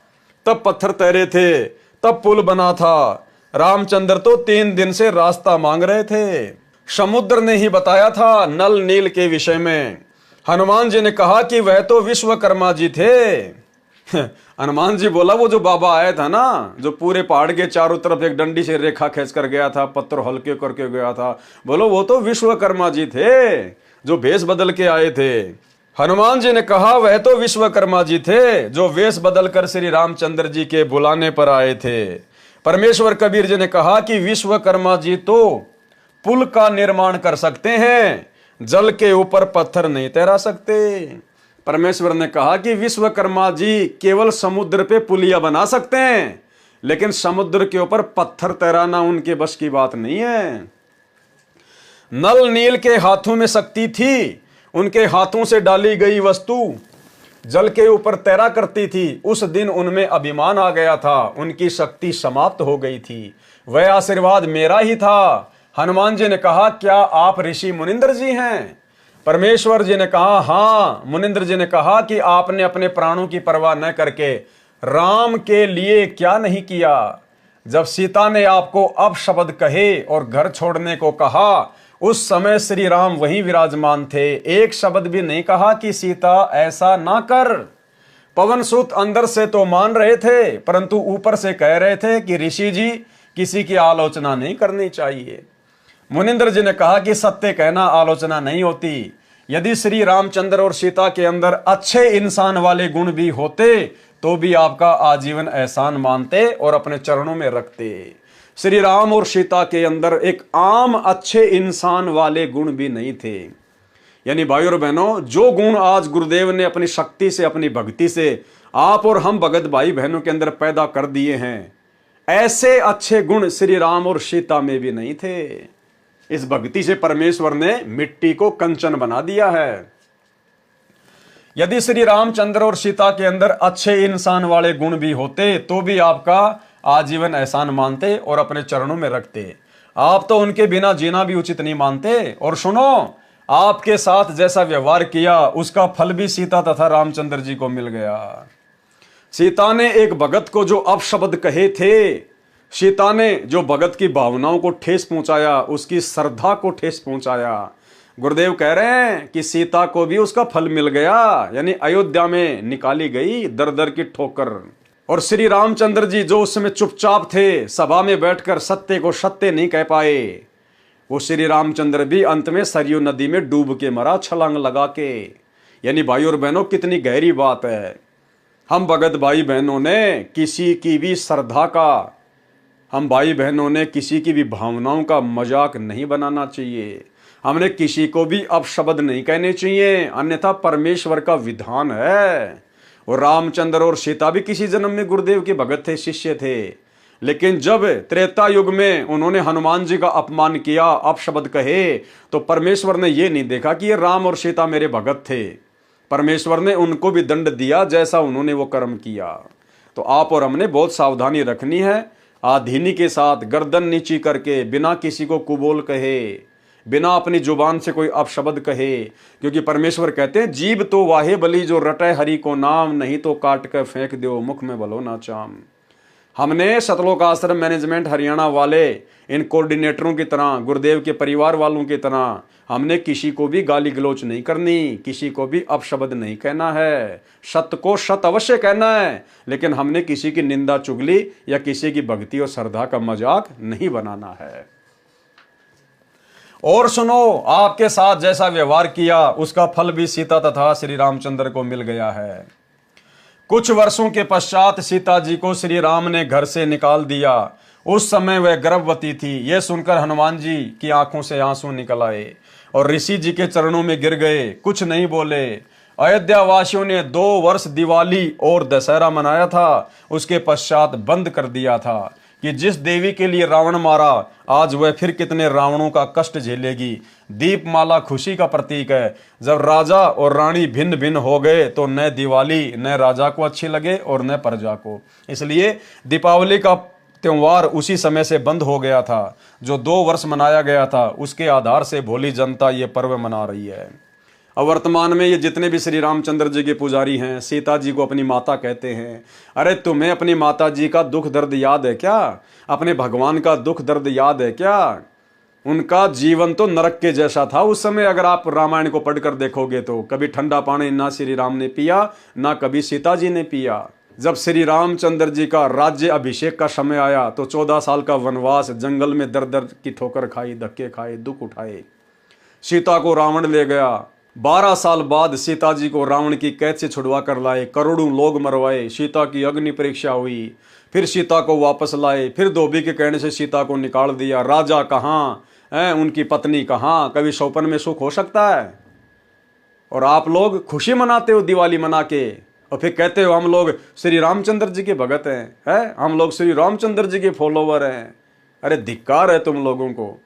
तब पत्थर तैरे थे, तब पुल बना था। रामचंद्र तो 3 दिन से रास्ता मांग रहे थे। समुद्र ने ही बताया था नल नील के विषय में। हनुमान जी ने कहा कि वह तो विश्वकर्मा जी थे। हनुमान जी बोला, वो जो बाबा आया था ना, जो पूरे पहाड़ के चारों तरफ एक डंडी से रेखा खींच कर गया था, पत्थर हल्के करके गया था, बोलो वो तो विश्वकर्मा जी थे जो भेष बदल के आए थे। हनुमान जी ने कहा वह तो विश्वकर्मा जी थे जो वेश बदल कर श्री रामचंद्र जी के बुलाने पर आए थे। परमेश्वर कबीर जी ने कहा कि विश्वकर्मा जी तो पुल का निर्माण कर सकते हैं, जल के ऊपर पत्थर नहीं तैरा सकते। परमेश्वर ने कहा कि विश्वकर्मा जी केवल समुद्र पे पुलिया बना सकते हैं, लेकिन समुद्र के ऊपर पत्थर तैराना उनके बस की बात नहीं है। नल नील के हाथों में शक्ति थी, उनके हाथों से डाली गई वस्तु जल के ऊपर तैरा करती थी। उस दिन उनमें अभिमान आ गया था, उनकी शक्ति समाप्त हो गई थी। वह आशीर्वाद मेरा ही था। हनुमान जी ने कहा, क्या आप ऋषि मुनिंदर जी हैं? परमेश्वर जी ने कहा, हाँ। मुनिंदर जी ने कहा कि आपने अपने प्राणों की परवाह न करके राम के लिए क्या नहीं किया? जब सीता ने आपको अपशब्द कहे और घर छोड़ने को कहा, उस समय श्री राम वहीं विराजमान थे। एक शब्द भी नहीं कहा कि सीता ऐसा ना कर। पवन सुत अंदर से तो मान रहे थे, परंतु ऊपर से कह रहे थे कि ऋषि जी किसी की आलोचना नहीं करनी चाहिए। मुनिंदर जी ने कहा कि सत्य कहना आलोचना नहीं होती। यदि श्री रामचंद्र और सीता के अंदर अच्छे इंसान वाले गुण भी होते तो भी आपका आजीवन एहसान मानते और अपने चरणों में रखते। श्री राम और सीता के अंदर एक आम अच्छे इंसान वाले गुण भी नहीं थे। यानी भाई और बहनों, जो गुण आज गुरुदेव ने अपनी शक्ति से, अपनी भक्ति से आप और हम भगत भाई बहनों के अंदर पैदा कर दिए हैं, ऐसे अच्छे गुण श्री राम और सीता में भी नहीं थे। इस भक्ति से परमेश्वर ने मिट्टी को कंचन बना दिया है। यदि श्री रामचंद्र और सीता के अंदर अच्छे इंसान वाले गुण भी होते तो भी आपका आजीवन एहसान मानते और अपने चरणों में रखते। आप तो उनके बिना जीना भी उचित नहीं मानते। और सुनो, आपके साथ जैसा व्यवहार किया उसका फल भी सीता तथा रामचंद्र जी को मिल गया। सीता ने एक भगत को जो अपशब्द कहे थे, सीता ने जो भगत की भावनाओं को ठेस पहुंचाया, उसकी श्रद्धा को ठेस पहुंचाया। गुरुदेव कह रहे हैं कि सीता को भी उसका फल मिल गया, यानी अयोध्या में निकाली गई दर दर की ठोकर। और श्री रामचंद्र जी जो उस समय चुपचाप थे, सभा में बैठकर सत्य को सत्य नहीं कह पाए, वो श्री रामचंद्र भी अंत में सरयू नदी में डूब के मरा, छलांग लगा के। यानी भाई और बहनों, कितनी गहरी बात है। हम भगत भाई बहनों ने किसी की भी श्रद्धा का, हम भाई बहनों ने किसी की भी भावनाओं का मजाक नहीं बनाना चाहिए। हमने किसी को भी अपशब्द नहीं कहने चाहिए, अन्यथा परमेश्वर का विधान है। और रामचंद्र और सीता भी किसी जन्म में गुरुदेव के भगत थे, शिष्य थे। लेकिन जब त्रेता युग में उन्होंने हनुमान जी का अपमान किया, अपशब्द कहे, तो परमेश्वर ने यह नहीं देखा कि ये राम और सीता मेरे भगत थे। परमेश्वर ने उनको भी दंड दिया जैसा उन्होंने वो कर्म किया। तो आप और हमने बहुत सावधानी रखनी है, आधीनी के साथ गर्दन नीची करके, बिना किसी को कुबोल कहे, बिना अपनी जुबान से कोई अपशब्द कहे, क्योंकि परमेश्वर कहते हैं जीभ तो वाहे बली जो रटे हरि को नाम, नहीं तो काट कर फेंक दो मुख में भलो ना चाम। हमने सतलोक आश्रम मैनेजमेंट हरियाणा वाले इन कोऑर्डिनेटरों की तरह, गुरुदेव के परिवार वालों की तरह, हमने किसी को भी गाली गलौच नहीं करनी, किसी को भी अपशब्द नहीं कहना है, सत्य को सत्य अवश्य कहना है, लेकिन हमने किसी की निंदा चुगली या किसी की भक्ति और श्रद्धा का मजाक नहीं बनाना है। और सुनो, आपके साथ जैसा व्यवहार किया उसका फल भी सीता तथा श्री रामचंद्र को मिल गया है। कुछ वर्षों के पश्चात सीता जी को श्री राम ने घर से निकाल दिया। उस समय वह गर्भवती थी। यह सुनकर हनुमान जी की आंखों से आंसू निकल आए और ऋषि जी के चरणों में गिर गए, कुछ नहीं बोले। अयोध्या वासियों ने 2 वर्ष दिवाली और दशहरा मनाया था, उसके पश्चात बंद कर दिया था कि जिस देवी के लिए रावण मारा, आज वह फिर कितने रावणों का कष्ट झेलेगी। दीपमाला खुशी का प्रतीक है। जब राजा और रानी भिन्न भिन्न हो गए तो न दिवाली न राजा को अच्छी लगे और न प्रजा को, इसलिए दीपावली का त्योहार उसी समय से बंद हो गया था। जो 2 वर्ष मनाया गया था उसके आधार से भोली जनता ये पर्व मना रही है। अब वर्तमान में ये जितने भी श्री रामचंद्र जी के पुजारी हैं, सीता जी को अपनी माता कहते हैं। अरे तुम्हें अपनी माता जी का दुख दर्द याद है क्या? अपने भगवान का दुख दर्द याद है क्या? उनका जीवन तो नरक के जैसा था उस समय। अगर आप रामायण को पढ़कर देखोगे तो कभी ठंडा पानी ना श्री राम ने पिया, ना कभी सीता जी ने पिया। जब श्री रामचंद्र जी का राज्य अभिषेक का समय आया तो 14 साल का वनवास, जंगल में दर दर की ठोकर खाई, धक्के खाए, दुख उठाए। सीता को रावण ले गया। 12 साल बाद सीता जी को रावण की कैद से छुड़वा कर लाए, करोड़ों लोग मरवाए, सीता की अग्नि परीक्षा हुई, फिर सीता को वापस लाए, फिर धोबी के कहने से सीता को निकाल दिया। राजा कहाँ है, उनकी पत्नी कहाँ? कभी सौपन में सुख हो सकता है? और आप लोग खुशी मनाते हो दिवाली मना के, और फिर कहते हो हम लोग श्री रामचंद्र जी के भगत हैं, हम लोग श्री रामचंद्र जी के फॉलोवर हैं। अरे धिक्कार है तुम लोगों को।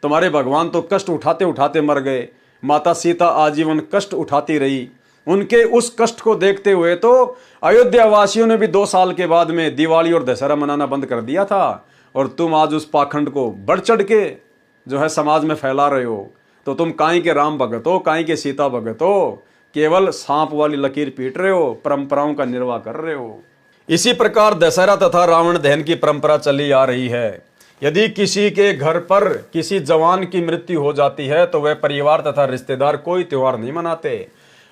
तुम्हारे भगवान तो कष्ट उठाते उठाते मर गए। माता सीता आजीवन कष्ट उठाती रही। उनके उस कष्ट को देखते हुए तो अयोध्या वासियों ने भी 2 साल के बाद में दिवाली और दशहरा मनाना बंद कर दिया था। और तुम आज उस पाखंड को बढ़ चढ़ के जो है समाज में फैला रहे हो। तो तुम काई के राम भगत हो, काई के सीता भगत हो, केवल सांप वाली लकीर पीट रहे हो, परंपराओं का निर्वाह कर रहे हो। इसी प्रकार दशहरा तथा रावण दहन की परंपरा चली आ रही है। यदि किसी के घर पर किसी जवान की मृत्यु हो जाती है तो वह परिवार तथा रिश्तेदार कोई त्योहार नहीं मनाते।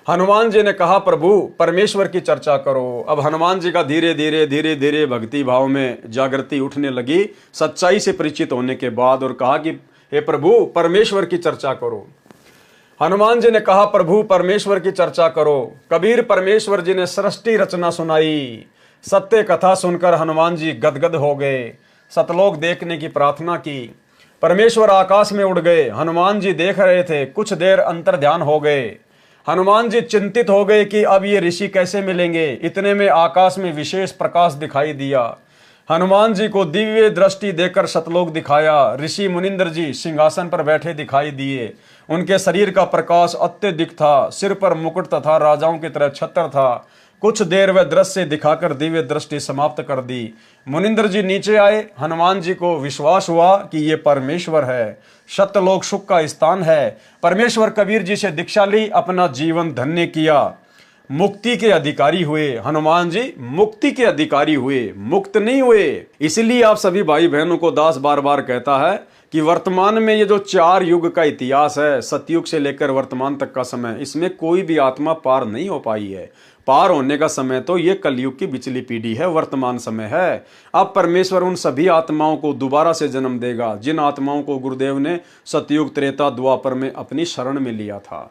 हनुमान जी ने कहा प्रभु परमेश्वर की चर्चा करो। अब हनुमान जी का धीरे धीरे भक्ति भाव में जागृति उठने लगी सच्चाई से परिचित होने के बाद, और कहा कि हे प्रभु परमेश्वर की चर्चा करो। हनुमान जी ने कहा प्रभु परमेश्वर की चर्चा करो। कबीर परमेश्वर जी ने सृष्टि रचना सुनाई। सत्य कथा सुनकर हनुमान जी गदगद हो गए। सतलोक देखने की प्रार्थना की। परमेश्वर आकाश में उड़ गए। हनुमान जी देख रहे थे। कुछ देर अंतर ध्यान हो गए। हनुमान जी चिंतित हो गए कि अब ये ऋषि कैसे मिलेंगे। इतने में आकाश में विशेष प्रकाश दिखाई दिया। हनुमान जी को दिव्य दृष्टि देकर सतलोक दिखाया। ऋषि मुनिंद्र जी सिंहासन पर बैठे दिखाई दिए। उनके शरीर का प्रकाश अत्यधिक था। सिर पर मुकुट तथा राजाओं की तरह छत्र था। कुछ देर वह दृश्य दिखाकर दिव्य दृष्टि समाप्त कर दी। मुनिंद्र जी नीचे आए। हनुमान जी को विश्वास हुआ कि ये परमेश्वर है, सत्यलोक सुख का स्थान है। परमेश्वर कबीर जी से दीक्षा ली, अपना जीवन धन्य किया, मुक्ति के अधिकारी हुए। हनुमान जी मुक्ति के अधिकारी हुए, मुक्त नहीं हुए। इसलिए आप सभी भाई बहनों को दास बार बार कहता है कि वर्तमान में ये जो 4 युग का इतिहास है, सतयुग से लेकर वर्तमान तक का समय, इसमें कोई भी आत्मा पार नहीं हो पाई है। पार होने का समय तो ये कलयुग की बिचली पीढ़ी है, वर्तमान समय है। अब परमेश्वर उन सभी आत्माओं को दोबारा से जन्म देगा जिन आत्माओं को गुरुदेव ने सतयुग त्रेता द्वापर में अपनी शरण में लिया था।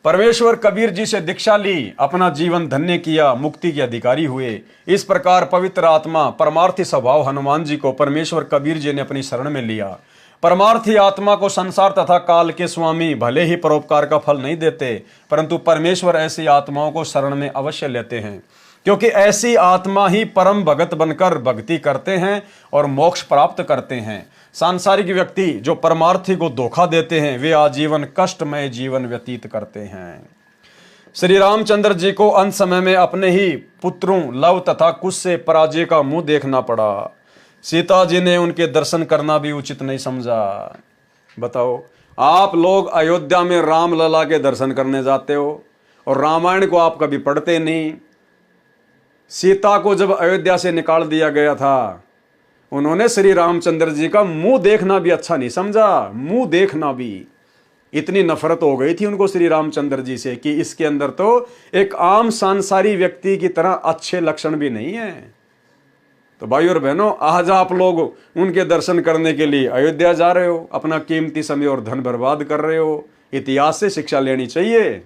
परमेश्वर कबीर जी से दीक्षा ली, अपना जीवन धन्य किया, मुक्ति के अधिकारी हुए। इस प्रकार पवित्र आत्मा परमार्थी स्वभाव हनुमान जी को परमेश्वर कबीर जी ने अपनी शरण में लिया। परमार्थी आत्मा को संसार तथा काल के स्वामी भले ही परोपकार का फल नहीं देते, परंतु परमेश्वर ऐसी आत्माओं को शरण में अवश्य लेते हैं। क्योंकि ऐसी आत्मा ही परम भगत बनकर भक्ति करते हैं और मोक्ष प्राप्त करते हैं। सांसारिक व्यक्ति जो परमार्थी को धोखा देते हैं वे आजीवन कष्टमय जीवन व्यतीत करते हैं। श्री रामचंद्र जी को अंत समय में अपने ही पुत्रों लव तथा कुश से पराजय का मुंह देखना पड़ा। सीता जी ने उनके दर्शन करना भी उचित नहीं समझा। बताओ, आप लोग अयोध्या में रामलला के दर्शन करने जाते हो और रामायण को आप कभी पढ़ते नहीं। सीता को जब अयोध्या से निकाल दिया गया था, उन्होंने श्री रामचंद्र जी का मुंह देखना भी अच्छा नहीं समझा। मुंह देखना भी, इतनी नफरत हो गई थी उनको श्री रामचंद्र जी से कि इसके अंदर तो एक आम सांसारी व्यक्ति की तरह अच्छे लक्षण भी नहीं है। तो भाई और बहनों, आज आप लोग उनके दर्शन करने के लिए अयोध्या जा रहे हो, अपना कीमती समय और धन बर्बाद कर रहे हो। इतिहास से शिक्षा लेनी चाहिए।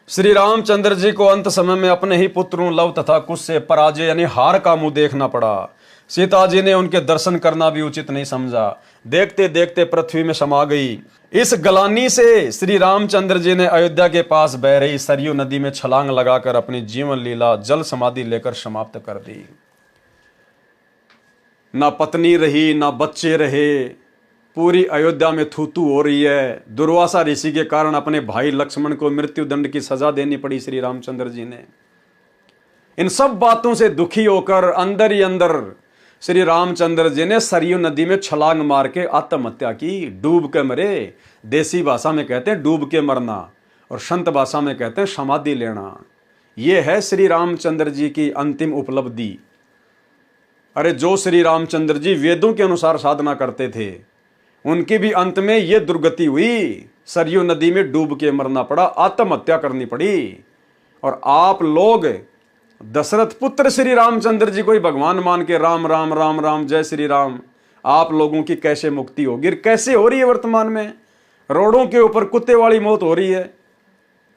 श्री रामचंद्र जी को अंत समय में अपने ही पुत्रों लव तथा कुश से पराजय यानी हार का मुंह देखना पड़ा। सीता जी ने उनके दर्शन करना भी उचित नहीं समझा। देखते देखते पृथ्वी में समा गई। इस गलानी से श्री रामचंद्र जी ने अयोध्या के पास बह रही सरयू नदी में छलांग लगाकर अपनी जीवन लीला जल समाधि लेकर समाप्त कर दी। ना पत्नी रही, ना बच्चे रहे, पूरी अयोध्या में थूथू हो रही है। दुर्वासा ऋषि के कारण अपने भाई लक्ष्मण को मृत्यु दंड की सजा देनी पड़ी श्री रामचंद्र जी ने। इन सब बातों से दुखी होकर अंदर ही अंदर श्री रामचंद्र जी ने सरयू नदी में छलांग मार के आत्महत्या की। डूब के मरे, देसी भाषा में कहते हैं डूब के मरना और संत भाषा में कहते हैं समाधि लेना। यह है श्री रामचंद्र जी की अंतिम उपलब्धि। अरे जो श्री रामचंद्र जी वेदों के अनुसार साधना करते थे, उनकी भी अंत में यह दुर्गति हुई। सरयू नदी में डूब के मरना पड़ा, आत्महत्या करनी पड़ी। और आप लोग दशरथ पुत्र श्री रामचंद्र जी को ही भगवान मान के राम राम राम राम जय श्री राम, आप लोगों की कैसे मुक्ति होगी? कैसे हो रही है वर्तमान में? रोडों के ऊपर कुत्ते वाली मौत हो रही है।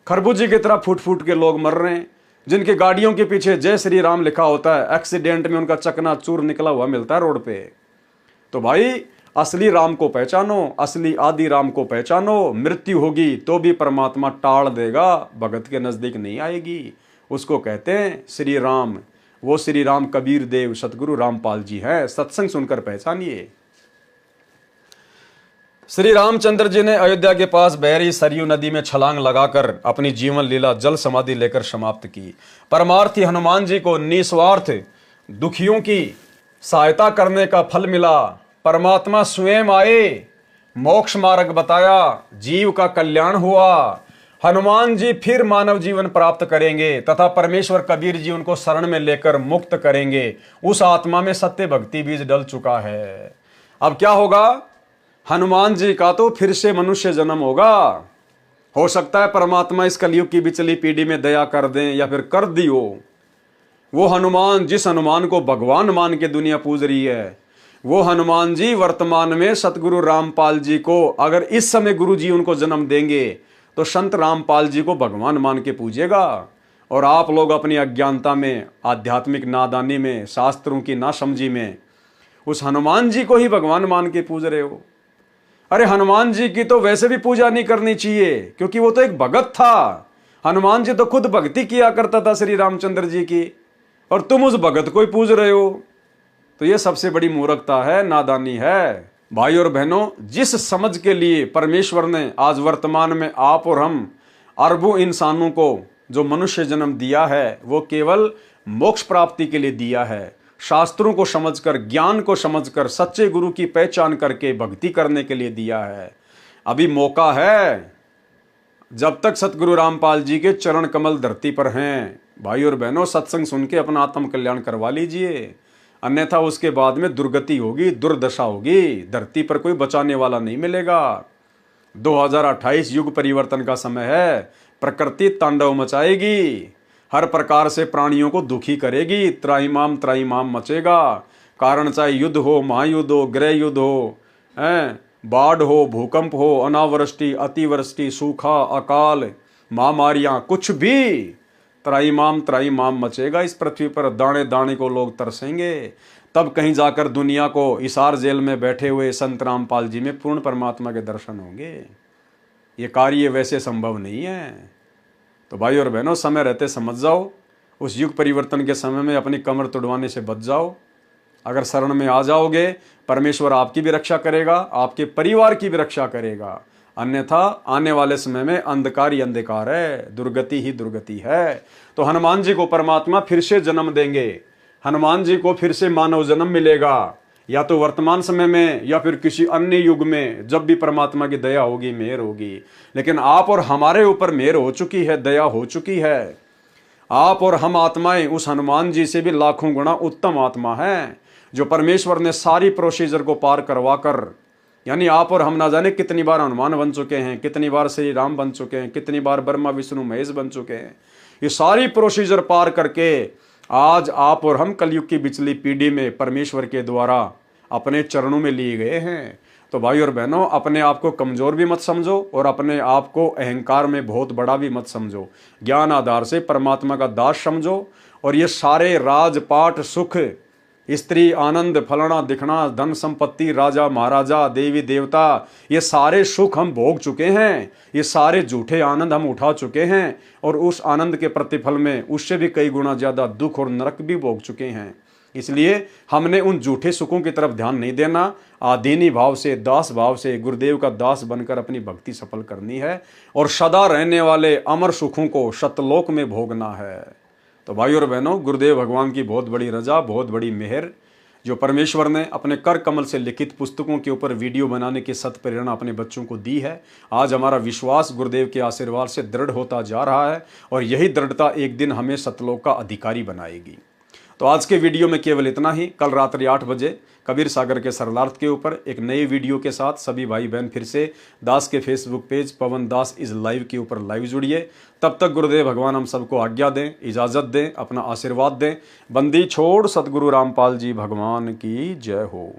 खरबूजे की तरह फूट फूट के लोग मर रहे हैं। जिनकी गाड़ियों के पीछे जय श्री राम लिखा होता है, एक्सीडेंट में उनका चकनाचूर निकला हुआ मिलता है रोड पे। तो भाई, असली राम को पहचानो, असली आदि राम को पहचानो। मृत्यु होगी तो भी परमात्मा टाल देगा, भगत के नजदीक नहीं आएगी। उसको कहते हैं श्री राम। वो श्री राम कबीर देव सतगुरु रामपाल जी हैं। सत्संग सुनकर पहचानिए। श्री रामचंद्र जी ने अयोध्या के पास बह रही सरयू नदी में छलांग लगाकर अपनी जीवन लीला जल समाधि लेकर समाप्त की। परमार्थी हनुमान जी को निस्वार्थ दुखियों की सहायता करने का फल मिला। परमात्मा स्वयं आए, मोक्ष मार्ग बताया, जीव का कल्याण हुआ। हनुमान जी फिर मानव जीवन प्राप्त करेंगे तथा परमेश्वर कबीर जी उनको शरण में लेकर मुक्त करेंगे। उस आत्मा में सत्य भक्ति बीज डल चुका है। अब क्या होगा? हनुमान जी का तो फिर से मनुष्य जन्म होगा। हो सकता है परमात्मा इस कलयुग की बिचली पीढ़ी में दया कर दें या फिर कर दी हो। वो हनुमान, जिस हनुमान को भगवान मान के दुनिया पूज रही है, वो हनुमान जी वर्तमान में सतगुरु रामपाल जी को, अगर इस समय गुरु जी उनको जन्म देंगे तो संत रामपाल जी को भगवान मान के पूजेगा। और आप लोग अपनी अज्ञानता में, आध्यात्मिक नादानी में, शास्त्रों की नासमझी में उस हनुमान जी को ही भगवान मान के पूज रहे हो। अरे हनुमान जी की तो वैसे भी पूजा नहीं करनी चाहिए, क्योंकि वो तो एक भगत था। हनुमान जी तो खुद भक्ति किया करता था श्री रामचंद्र जी की, और तुम उस भगत को ही पूज रहे हो। तो ये सबसे बड़ी मूर्खता है, नादानी है। भाई और बहनों, जिस समझ के लिए परमेश्वर ने आज वर्तमान में आप और हम अरबों इंसानों को जो मनुष्य जन्म दिया है, वो केवल मोक्ष प्राप्ति के लिए दिया है। शास्त्रों को समझकर, ज्ञान को समझकर, सच्चे गुरु की पहचान करके भक्ति करने के लिए दिया है। अभी मौका है, जब तक सतगुरु रामपाल जी के चरण कमल धरती पर हैं। भाई और बहनों, सत्संग सुन के अपना आत्म कल्याण करवा लीजिए, अन्यथा उसके बाद में दुर्गति होगी, दुर्दशा होगी। धरती पर कोई बचाने वाला नहीं मिलेगा। 2028 युग परिवर्तन का समय है। प्रकृति तांडव मचाएगी, हर प्रकार से प्राणियों को दुखी करेगी। त्राहिमाम मचेगा। कारण चाहे युद्ध हो, महायुद्ध हो, गृह युद्ध हो, बाढ़ हो, भूकंप हो, अनावृष्टि, अतिवृष्टि, सूखा, अकाल, महामारियां, कुछ भी त्राहिमाम मचेगा इस पृथ्वी पर। दाने दाने को लोग तरसेंगे। तब कहीं जाकर दुनिया को हिसार जेल में बैठे हुए संत रामपाल जी में पूर्ण परमात्मा के दर्शन होंगे। ये कार्य वैसे संभव नहीं है। तो भाई और बहनों, समय रहते समझ जाओ उस युग परिवर्तन के समय में अपनी कमर तुड़वाने से बच जाओ। अगर शरण में आ जाओगे, परमेश्वर आपकी भी रक्षा करेगा, आपके परिवार की भी रक्षा करेगा। अन्यथा आने वाले समय में अंधकार ही अंधकार है, दुर्गति ही दुर्गति है। तो हनुमान जी को परमात्मा फिर से जन्म देंगे, हनुमान जी को फिर से मानव जन्म मिलेगा, या तो वर्तमान समय में या फिर किसी अन्य युग में, जब भी परमात्मा की दया होगी, मेहर होगी। लेकिन आप और हमारे ऊपर मेहर हो चुकी है, दया हो चुकी है। आप और हम आत्माएं उस हनुमान जी से भी लाखों गुना उत्तम आत्मा है, जो परमेश्वर ने सारी प्रोसीजर को पार करवा कर, यानी आप और हम ना जाने कितनी बार हनुमान बन चुके हैं, कितनी बार श्री राम बन चुके हैं, कितनी बार ब्रह्मा विष्णु महेश बन चुके हैं। ये सारी प्रोसीजर पार करके आज आप और हम कलयुग की पिछली पीढ़ी में परमेश्वर के द्वारा अपने चरणों में लिए गए हैं। तो भाई और बहनों, अपने आप को कमजोर भी मत समझो और अपने आप को अहंकार में बहुत बड़ा भी मत समझो। ज्ञान आधार से परमात्मा का दास समझो। और ये सारे राजपाट, सुख, स्त्री, आनंद, फलाना दिखना, धन संपत्ति, राजा महाराजा, देवी देवता, ये सारे सुख हम भोग चुके हैं। ये सारे झूठे आनंद हम उठा चुके हैं और उस आनंद के प्रतिफल में उससे भी कई गुना ज्यादा दुख और नरक भी भोग चुके हैं। इसलिए हमने उन झूठे सुखों की तरफ ध्यान नहीं देना। आधीनी भाव से, दास भाव से गुरुदेव का दास बनकर अपनी भक्ति सफल करनी है और सदा रहने वाले अमर सुखों को सतलोक में भोगना है। तो भाई और बहनों, गुरुदेव भगवान की बहुत बड़ी रजा, बहुत बड़ी मेहर, जो परमेश्वर ने अपने कर कमल से लिखित पुस्तकों के ऊपर वीडियो बनाने की सत प्रेरणा अपने बच्चों को दी है। आज हमारा विश्वास गुरुदेव के आशीर्वाद से दृढ़ होता जा रहा है और यही दृढ़ता एक दिन हमें सतलोक का अधिकारी बनाएगी। तो आज के वीडियो में केवल इतना ही। कल रात्रि 8 बजे कबीर सागर के सरलार्थ के ऊपर एक नए वीडियो के साथ सभी भाई बहन फिर से दास के Facebook page Pawan Das is live के ऊपर लाइव जुड़िए। तब तक गुरुदेव भगवान हम सबको आज्ञा दें, इजाज़त दें, अपना आशीर्वाद दें। बंदी छोड़ सतगुरु रामपाल जी भगवान की जय हो।